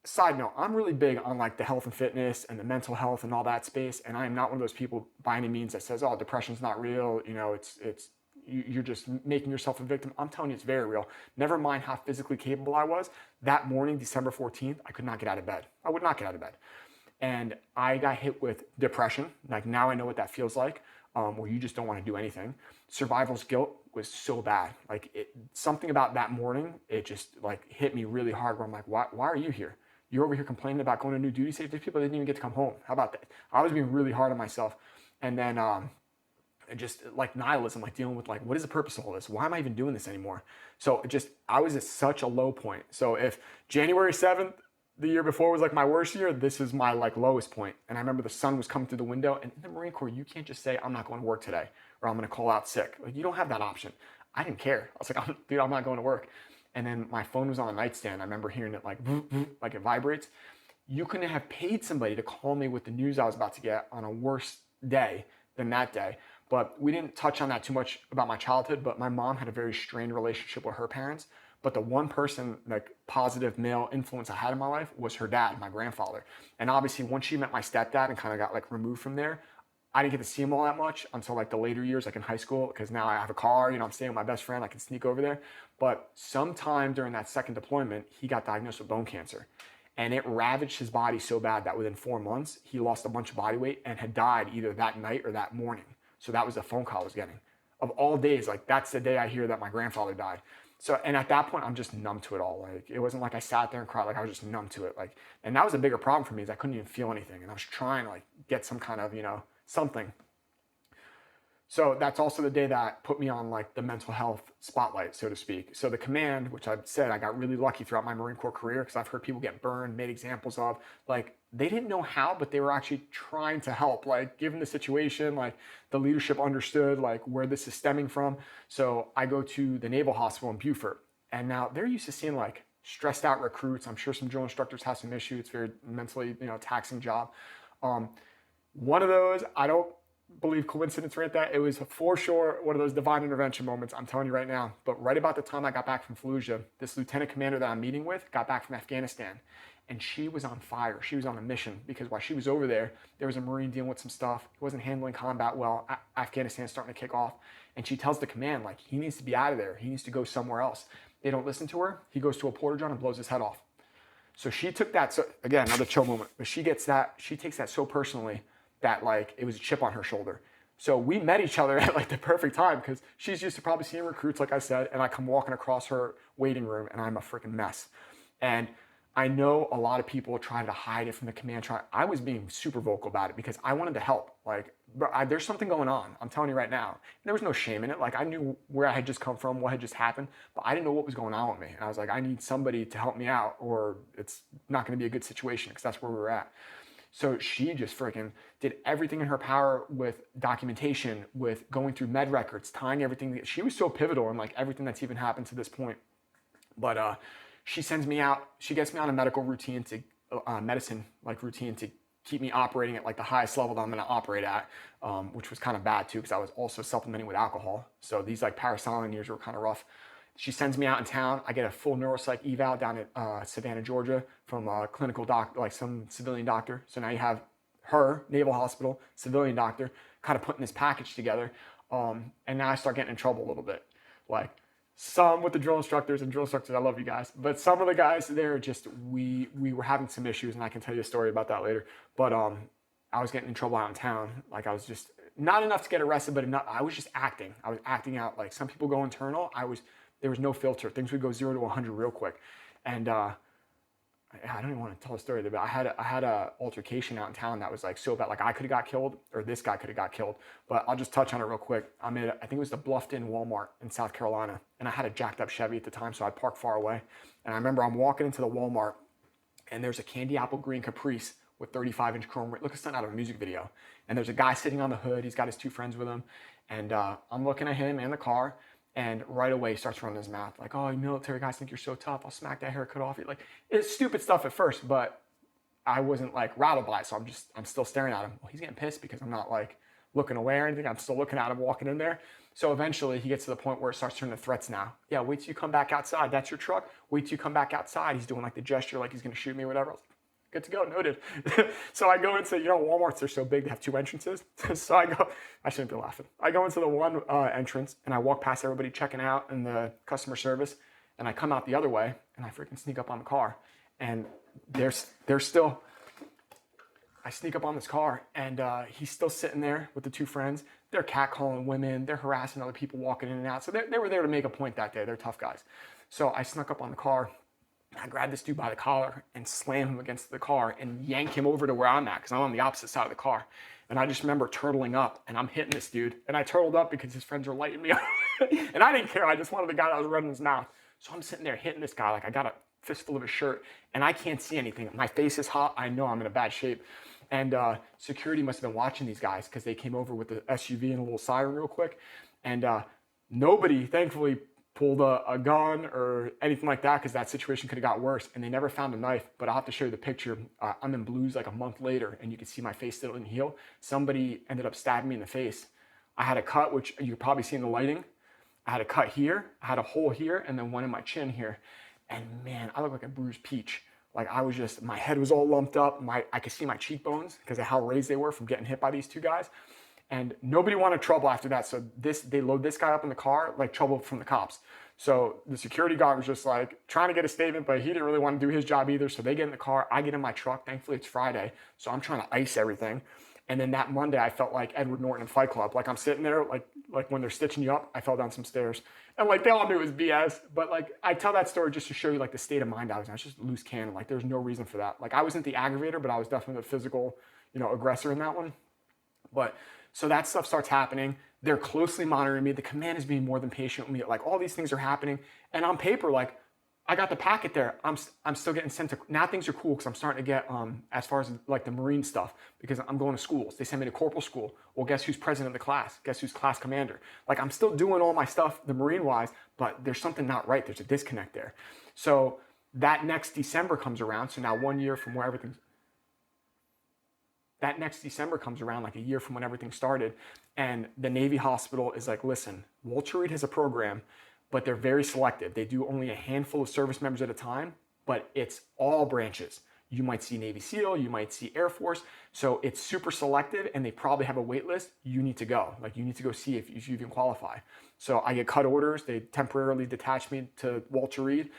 Side note, I'm really big on like the health and fitness and the mental health and all that space. And I am not one of those people by any means that says, oh, depression's not real. You're just making yourself a victim. I'm telling you, it's very real. Never mind how physically capable I was. That morning, December 14th, I could not get out of bed. I would not get out of bed. And I got hit with depression. Like, now I know what that feels like, where you just don't want to do anything. Survival's guilt was so bad. Like, something about that morning, it just like hit me really hard, where I'm like, why are you here? You're over here complaining about going to new duty station. These people didn't even get to come home. How about that? I was being really hard on myself. And then just like nihilism, like dealing with like, what is the purpose of all this? Why am I even doing this anymore? So I was at such a low point. So if January 7th, the year before, was like my worst year, this is my like lowest point. And I remember the sun was coming through the window, and in the Marine Corps, you can't just say, I'm not going to work today, or I'm going to call out sick. Like, you don't have that option. I didn't care. I was like, dude, I'm not going to work. And then my phone was on the nightstand. I remember hearing it like, like it vibrates. You couldn't have paid somebody to call me with the news I was about to get on a worse day than that day. But we didn't touch on that too much about my childhood, but my mom had a very strained relationship with her parents. But the one person, like, positive male influence I had in my life was her dad, my grandfather. And obviously, once she met my stepdad and kind of got like removed from there, I didn't get to see him all that much until like the later years, like in high school, because now I have a car, I'm staying with my best friend, I can sneak over there. But sometime during that second deployment, he got diagnosed with bone cancer. And it ravaged his body so bad that within 4 months, he lost a bunch of body weight and had died either that night or that morning. So that was the phone call I was getting. Of all days, like, that's the day I hear that my grandfather died. So, and at that point, I'm just numb to it all. Like, it wasn't like I sat there and cried. Like, I was just numb to it. Like, and that was a bigger problem for me, is I couldn't even feel anything. And I was trying to like get some kind of, something. So that's also the day that put me on like the mental health spotlight, so to speak. So the command, which I've said, I got really lucky throughout my Marine Corps career, because I've heard people get burned, made examples of, like, they didn't know how, but they were actually trying to help. Like, given the situation, like, the leadership understood like where this is stemming from. So I go to the Naval Hospital in Beaufort, and now they're used to seeing like stressed out recruits. I'm sure some drill instructors have some issue. It's very mentally, taxing job. One of those, I don't believe coincidence right that it was for sure one of those divine intervention moments, I'm telling you right now. But right about the time I got back from Fallujah, this lieutenant commander that I'm meeting with got back from Afghanistan, and she was on fire. She was on a mission, because while she was over there, there was a Marine dealing with some stuff. He wasn't handling combat well. Afghanistan's starting to kick off, and she tells the command, like, he needs to be out of there. He needs to go somewhere else. They don't listen to her. He goes to a porta-john and blows his head off. So she took that, so again, another chill moment, but she takes that so personally that like it was a chip on her shoulder. So we met each other at like the perfect time, because she's used to probably seeing recruits, like I said, and I come walking across her waiting room and I'm a freaking mess. And I know a lot of people try to hide it from the command. I was being super vocal about it because I wanted to help. Like, there's something going on. I'm telling you right now. And there was no shame in it. Like, I knew where I had just come from, what had just happened, but I didn't know what was going on with me. And I was like, I need somebody to help me out, or it's not going to be a good situation, because that's where we were at. So she just freaking did everything in her power with documentation, with going through med records, tying everything. She was so pivotal in like everything that's even happened to this point. But she sends me out. She gets me on a medical routine medicine like routine to keep me operating at like the highest level that I'm going to operate at, which was kind of bad too, because I was also supplementing with alcohol. So these like Paterson years were kind of rough. She sends me out in town. I get a full neuropsych eval down at Savannah, Georgia, from a clinical doctor, like some civilian doctor. So now you have her, Naval Hospital, civilian doctor, kind of putting this package together. And now I start getting in trouble a little bit. Like some with the drill instructors, and drill instructors, I love you guys. But some of the guys there, just we were having some issues, and I can tell you a story about that later. But I was getting in trouble out in town. Like I was just not enough to get arrested, but enough. I was just acting. I was acting out. Like some people go internal. There was no filter. Things would go 0 to 100 real quick. And I don't even want to tell a story, but I had a altercation out in town that was like so bad. Like I could have got killed, or this guy could have got killed. But I'll just touch on it real quick. I think it was the Bluffton Walmart in South Carolina, and I had a jacked up Chevy at the time, so I parked far away. And I remember I'm walking into the Walmart, and there's a candy apple green Caprice with 35-inch chrome. Look at something out of a music video. And there's a guy sitting on the hood. He's got his 2 friends with him, and I'm looking at him and the car. And right away he starts running his mouth like, oh, you military guys think you're so tough. I'll smack that haircut off you. Like, it's stupid stuff at first, but I wasn't like rattled by it. So I'm still staring at him. Well, he's getting pissed because I'm not like looking away or anything. I'm still looking at him walking in there. So eventually he gets to the point where it starts turning to threats now. Yeah, wait till you come back outside. That's your truck. Wait till you come back outside. He's doing like the gesture like he's going to shoot me or whatever. I was like, good to go, noted. So I go into, Walmarts are so big, they have 2 entrances. So I shouldn't be laughing. I go into the one entrance and I walk past everybody checking out in the customer service, and I come out the other way and I freaking sneak up on the car. And I sneak up on this car, and he's still sitting there with the 2 friends. They're catcalling women, they're harassing other people walking in and out. So they were there to make a point that day. They're tough guys. So I snuck up on the car. I grabbed this dude by the collar and slammed him against the car and yanked him over to where I'm at, because I'm on the opposite side of the car. And I just remember turtling up, and I'm hitting this dude. And I turtled up because his friends were lighting me up. And I didn't care. I just wanted the guy that was running his mouth. So I'm sitting there hitting this guy like I got a fistful of his shirt, and I can't see anything. My face is hot. I know I'm in a bad shape. And security must have been watching these guys, because they came over with the SUV and a little siren real quick. And nobody, thankfully, pulled a gun or anything like that, because that situation could have got worse. And they never found a knife, but I'll have to show you the picture. I'm in blues like a month later, and you can see my face still didn't heal. Somebody ended up stabbing me in the face. I had a cut, which you could probably see in the lighting. I had a cut here, I had a hole here, and then one in my chin here. And man, I look like a bruised peach. Like my head was all lumped up. I could see my cheekbones because of how raised they were from getting hit by these 2 guys. And nobody wanted trouble after that. So they load this guy up in the car, like trouble from the cops. So the security guard was just like trying to get a statement, but he didn't really want to do his job either. So they get in the car, I get in my truck. Thankfully it's Friday, so I'm trying to ice everything. And then that Monday I felt like Edward Norton in Fight Club. Like I'm sitting there, like when they're stitching you up, I fell down some stairs. And like they all knew it was BS. But like I tell that story just to show you like the state of mind I was in. I was just loose cannon. Like there's no reason for that. Like I wasn't the aggravator, but I was definitely the physical, aggressor in that one. But so that stuff starts happening. They're closely monitoring me. The command is being more than patient with me. Like all these things are happening. And on paper, like I got the packet there. I'm still getting sent to, now things are cool because I'm starting to get, as far as like the Marine stuff, because I'm going to schools. They send me to corporal school. Well, guess who's president of the class? Guess who's class commander? Like I'm still doing all my stuff, the Marine wise, but there's something not right. There's a disconnect there. So that next December comes around. So now 1 year from where everything's, that next December comes around, like a year from when everything started, and the Navy hospital is like, listen, Walter Reed has a program, but they're very selective. They do only a handful of service members at a time, but it's all branches. You might see Navy SEAL, you might see Air Force. So it's super selective, and they probably have a wait list. You need to go. Like you need to go see if you even qualify. So I get cut orders. They temporarily detach me to Walter Reed.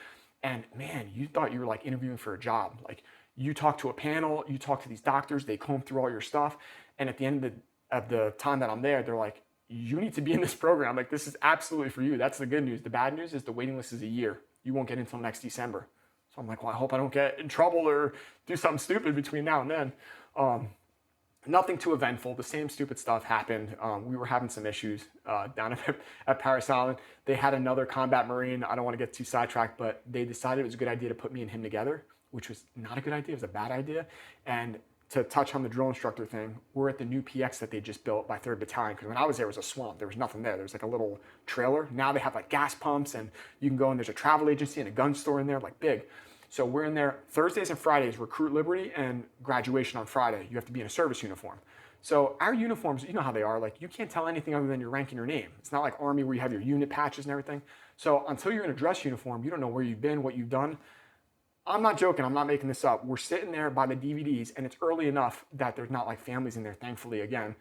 And man, you thought you were like interviewing for a job. Like you talk to a panel, you talk to these doctors, they comb through all your stuff. And at the end of the time that I'm there, they're like, you need to be in this program. Like this is absolutely for you. That's the good news. The bad news is the waiting list is a year. You won't get until next December. So I'm like, well, I hope I don't get in trouble or do something stupid between now and then. Nothing too eventful. The same stupid stuff happened. We were having some issues down at Paris Island. They had another combat Marine. I don't want to get too sidetracked, but they decided it was a good idea to put me and him together, which was not a good idea. It was a bad idea. And to touch on the drill instructor thing, we're at the new PX that they just built by 3rd Battalion. Because when I was there, it was a swamp. There was nothing there. There was like a little trailer. Now they have like gas pumps, and you can go, and there's a travel agency and a gun store in there, like big. So we're in there Thursdays and Fridays, recruit liberty, and graduation on Friday. You have to be in a service uniform. So our uniforms, you know how they are. Like you can't tell anything other than your rank and your name. It's not like Army where you have your unit patches and everything. So until you're in a dress uniform, you don't know where you've been, what you've done. I'm not joking. I'm not making this up. We're sitting there by the DVDs, and it's early enough that there's not like families in there, thankfully, again.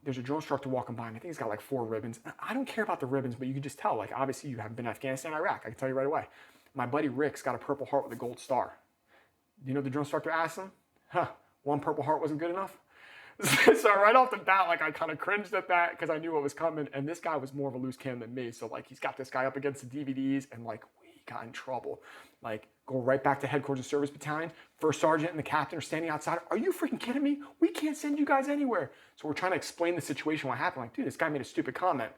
There's a drill instructor walking by, and I think he's got like 4 ribbons. I don't care about the ribbons, but you can just tell, like, obviously you haven't been to Afghanistan, Iraq. I can tell you right away. My buddy Rick's got a Purple Heart with a gold star. You know what the drill instructor asked him? One Purple Heart wasn't good enough? So right off the bat, like, I kind of cringed at that because I knew what was coming. And this guy was more of a loose cannon than me. So like, he's got this guy up against the DVDs, and like, we got in trouble. Like, go right back to headquarters of service battalion. First sergeant and the captain are standing outside. Are you freaking kidding me? We can't send you guys anywhere. So we're trying to explain the situation, what happened. Like, dude, this guy made a stupid comment.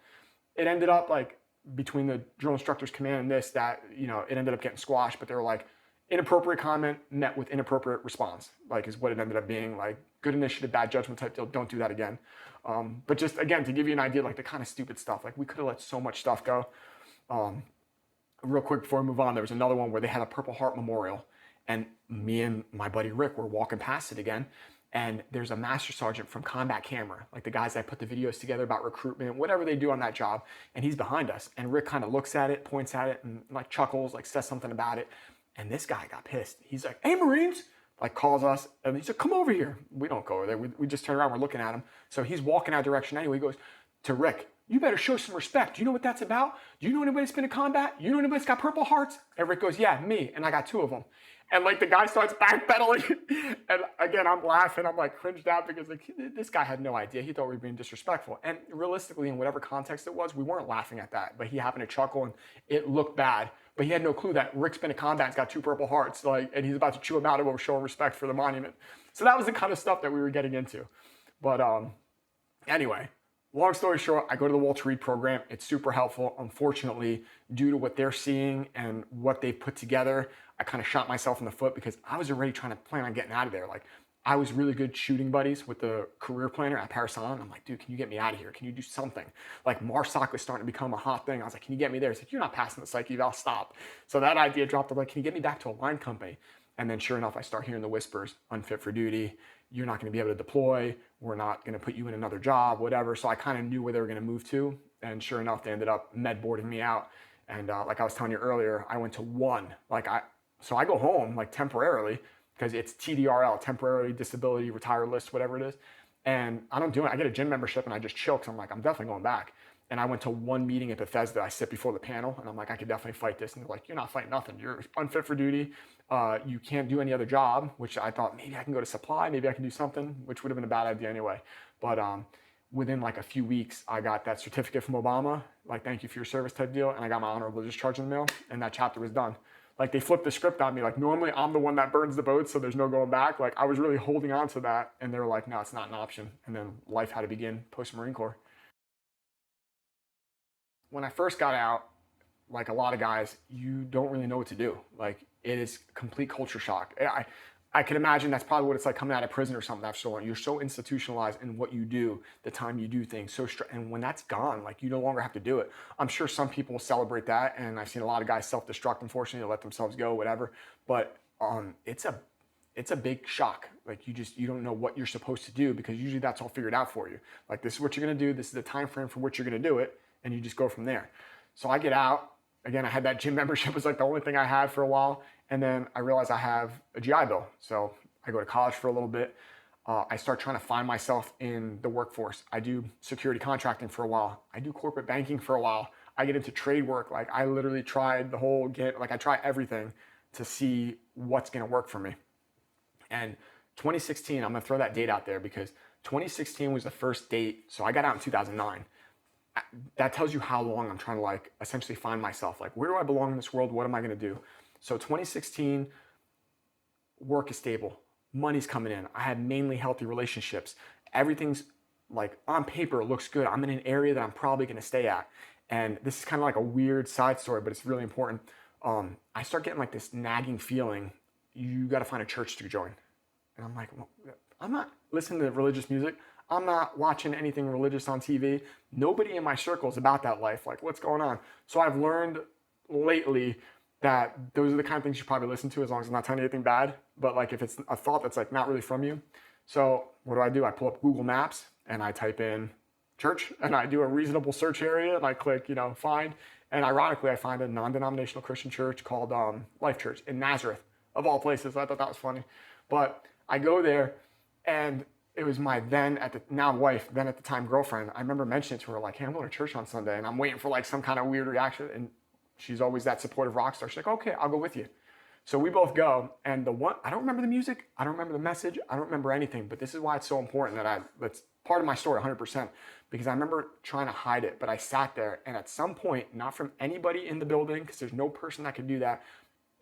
It ended up like between the drill instructor's command and this, that, you know, it ended up getting squashed. But they were like, inappropriate comment met with inappropriate response, like, is what it ended up being. Like, good initiative, bad judgment type deal. Don't do that again. But just again, to give you an idea, like the kind of stupid stuff, like we could have let so much stuff go. Real quick before we move on, there was another one where they had a Purple Heart memorial, and me and my buddy Rick were walking past it again. And there's a master sergeant from combat camera, like the guys that put the videos together about recruitment, whatever they do on that job. And he's behind us. And Rick kind of looks at it, points at it, and like chuckles, like says something about it. And this guy got pissed. He's like, hey, Marines, like calls us. And he's like, come over here. We don't go over there. We just turn around. We're looking at him. So he's walking our direction anyway. He goes to Rick, you better show some respect. Do you know what that's about? Do you know anybody that's been in combat? You know anybody that's got Purple Hearts? And Rick goes, yeah, me. And I got 2 of them. And like the guy starts backpedaling. And again, I'm laughing. I'm like cringed out because like this guy had no idea. He thought we were being disrespectful. And realistically, in whatever context it was, we weren't laughing at that. But he happened to chuckle, and it looked bad. But he had no clue that Rick's been in combat, has got 2 Purple Hearts, like, and he's about to chew him out over showing respect for the monument. So that was the kind of stuff that we were getting into. But anyway, long story short, I go to the Walter Reed program. It's super helpful. Unfortunately, due to what they're seeing and what they've put together, I kind of shot myself in the foot because I was already trying to plan on getting out of there. Like, I was really good shooting buddies with the career planner at Paterson. I'm like, dude, can you get me out of here? Can you do something? Like, MARSOC was starting to become a hot thing. I was like, can you get me there? He's like, you're not passing the psych eval, stop. So that idea dropped. I'm like, can you get me back to a line company? And then sure enough, I start hearing the whispers, unfit for duty. You're not going to be able to deploy. We're not going to put you in another job, whatever. So I kind of knew where they were going to move to. And sure enough, they ended up med boarding me out. And like I was telling you earlier, I went to 1. So I go home like temporarily, because it's TDRL, temporary disability retire list, whatever it is. And I don't do it. I get a gym membership and I just chill because I'm like, I'm definitely going back. And I went to 1 meeting at Bethesda. I sit before the panel and I'm like, I could definitely fight this. And they're like, you're not fighting nothing. You're unfit for duty. You can't do any other job, which I thought maybe I can go to supply. Maybe I can do something, which would have been a bad idea anyway. But within like a few weeks, I got that certificate from Obama, like, thank you for your service type deal. And I got my honorable discharge in the mail, and that chapter was done. Like, they flipped the script on me. Like, normally I'm the one that burns the boat, so there's no going back. Like, I was really holding on to that, and they were like, no, it's not an option. And then life had to begin post-Marine Corps. When I first got out, like a lot of guys, you don't really know what to do. Like, it is complete culture shock. I can imagine that's probably what it's like coming out of prison or something after so long. You're so institutionalized in what you do, the time you do things, and when that's gone, like, you no longer have to do it. I'm sure some people will celebrate that, and I've seen a lot of guys self-destruct, unfortunately, to let themselves go, whatever. But it's a big shock. Like, you don't know what you're supposed to do, because usually that's all figured out for you. Like, this is what you're gonna do, this is the time frame for which you're gonna do it, and you just go from there. So I get out. Again, I had that gym membership, was like the only thing I had for a while. And then I realized I have a GI Bill. So I go to college for a little bit. I start trying to find myself in the workforce. I do security contracting for a while. I do corporate banking for a while. I get into trade work. Like, I literally tried I try everything to see what's gonna work for me. And 2016, I'm gonna throw that date out there because 2016 was the first date. So I got out in 2009. That tells you how long I'm trying to, like, essentially find myself. Like, where do I belong in this world? What am I gonna do? So 2016, work is stable. Money's coming in. I have mainly healthy relationships. Everything's, like, on paper, it looks good. I'm in an area that I'm probably gonna stay at. And this is kind of like a weird side story, but it's really important. I start getting like this nagging feeling, you gotta find a church to join. And I'm like, well, I'm not listening to religious music. I'm not watching anything religious on TV. Nobody in my circle is about that life. Like, what's going on? So I've learned lately that those are the kind of things you probably listen to, as long as I'm not telling you anything bad. But like, if it's a thought that's like not really from you. So what do? I pull up Google Maps and I type in church and I do a reasonable search area and I click, find. And ironically, I find a non-denominational Christian church called Life Church in Nazareth, of all places. So I thought that was funny. But I go there, and it was my now wife, then at the time girlfriend. I remember mentioning it to her, like, hey, I'm going to church on Sunday, and I'm waiting for like some kind of weird reaction. And she's always that supportive rock star. She's like, okay, I'll go with you. So we both go, and I don't remember the music, I don't remember the message, I don't remember anything, but this is why it's so important that's part of my story 100%, because I remember trying to hide it, but I sat there, and at some point, not from anybody in the building, because there's no person that could do that,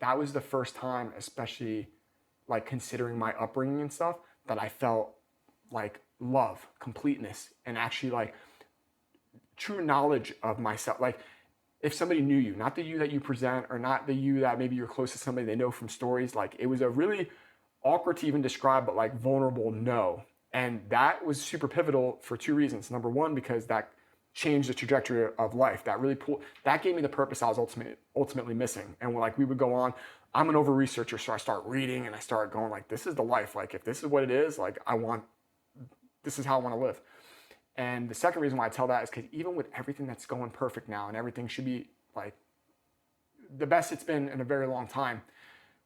that was the first time, especially like considering my upbringing and stuff, that I felt like love, completeness, and actually like true knowledge of myself. Like, if somebody knew you, not the you that you present, or not the you that maybe you're close to somebody they know from stories, like it was a really awkward to even describe, but like vulnerable no. And that was super pivotal for two reasons. Number one, because that changed the trajectory of life. That gave me the purpose I was ultimately missing. And we would go on. I'm an over researcher, so I start reading and I start going like, this is the life. Like, if this is what it is, like this is how I want to live. And the second reason why I tell that is because even with everything that's going perfect now and everything should be like the best it's been in a very long time,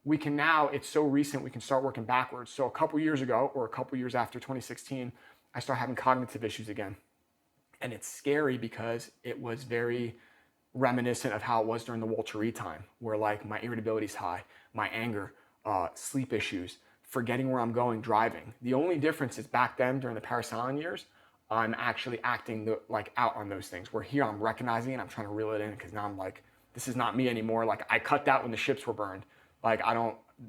we can now, it's so recent, we can start working backwards. So a couple years ago, or a couple years after 2016, I started having cognitive issues again. And it's scary because it was very reminiscent of how it was during the Walter Reed time, where like my irritability is high, my anger, sleep issues, forgetting where I'm going, driving. The only difference is back then during the Paris Island years, I'm actually acting out on those things. Where here I'm recognizing it, I'm trying to reel it in, because now I'm like, this is not me anymore. Like, I cut that when the ships were burned. Like,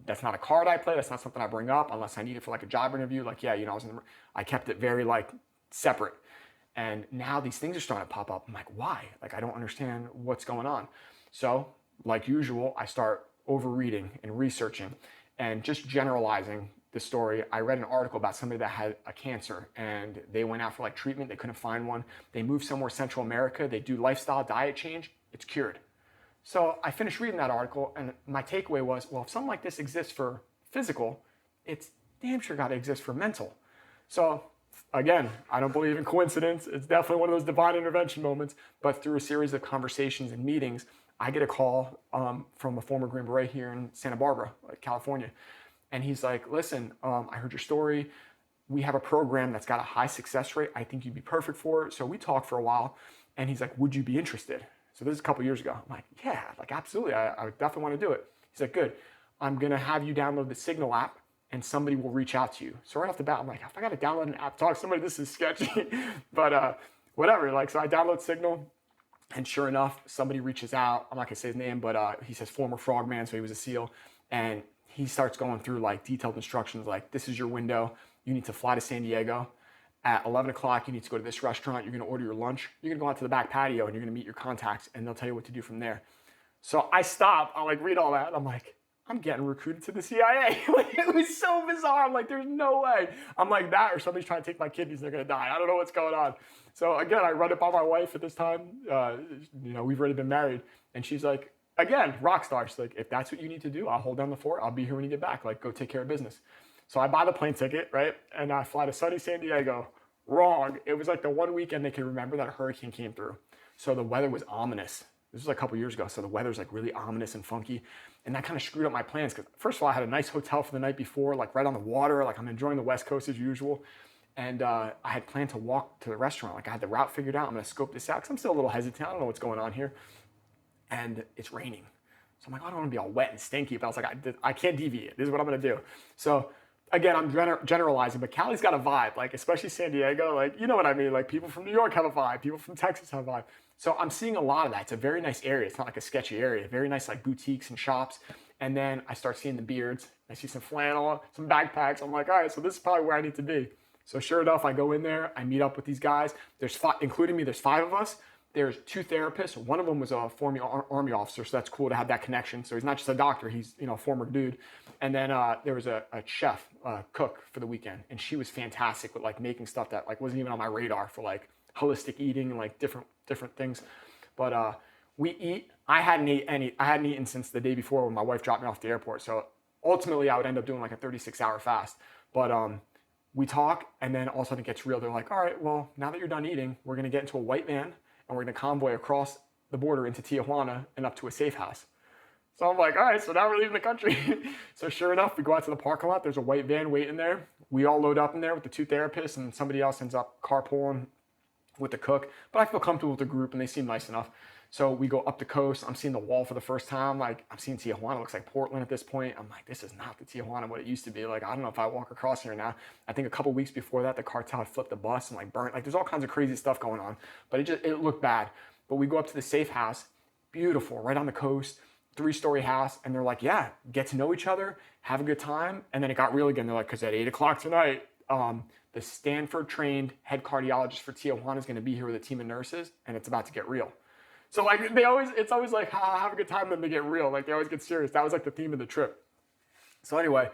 that's not a card I play. That's not something I bring up unless I need it for like a job interview. Like, yeah, I kept it very like separate. And now these things are starting to pop up. I'm like, why? Like, I don't understand what's going on. So like usual, I start overreading and researching and just generalizing the story. I read an article about somebody that had a cancer, and they went out for like treatment. They couldn't find one. They moved somewhere Central America. They do lifestyle diet change. It's cured. So I finished reading that article, and my takeaway was, well, if something like this exists for physical, it's damn sure got to exist for mental. So again, I don't believe in coincidence. It's definitely one of those divine intervention moments. But through a series of conversations and meetings, I get a call from a former Green Beret here in Santa Barbara, California. And he's like, listen, I heard your story. We have a program that's got a high success rate. I think you'd be perfect for it. So we talked for a while, and he's like, would you be interested? So this is a couple years ago. I'm like, yeah, like absolutely. I definitely want to do it. He's like, good. I'm going to have you download the Signal app, and somebody will reach out to you. So right off the bat, I'm like, if I got to download an app, talk to somebody, this is sketchy. But whatever. Like, so I download Signal, and sure enough, somebody reaches out. I'm not going to say his name, but he says former frogman, so he was a SEAL. And he starts going through like detailed instructions, like, this is your window. You need to fly to San Diego. At 11 o'clock, you need to go to this restaurant. You're going to order your lunch. You're going to go out to the back patio, and you're going to meet your contacts, and they'll tell you what to do from there. So I stop. I like read all that. I'm like, I'm getting recruited to the CIA. Like, it was so bizarre. I'm like, there's no way. I'm like that, or somebody's trying to take my kidneys. They're going to die. I don't know what's going on. So again, I run it by my wife at this time. We've already been married, and she's like, again, rock star. She's like, if that's what you need to do, I'll hold down the fort. I'll be here when you get back. Like, go take care of business. So I buy the plane ticket, right? And I fly to sunny San Diego. Wrong. It was like the one weekend they can remember that a hurricane came through. So the weather was ominous. This was like a couple years ago. So the weather's like really ominous and funky. And that kind of screwed up my plans. Because first of all, I had a nice hotel for the night before, like right on the water. Like, I'm enjoying the West Coast as usual. And I had planned to walk to the restaurant. Like, I had the route figured out. I'm going to scope this out because I'm still a little hesitant. I don't know what's going on here. And it's raining. So I'm like, I don't want to be all wet and stinky. But I was like, I can't deviate. This is what I'm going to do. So again, I'm generalizing, but Cali's got a vibe, like especially San Diego, like, you know what I mean? Like, people from New York have a vibe, people from Texas have a vibe. So I'm seeing a lot of that. It's a very nice area. It's not like a sketchy area, very nice like boutiques and shops. And then I start seeing the beards. I see some flannel, some backpacks. I'm like, all right, so this is probably where I need to be. So sure enough, I go in there, I meet up with these guys. There's five, including me, there's 5 of us. There's 2 therapists. One of them was a former Army officer, so that's cool to have that connection. So he's not just a doctor, he's a former dude. And then there was a chef, cook for the weekend, and she was fantastic with like making stuff that like wasn't even on my radar for like holistic eating and like different things. But we eat. I hadn't eaten since the day before when my wife dropped me off at the airport. So ultimately, I would end up doing like a 36-hour fast. But we talk, and then all of a sudden it gets real. They're like, all right, well, now that you're done eating, we're gonna get into a white van, and we're going to convoy across the border into Tijuana and up to a safe house. So I'm like, all right, so now we're leaving the country. So sure enough, we go out to the parking lot. There's a white van waiting there. We all load up in there with the 2 therapists, and somebody else ends up carpooling with the cook. But I feel comfortable with the group, and they seem nice enough. So we go up the coast. I'm seeing the wall for the first time. Like, I'm seeing Tijuana. It looks like Portland at this point. I'm like, this is not the Tijuana what it used to be. Like, I don't know if I walk across here now. I think a couple weeks before that, the cartel had flipped the bus and like burnt. Like, there's all kinds of crazy stuff going on. But it looked bad. But we go up to the safe house. Beautiful, right on the coast. 3-story house, and they're like, yeah, get to know each other, have a good time. And then it got real again. They're like, because at 8 o'clock tonight, the Stanford trained head cardiologist for Tijuana is going to be here with a team of nurses, and it's about to get real. So like it's always like, have a good time, then they get real. Like, they always get serious. That was like the theme of the trip. So anyway,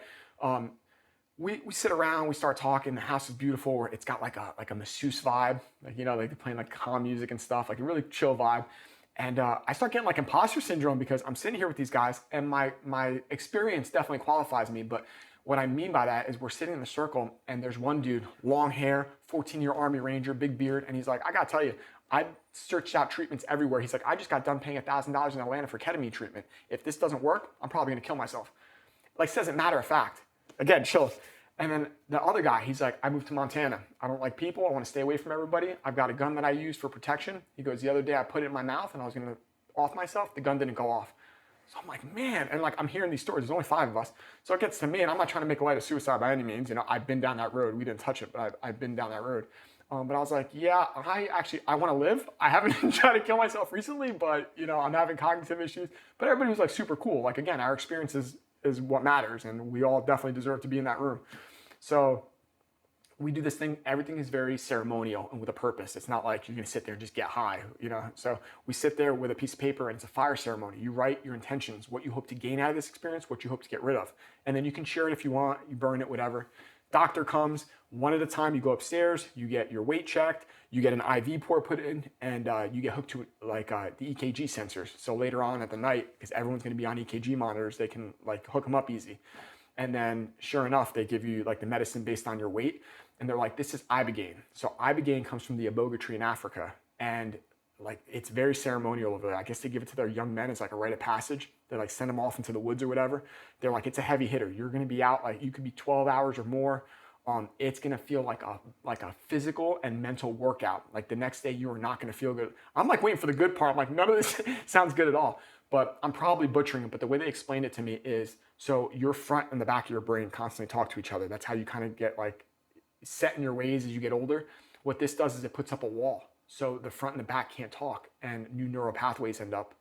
we sit around, we start talking. The house is beautiful. It's got like a masseuse vibe, like, you know, like they're playing like calm music and stuff, like a really chill vibe. And I start getting like imposter syndrome because I'm sitting here with these guys, and my experience definitely qualifies me. But what I mean by that is we're sitting in the circle, and there's one dude, long hair, 14-year Army Ranger, big beard. And he's like, I got to tell you, I searched out treatments everywhere. He's like, I just got done paying $1,000 in Atlanta for ketamine treatment. If this doesn't work, I'm probably going to kill myself. Like, says it matter of fact. Again, chills. And then the other guy, he's like, I moved to Montana. I don't like people. I want to stay away from everybody. I've got a gun that I use for protection. He goes, the other day I put it in my mouth and I was going to off myself. The gun didn't go off. So I'm like, man. And like, I'm hearing these stories. There's only 5 of us. So it gets to me, and I'm not trying to make light of suicide by any means. You know, I've been down that road. We didn't touch it, but I've been down that road. But I was like, yeah, I want to live. I haven't been trying to kill myself recently, but you know, I'm having cognitive issues. But everybody was like super cool. Like, again, our experience is what matters, and we all definitely deserve to be in that room. So we do this thing, everything is very ceremonial and with a purpose. It's not like you're gonna sit there and just get high, you know? So we sit there with a piece of paper, and it's a fire ceremony. You write your intentions, what you hope to gain out of this experience, what you hope to get rid of. And then you can share it if you want, you burn it, whatever. Doctor comes, one at a time, you go upstairs, you get your weight checked, you get an IV port put in, and you get hooked to like the EKG sensors. So later on at the night, because everyone's gonna be on EKG monitors, they can like hook them up easy. And then sure enough, they give you like the medicine based on your weight. And they're like, this is ibogaine. So ibogaine comes from the iboga tree in Africa. And like, it's very ceremonial over there. I guess they give it to their young men as like a rite of passage. They like send them off into the woods or whatever. They're like, it's a heavy hitter. You're gonna be out, like you could be 12 hours or more. It's gonna feel like a physical and mental workout. Like the next day you are not gonna feel good. I'm like waiting for the good part. I'm like, none of this sounds good at all. But I'm probably butchering it. But the way they explained it to me is, so your front and the back of your brain constantly talk to each other. That's how you kind of get like set in your ways as you get older. What this does is it puts up a wall. So the front and the back can't talk, and new neural pathways end up.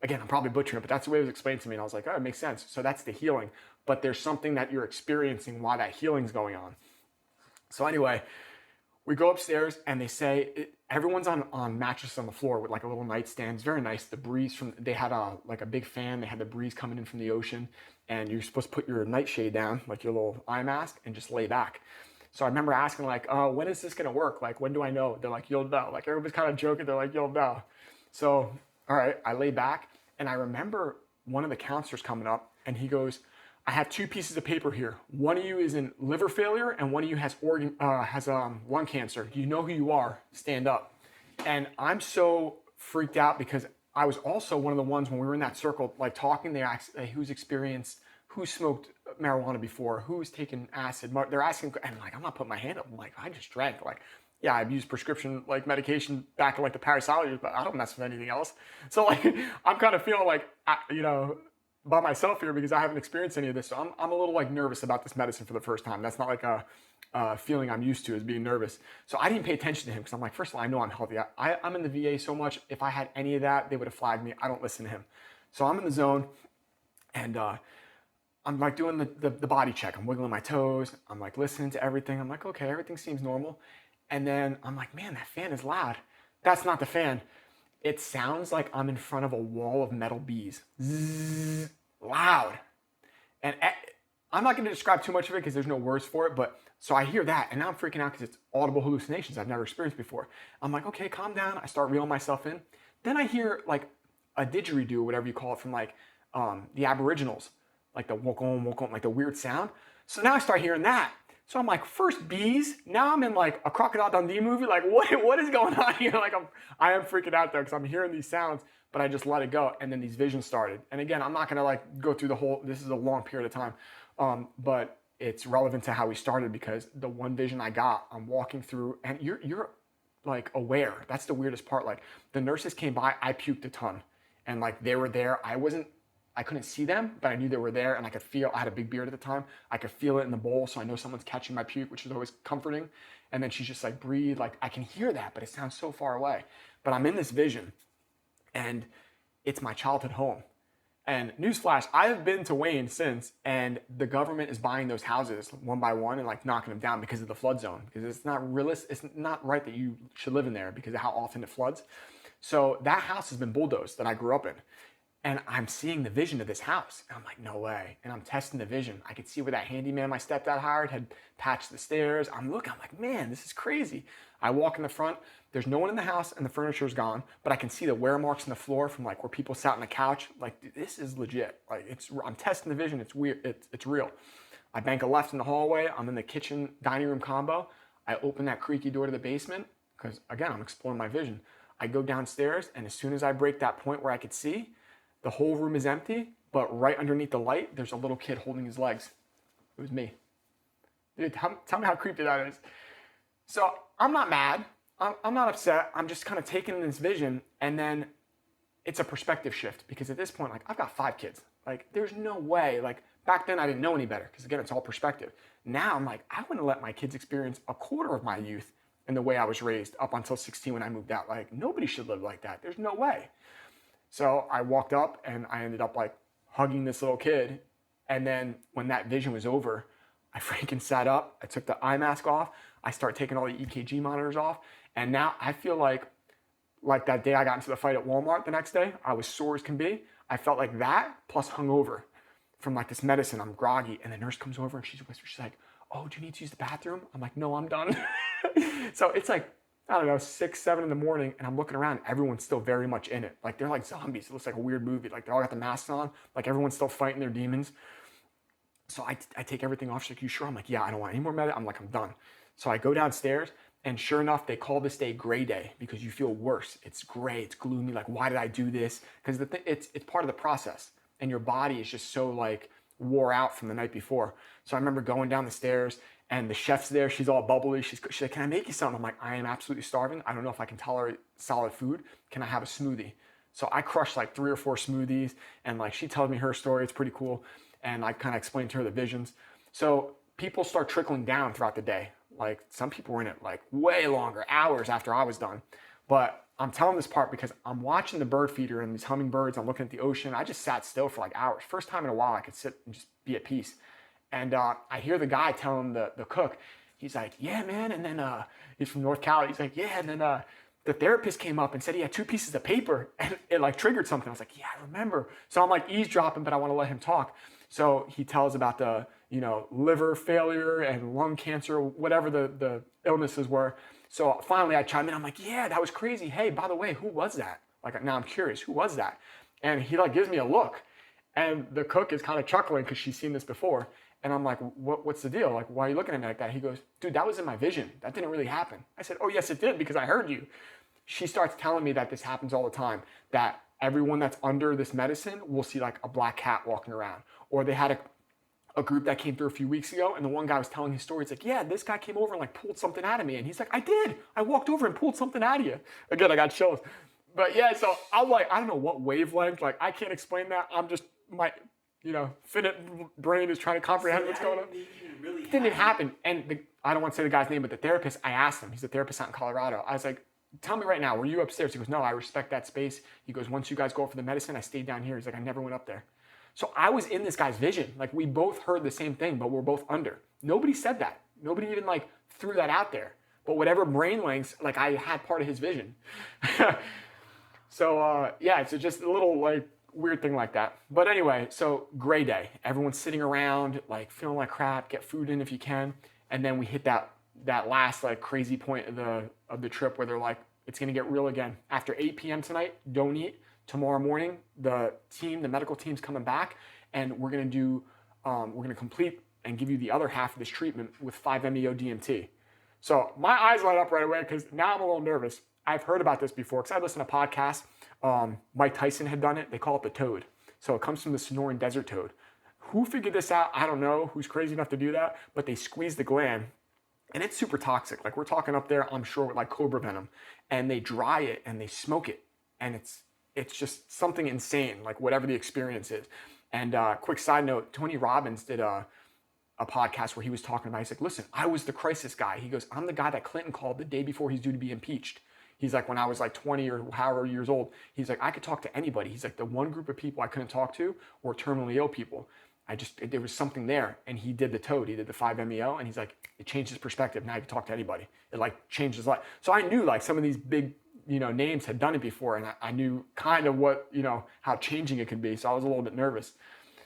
Again, I'm probably butchering it, but that's the way it was explained to me. And I was like, oh, it makes sense. So that's the healing. But there's something that you're experiencing while that healing's going on. So anyway, we go upstairs, and they say everyone's on mattresses on the floor with like a little nightstand. It's very nice. The breeze they had like a big fan. They had the breeze coming in from the ocean, and you're supposed to put your nightshade down, like your little eye mask, and just lay back. So I remember asking like, when is this gonna work? Like, when do I know? They're like, you'll know. Like, everybody's kind of joking. They're like, you'll know. So, all right, I lay back, and I remember one of the counselors coming up, and he goes, I have 2 pieces of paper here. One of you is in liver failure, and one of you has lung cancer. Do you know who you are? Stand up. And I'm so freaked out because I was also one of the ones when we were in that circle, like talking. They asked who's smoked marijuana before, who's taken acid. They're asking, and like I'm not putting my hand up. I'm like, I just drank. Like, yeah, I've used prescription like medication back in like the parasite, but I don't mess with anything else. So like I'm kind of feeling like you know, by myself here because I haven't experienced any of this. So I'm a little like nervous about this medicine for the first time. That's not like a feeling I'm used to, is being nervous. So I didn't pay attention to him because I'm like, first of all, I know I'm healthy. I'm in the VA so much. If I had any of that, they would have flagged me. I don't listen to him. So I'm in the zone, and I'm like doing the body check. I'm wiggling my toes. I'm like listening to everything. I'm like, okay, everything seems normal. And then I'm like, man, that fan is loud. That's not the fan. It sounds like I'm in front of a wall of metal bees. Zzz, loud. And I'm not going to describe too much of it because there's no words for it. But so I hear that, and now I'm freaking out because it's audible hallucinations I've never experienced before. I'm like, okay, calm down. I start reeling myself in. Then I hear like a didgeridoo, whatever you call it, from like the Aboriginals, like the wok-on, like the weird sound. So now I start hearing that. So I'm like, first bees, now I'm in like a Crocodile Dundee movie. Like, what is going on here? Like, I am freaking out there because I'm hearing these sounds, but I just let it go. And then these visions started. And again, I'm not gonna like go through the whole, this is a long period of time, but it's relevant to how we started because the one vision I got, I'm walking through and you're like aware. That's the weirdest part. Like the nurses came by, I puked a ton and like they were there. I couldn't see them, but I knew they were there and I could feel, I had a big beard at the time. I could feel it in the bowl. So I know someone's catching my puke, which is always comforting. And then she's just like, breathe. Like I can hear that, but it sounds so far away. But I'm in this vision and it's my childhood home. And newsflash, I have been to Wayne since, and the government is buying those houses one by one and like knocking them down because of the flood zone. Because it's not realistic, it's not right that you should live in there because of how often it floods. So that house has been bulldozed that I grew up in. And I'm seeing the vision of this house. And I'm like, no way. And I'm testing the vision. I could see where that handyman my stepdad hired had patched the stairs. I'm looking, I'm like, man, this is crazy. I walk in the front. There's no one in the house and the furniture's gone, but I can see the wear marks in the floor from like where people sat on the couch. Like, dude, this is legit. Like, I'm testing the vision. It's weird. It's real. I bank a left in the hallway. I'm in the kitchen dining room combo. I open that creaky door to the basement because, again, I'm exploring my vision. I go downstairs, and as soon as I break that point where I could see, the whole room is empty, but right underneath the light, there's a little kid holding his legs. It was me. Dude, tell me how creepy that is. So I'm not mad. I'm not upset. I'm just kind of taking in this vision, and then it's a perspective shift because at this point, like I've got 5 kids. Like there's no way. Like back then, I didn't know any better because again, it's all perspective. Now I'm like, I wouldn't let my kids experience a quarter of my youth in the way I was raised up until 16 when I moved out. Like nobody should live like that. There's no way. So I walked up and I ended up like hugging this little kid. And then when that vision was over, I freaking sat up. I took the eye mask off. I started taking all the EKG monitors off. And now I feel like that day I got into the fight at Walmart the next day, I was sore as can be. I felt like that plus hungover from like this medicine. I'm groggy. And the nurse comes over and she's whispers, she's like, oh, do you need to use the bathroom? I'm like, no, I'm done. So it's like, I don't know, 6, 7 in the morning, and I'm looking around. Everyone's still very much in it. Like they're like zombies. It looks like a weird movie. Like they all got the masks on. Like everyone's still fighting their demons. So I take everything off. She's like, you sure? I'm like, yeah, I don't want any more medicine. I'm like, I'm done. So I go downstairs, and sure enough, they call this day gray day because you feel worse. It's gray. It's gloomy. Like, why did I do this? Because it's part of the process, and your body is just so like wore out from the night before. So I remember going down the stairs. And the chef's there, she's all bubbly. She's like, can I make you something? I'm like, I am absolutely starving. I don't know if I can tolerate solid food. Can I have a smoothie? So I crushed like 3 or 4 smoothies and like she tells me her story. It's pretty cool. And I kind of explained to her the visions. So people start trickling down throughout the day. Like some people were in it like way longer, hours after I was done. But I'm telling this part because I'm watching the bird feeder and these hummingbirds. I'm looking at the ocean. I just sat still for like hours. First time in a while I could sit and just be at peace. And I hear the guy telling the cook, he's like, yeah, man. And then he's from North Cali. He's like, yeah. And then the therapist came up and said he had 2 pieces of paper and it like triggered something. I was like, yeah, I remember. So I'm like eavesdropping, but I want to let him talk. So he tells about the, liver failure and lung cancer, whatever the illnesses were. So finally I chime in. I'm like, yeah, that was crazy. Hey, by the way, who was that? Like now I'm curious, who was that? And he like gives me a look. And the cook is kind of chuckling because she's seen this before. And I'm like, what's the deal? Like, why are you looking at me like that? He goes, dude, that was in my vision. That didn't really happen. I said, oh, yes, it did because I heard you. She starts telling me that this happens all the time, that everyone that's under this medicine will see like a black cat walking around. Or they had a group that came through a few weeks ago and the one guy was telling his story. It's like, yeah, this guy came over and like pulled something out of me. And he's like, I did. I walked over and pulled something out of you. Again, I got chills. But yeah, so I'm like, I don't know what wavelength. Like, I can't explain that. I'm just, finite brain is trying to comprehend what's going on. It didn't even happen. And I don't want to say the guy's name, but the therapist, I asked him, he's a therapist out in Colorado. I was like, tell me right now, were you upstairs? He goes, no, I respect that space. He goes, once you guys go for the medicine, I stayed down here. He's like, I never went up there. So I was in this guy's vision. Like we both heard the same thing, but we're both under. Nobody said that. Nobody even like threw that out there. But whatever brain lengths, like I had part of his vision. So it's just a little like weird thing like that. But anyway, so gray day. Everyone's sitting around, like feeling like crap. Get food in if you can, and then we hit that last like crazy point of the trip where they're like, it's gonna get real again. After 8 p.m. tonight, don't eat. Tomorrow morning, the medical team's coming back, and we're gonna complete and give you the other half of this treatment with 5-MeO DMT. So my eyes light up right away because now I'm a little nervous. I've heard about this before because I listened to podcasts. Mike Tyson had done it. They call it the toad. So it comes from the Sonoran desert toad. Who figured this out? I don't know who's crazy enough to do that, but they squeeze the gland and it's super toxic. Like we're talking up there, I'm sure, with like cobra venom, and they dry it and they smoke it. And it's just something insane, like whatever the experience is. And quick side note, Tony Robbins did a podcast where he was talking about, he's like, listen, I was the crisis guy. He goes, I'm the guy that Clinton called the day before he's due to be impeached. He's like, when I was like 20 or however years old, he's like, I could talk to anybody. He's like, the one group of people I couldn't talk to were terminally ill people. There was something there. And he did the toad, he did the 5-MeO, and he's like, it changed his perspective. Now he can talk to anybody. It like changed his life. So I knew like some of these big, names had done it before, and I knew kind of what, how changing it could be. So I was a little bit nervous.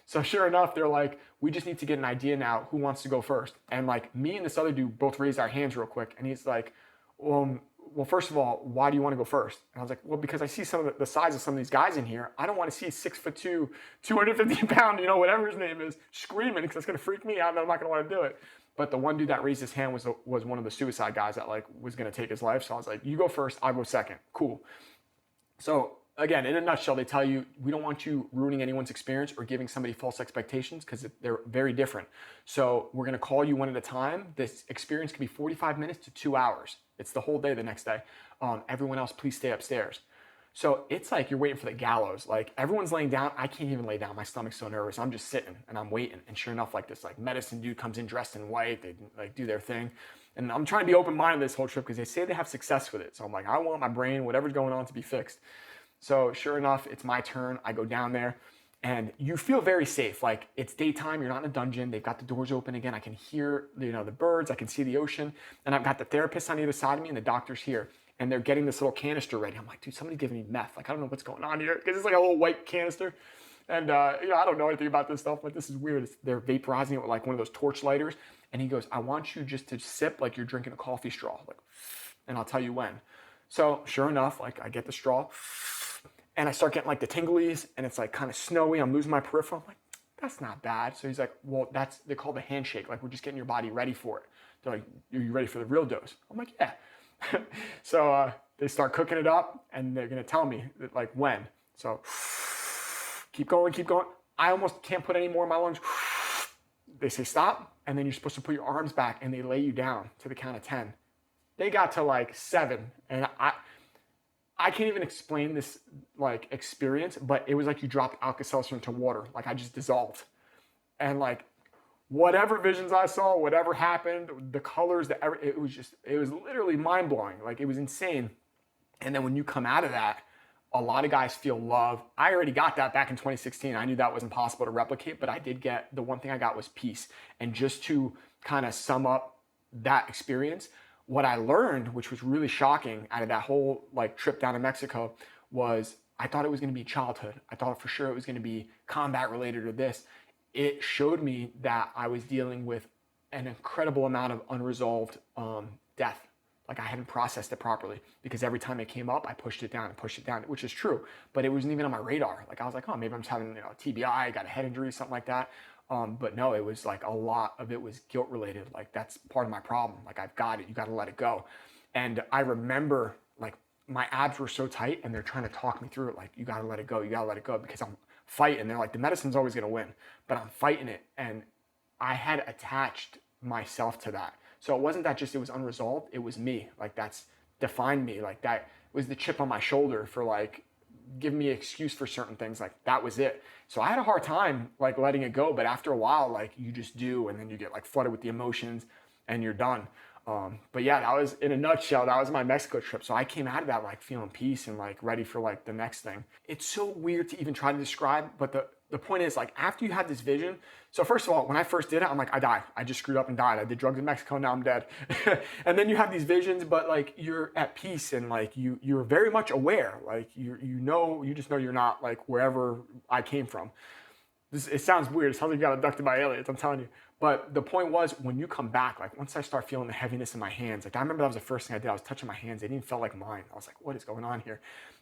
So sure enough, they're like, we just need to get an idea now. Who wants to go first? And like me and this other dude both raised our hands real quick. And he's like, well, first of all, why do you want to go first? And I was like, well, because I see some of the size of some of these guys in here. I don't want to see 6'2", 250 pound, whatever his name is, screaming because it's going to freak me out and I'm not going to want to do it. But the one dude that raised his hand was one of the suicide guys that like was going to take his life. So I was like, you go first, I'll go second. Cool. So again, in a nutshell, they tell you, we don't want you ruining anyone's experience or giving somebody false expectations because they're very different. So we're going to call you one at a time. This experience can be 45 minutes to 2 hours. It's the whole day the next day. Everyone else, please stay upstairs. So it's like you're waiting for the gallows. Like everyone's laying down. I can't even lay down. My stomach's so nervous. I'm just sitting and I'm waiting. And sure enough, like this like medicine dude comes in dressed in white. They like do their thing. And I'm trying to be open-minded this whole trip because they say they have success with it. So I'm like, I want my brain, whatever's going on, to be fixed. So sure enough, it's my turn. I go down there and you feel very safe. Like it's daytime, you're not in a dungeon. They've got the doors open again. I can hear, the birds, I can see the ocean. And I've got the therapist on either side of me and the doctor's here. And they're getting this little canister ready. I'm like, dude, somebody's giving me meth. Like, I don't know what's going on here. Because it's like a little white canister. And, I don't know anything about this stuff, but this is weird. They're vaporizing it with like one of those torch lighters. And he goes, I want you just to sip like you're drinking a coffee straw. Like, and I'll tell you when. So sure enough, like I get the straw. And I start getting like the tinglies and it's like kind of snowy. I'm losing my peripheral. I'm like, that's not bad. So he's like, well, they call the handshake. Like we're just getting your body ready for it. They're like, are you ready for the real dose? I'm like, yeah. So they start cooking it up and they're going to tell me that, like when. So keep going. I almost can't put any more in my lungs. They say stop. And then you're supposed to put your arms back and they lay you down to the count of 10. They got to like 7 and I can't even explain this like experience, but it was like you dropped Alka-Seltzer into water. Like I just dissolved. And like whatever visions I saw, whatever happened, the colors, it was literally mind blowing. Like it was insane. And then when you come out of that, a lot of guys feel love. I already got that back in 2016. I knew that wasn't possible to replicate, but I did get, the one thing I got was peace. And just to kind of sum up that experience, what I learned, which was really shocking out of that whole like trip down to Mexico, was I thought it was going to be childhood. I thought for sure it was going to be combat related or this. It showed me that I was dealing with an incredible amount of unresolved death. Like I hadn't processed it properly because every time it came up, I pushed it down, which is true, but it wasn't even on my radar. Like I was like, oh, maybe I'm just having TBI, I got a head injury, something like that. But no, it was like a lot of it was guilt related. Like that's part of my problem. Like I've got it, you got to let it go. And I remember like my abs were so tight and they're trying to talk me through it. Like you got to let it go, because I'm fighting. They're like, the medicine's always going to win, but I'm fighting it. And I had attached myself to that. So it wasn't that just it was unresolved. It was me. Like that's defined me. Like that was the chip on my shoulder for like giving me an excuse for certain things. Like that was it. So I had a hard time like letting it go. But after a while, like you just do, and then you get like flooded with the emotions and you're done. But yeah, that was in a nutshell, that was my Mexico trip. So I came out of that like feeling peace and like ready for like the next thing. It's so weird to even try to describe, but the point is like after you have this vision. So first of all, when I first did it, I'm like, I died. I just screwed up and died. I did drugs in Mexico. Now I'm dead. And then you have these visions, but like you're at peace and like you're very much aware. Like you just know you're not like wherever I came from. It sounds weird. It sounds like you got abducted by aliens. I'm telling you. But the point was when you come back, like once I start feeling the heaviness in my hands, like I remember that was the first thing I did. I was touching my hands. They didn't feel like mine. I was like, what is going on here?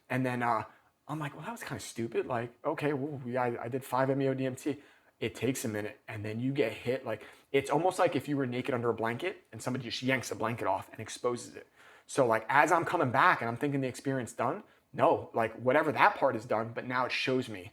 And then I'm like, well, that was kind of stupid. Like, okay, well, I did 5-MeO DMT. it takes a minute, and then you get hit. Like, it's almost like if you were naked under a blanket and somebody just yanks a blanket off and exposes it. So like, as I'm coming back and I'm thinking the experience done, no, like whatever that part is done, but now it shows me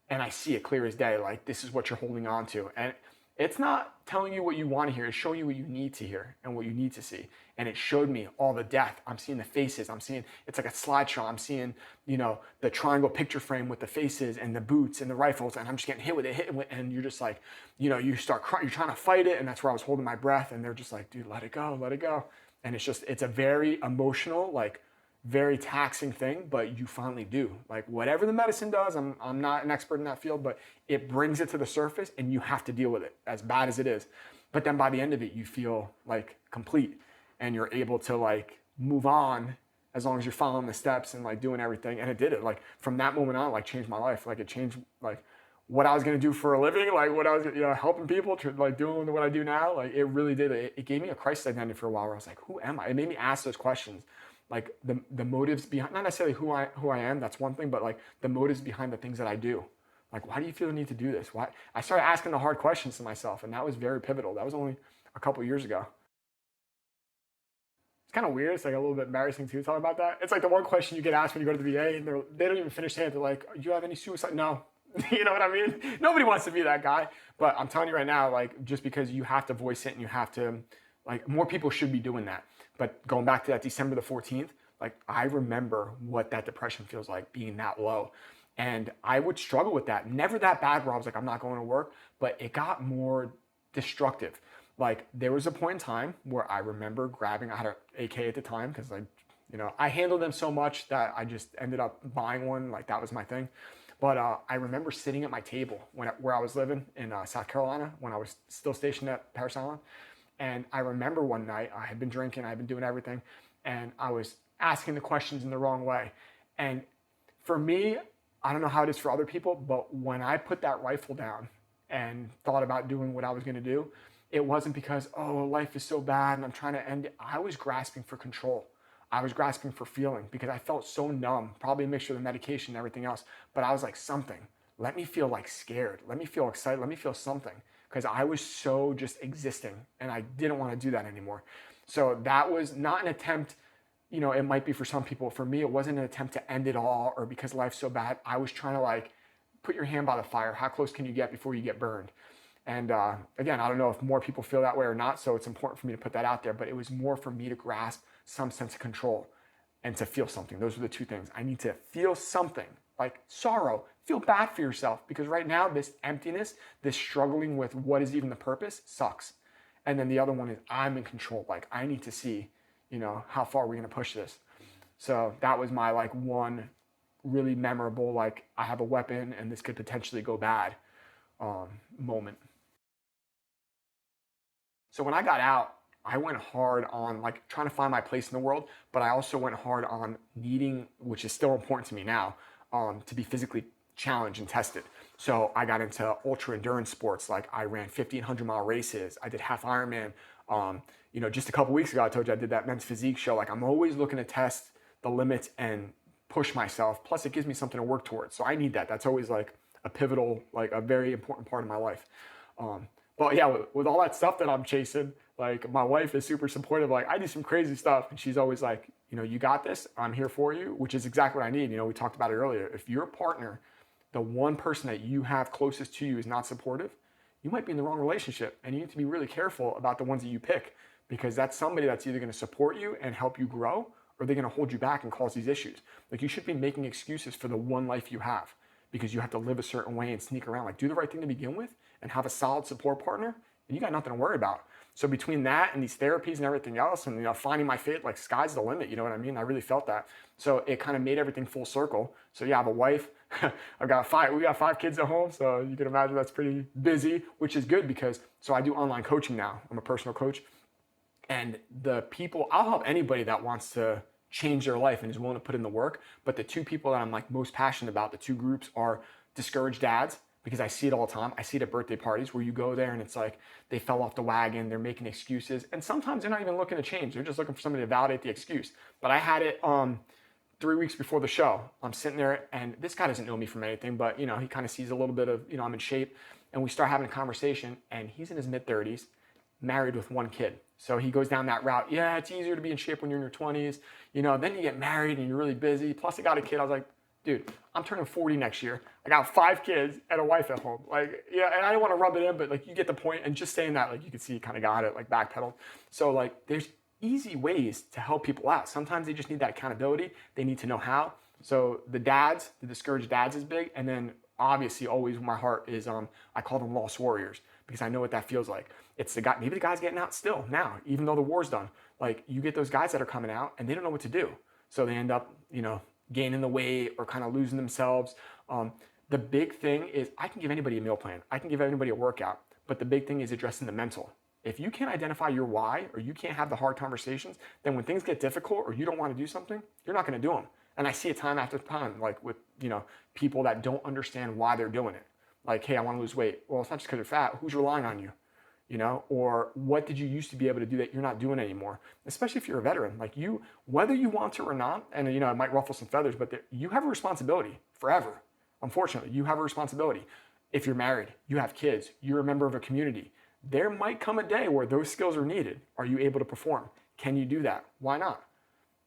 and I see it clear as day, like this is what you're holding on to. And it's not telling you what you want to hear, it's showing you what you need to hear and what you need to see. And it showed me all the death. I'm seeing the faces, I'm seeing, it's like a slideshow. I'm seeing, the triangle picture frame with the faces and the boots and the rifles, and I'm just getting hit with it, and you're just like, you start crying, you're trying to fight it, and that's where I was holding my breath, and they're just like, dude, let it go, let it go. And it's a very emotional, like, very taxing thing, but you finally do. Like, whatever the medicine does, I'm not an expert in that field, but it brings it to the surface and you have to deal with it, as bad as it is. But then by the end of it, you feel like complete and you're able to like move on as long as you're following the steps and like doing everything. And it did it. Like, from that moment on, like, changed my life. Like, it changed like what I was going to do for a living, like what I was, helping people, like doing what I do now. Like, it really did. It gave me a crisis identity for a while where I was like, who am I? It made me ask those questions. Like the motives behind, not necessarily who I am, that's one thing, but like the motives behind the things that I do. Like, why do you feel the need to do this? Why? I started asking the hard questions to myself, and that was very pivotal. That was only a couple of years ago. It's kind of weird. It's like a little bit embarrassing too, talking about that. It's like the one question you get asked when you go to the VA, and they don't even finish the answer. They're like, do you have any suicide? No. You know what I mean? Nobody wants to be that guy. But I'm telling you right now, like, just because you have to voice it and you have to, like, more people should be doing that. But going back to that December the 14th, like, I remember what that depression feels like, being that low. And I would struggle with that. Never that bad where I was like, I'm not going to work, but it got more destructive. Like, there was a point in time where I remember grabbing, I had an AK at the time because I handled them so much that I just ended up buying one. Like, that was my thing. But I remember sitting at my table where I was living in South Carolina when I was still stationed at Paterson. And I remember one night I had been drinking, I had been doing everything, and I was asking the questions in the wrong way. And for me, I don't know how it is for other people, but when I put that rifle down and thought about doing what I was going to do, it wasn't because, oh, life is so bad and I'm trying to end it. I was grasping for control. I was grasping for feeling because I felt so numb, probably a mixture of the medication and everything else. But I was like, something. Let me feel like scared. Let me feel excited. Let me feel something. Because I was so just existing and I didn't want to do that anymore. So that was not an attempt, it might be for some people. For me, it wasn't an attempt to end it all or because life's so bad. I was trying to like put your hand by the fire. How close can you get before you get burned? And again, I don't know if more people feel that way or not. So it's important for me to put that out there. But it was more for me to grasp some sense of control and to feel something. Those are the two things. I need to feel something, like sorrow, feel bad for yourself, because right now this emptiness, this struggling with what is even the purpose sucks. And then the other one is I'm in control. Like, I need to see, how far we're going to push this. So that was my like one really memorable, like, I have a weapon and this could potentially go bad moment. So when I got out, I went hard on like trying to find my place in the world, but I also went hard on needing, which is still important to me now, to be physically challenged and tested. So I got into ultra endurance sports. Like, I ran 1,500-mile races. I did half Ironman. Just a couple weeks ago, I told you I did that men's physique show. Like, I'm always looking to test the limits and push myself. Plus, it gives me something to work towards. So I need that. That's always like a pivotal, like a very important part of my life. But yeah, with all that stuff that I'm chasing, like, my wife is super supportive. Like, I do some crazy stuff and she's always like, you got this, I'm here for you, which is exactly what I need. We talked about it earlier. If your partner, the one person that you have closest to you, is not supportive, you might be in the wrong relationship, and you need to be really careful about the ones that you pick, because that's somebody that's either going to support you and help you grow, or they're going to hold you back and cause these issues. Like, you should be making excuses for the one life you have, because you have to live a certain way and sneak around. Like, do the right thing to begin with and have a solid support partner, and you got nothing to worry about. So between that and these therapies and everything else, and finding my fit, like, sky's the limit. You know what I mean? I really felt that. So it kind of made everything full circle. So yeah, I have a wife. We got 5 kids at home. So you can imagine that's pretty busy, which is good because, so I do online coaching now. I'm a personal coach. And I'll help anybody that wants to change their life and is willing to put in the work. But the two people that I'm like most passionate about, the two groups, are discouraged dads, because I see it all the time. I see it at birthday parties where you go there and it's like they fell off the wagon, they're making excuses, and sometimes they're not even looking to change. They're just looking for somebody to validate the excuse. But I had it 3 weeks before the show. I'm sitting there and this guy doesn't know me from anything, but he kind of sees a little bit of, I'm in shape. And we start having a conversation, and he's in his mid-30s, married with 1 kid. So he goes down that route. Yeah, it's easier to be in shape when you're in your 20s. Then you get married and you're really busy. Plus I got a kid. I was like, dude, I'm turning 40 next year. I got 5 kids and a wife at home. Like, yeah, and I don't want to rub it in, but like, you get the point. And just saying that, like, you can see you kind of got it, like, backpedaled. So like, there's easy ways to help people out. Sometimes they just need that accountability. They need to know how. So the discouraged dads is big. And then obviously always my heart is, I call them lost warriors, because I know what that feels like. It's the guy, maybe the guy's getting out still now, even though the war's done. Like, you get those guys that are coming out and they don't know what to do. So they end up, gaining the weight or kind of losing themselves. The big thing is, I can give anybody a meal plan. I can give anybody a workout, but the big thing is addressing the mental. If you can't identify your why, or you can't have the hard conversations, then when things get difficult or you don't want to do something, you're not going to do them. And I see it time after time, like with, people that don't understand why they're doing it. Like, hey, I want to lose weight. Well, it's not just because you're fat. Who's relying on you? Or what did you used to be able to do that you're not doing anymore? Especially if you're a veteran, like whether you want to or not, and it might ruffle some feathers, but you have a responsibility forever. Unfortunately, you have a responsibility. If you're married, you have kids, you're a member of a community. There might come a day where those skills are needed. Are you able to perform? Can you do that? Why not?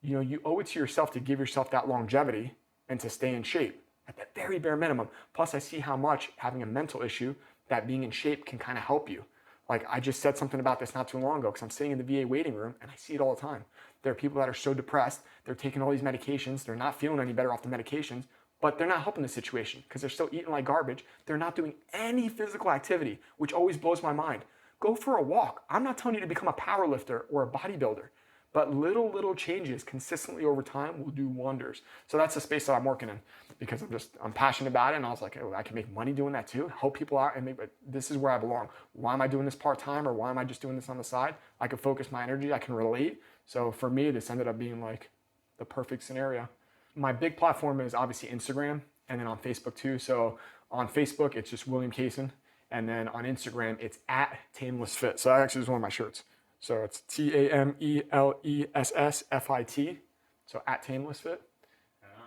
You owe it to yourself to give yourself that longevity and to stay in shape at the very bare minimum. Plus, I see how much having a mental issue, that being in shape can kind of help you. Like, I just said something about this not too long ago, because I'm sitting in the VA waiting room and I see it all the time. There are people that are so depressed, they're taking all these medications, they're not feeling any better off the medications, but they're not helping the situation because they're still eating like garbage. They're not doing any physical activity, which always blows my mind. Go for a walk. I'm not telling you to become a power lifter or a bodybuilder, but little changes consistently over time will do wonders. So that's the space that I'm working in, because I'm passionate about it. And I was like, oh, I can make money doing that too, help people out, but this is where I belong. Why am I doing this part-time, or why am I just doing this on the side? I can focus my energy, I can relate. So for me, this ended up being like the perfect scenario. My big platform is obviously Instagram, and then on Facebook too. So on Facebook, it's just William Kaisen. And then on Instagram, it's @TamelessFit. So that actually is one of my shirts. So it's TamelessFit. So @TamelessFit.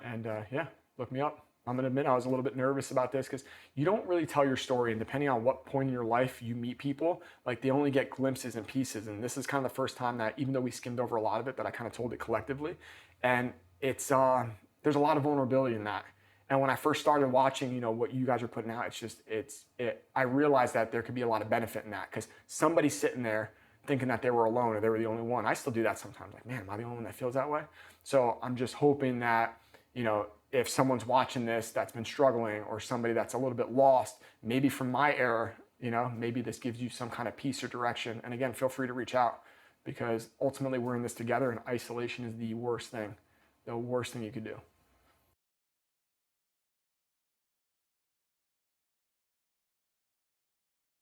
And yeah, look me up. I'm going to admit I was a little bit nervous about this, because you don't really tell your story. And depending on what point in your life you meet people, like, they only get glimpses and pieces. And this is kind of the first time that, even though we skimmed over a lot of it, that I kind of told it collectively. And it's there's a lot of vulnerability in that. And when I first started watching, what you guys are putting out, I realized that there could be a lot of benefit in that, because somebody's sitting there thinking that they were alone or they were the only one. I still do that sometimes. Like, man, am I the only one that feels that way? So I'm just hoping that, if someone's watching this that's been struggling, or somebody that's a little bit lost, maybe from my era, maybe this gives you some kind of peace or direction. And again, feel free to reach out, because ultimately we're in this together, and isolation is the worst thing you could do.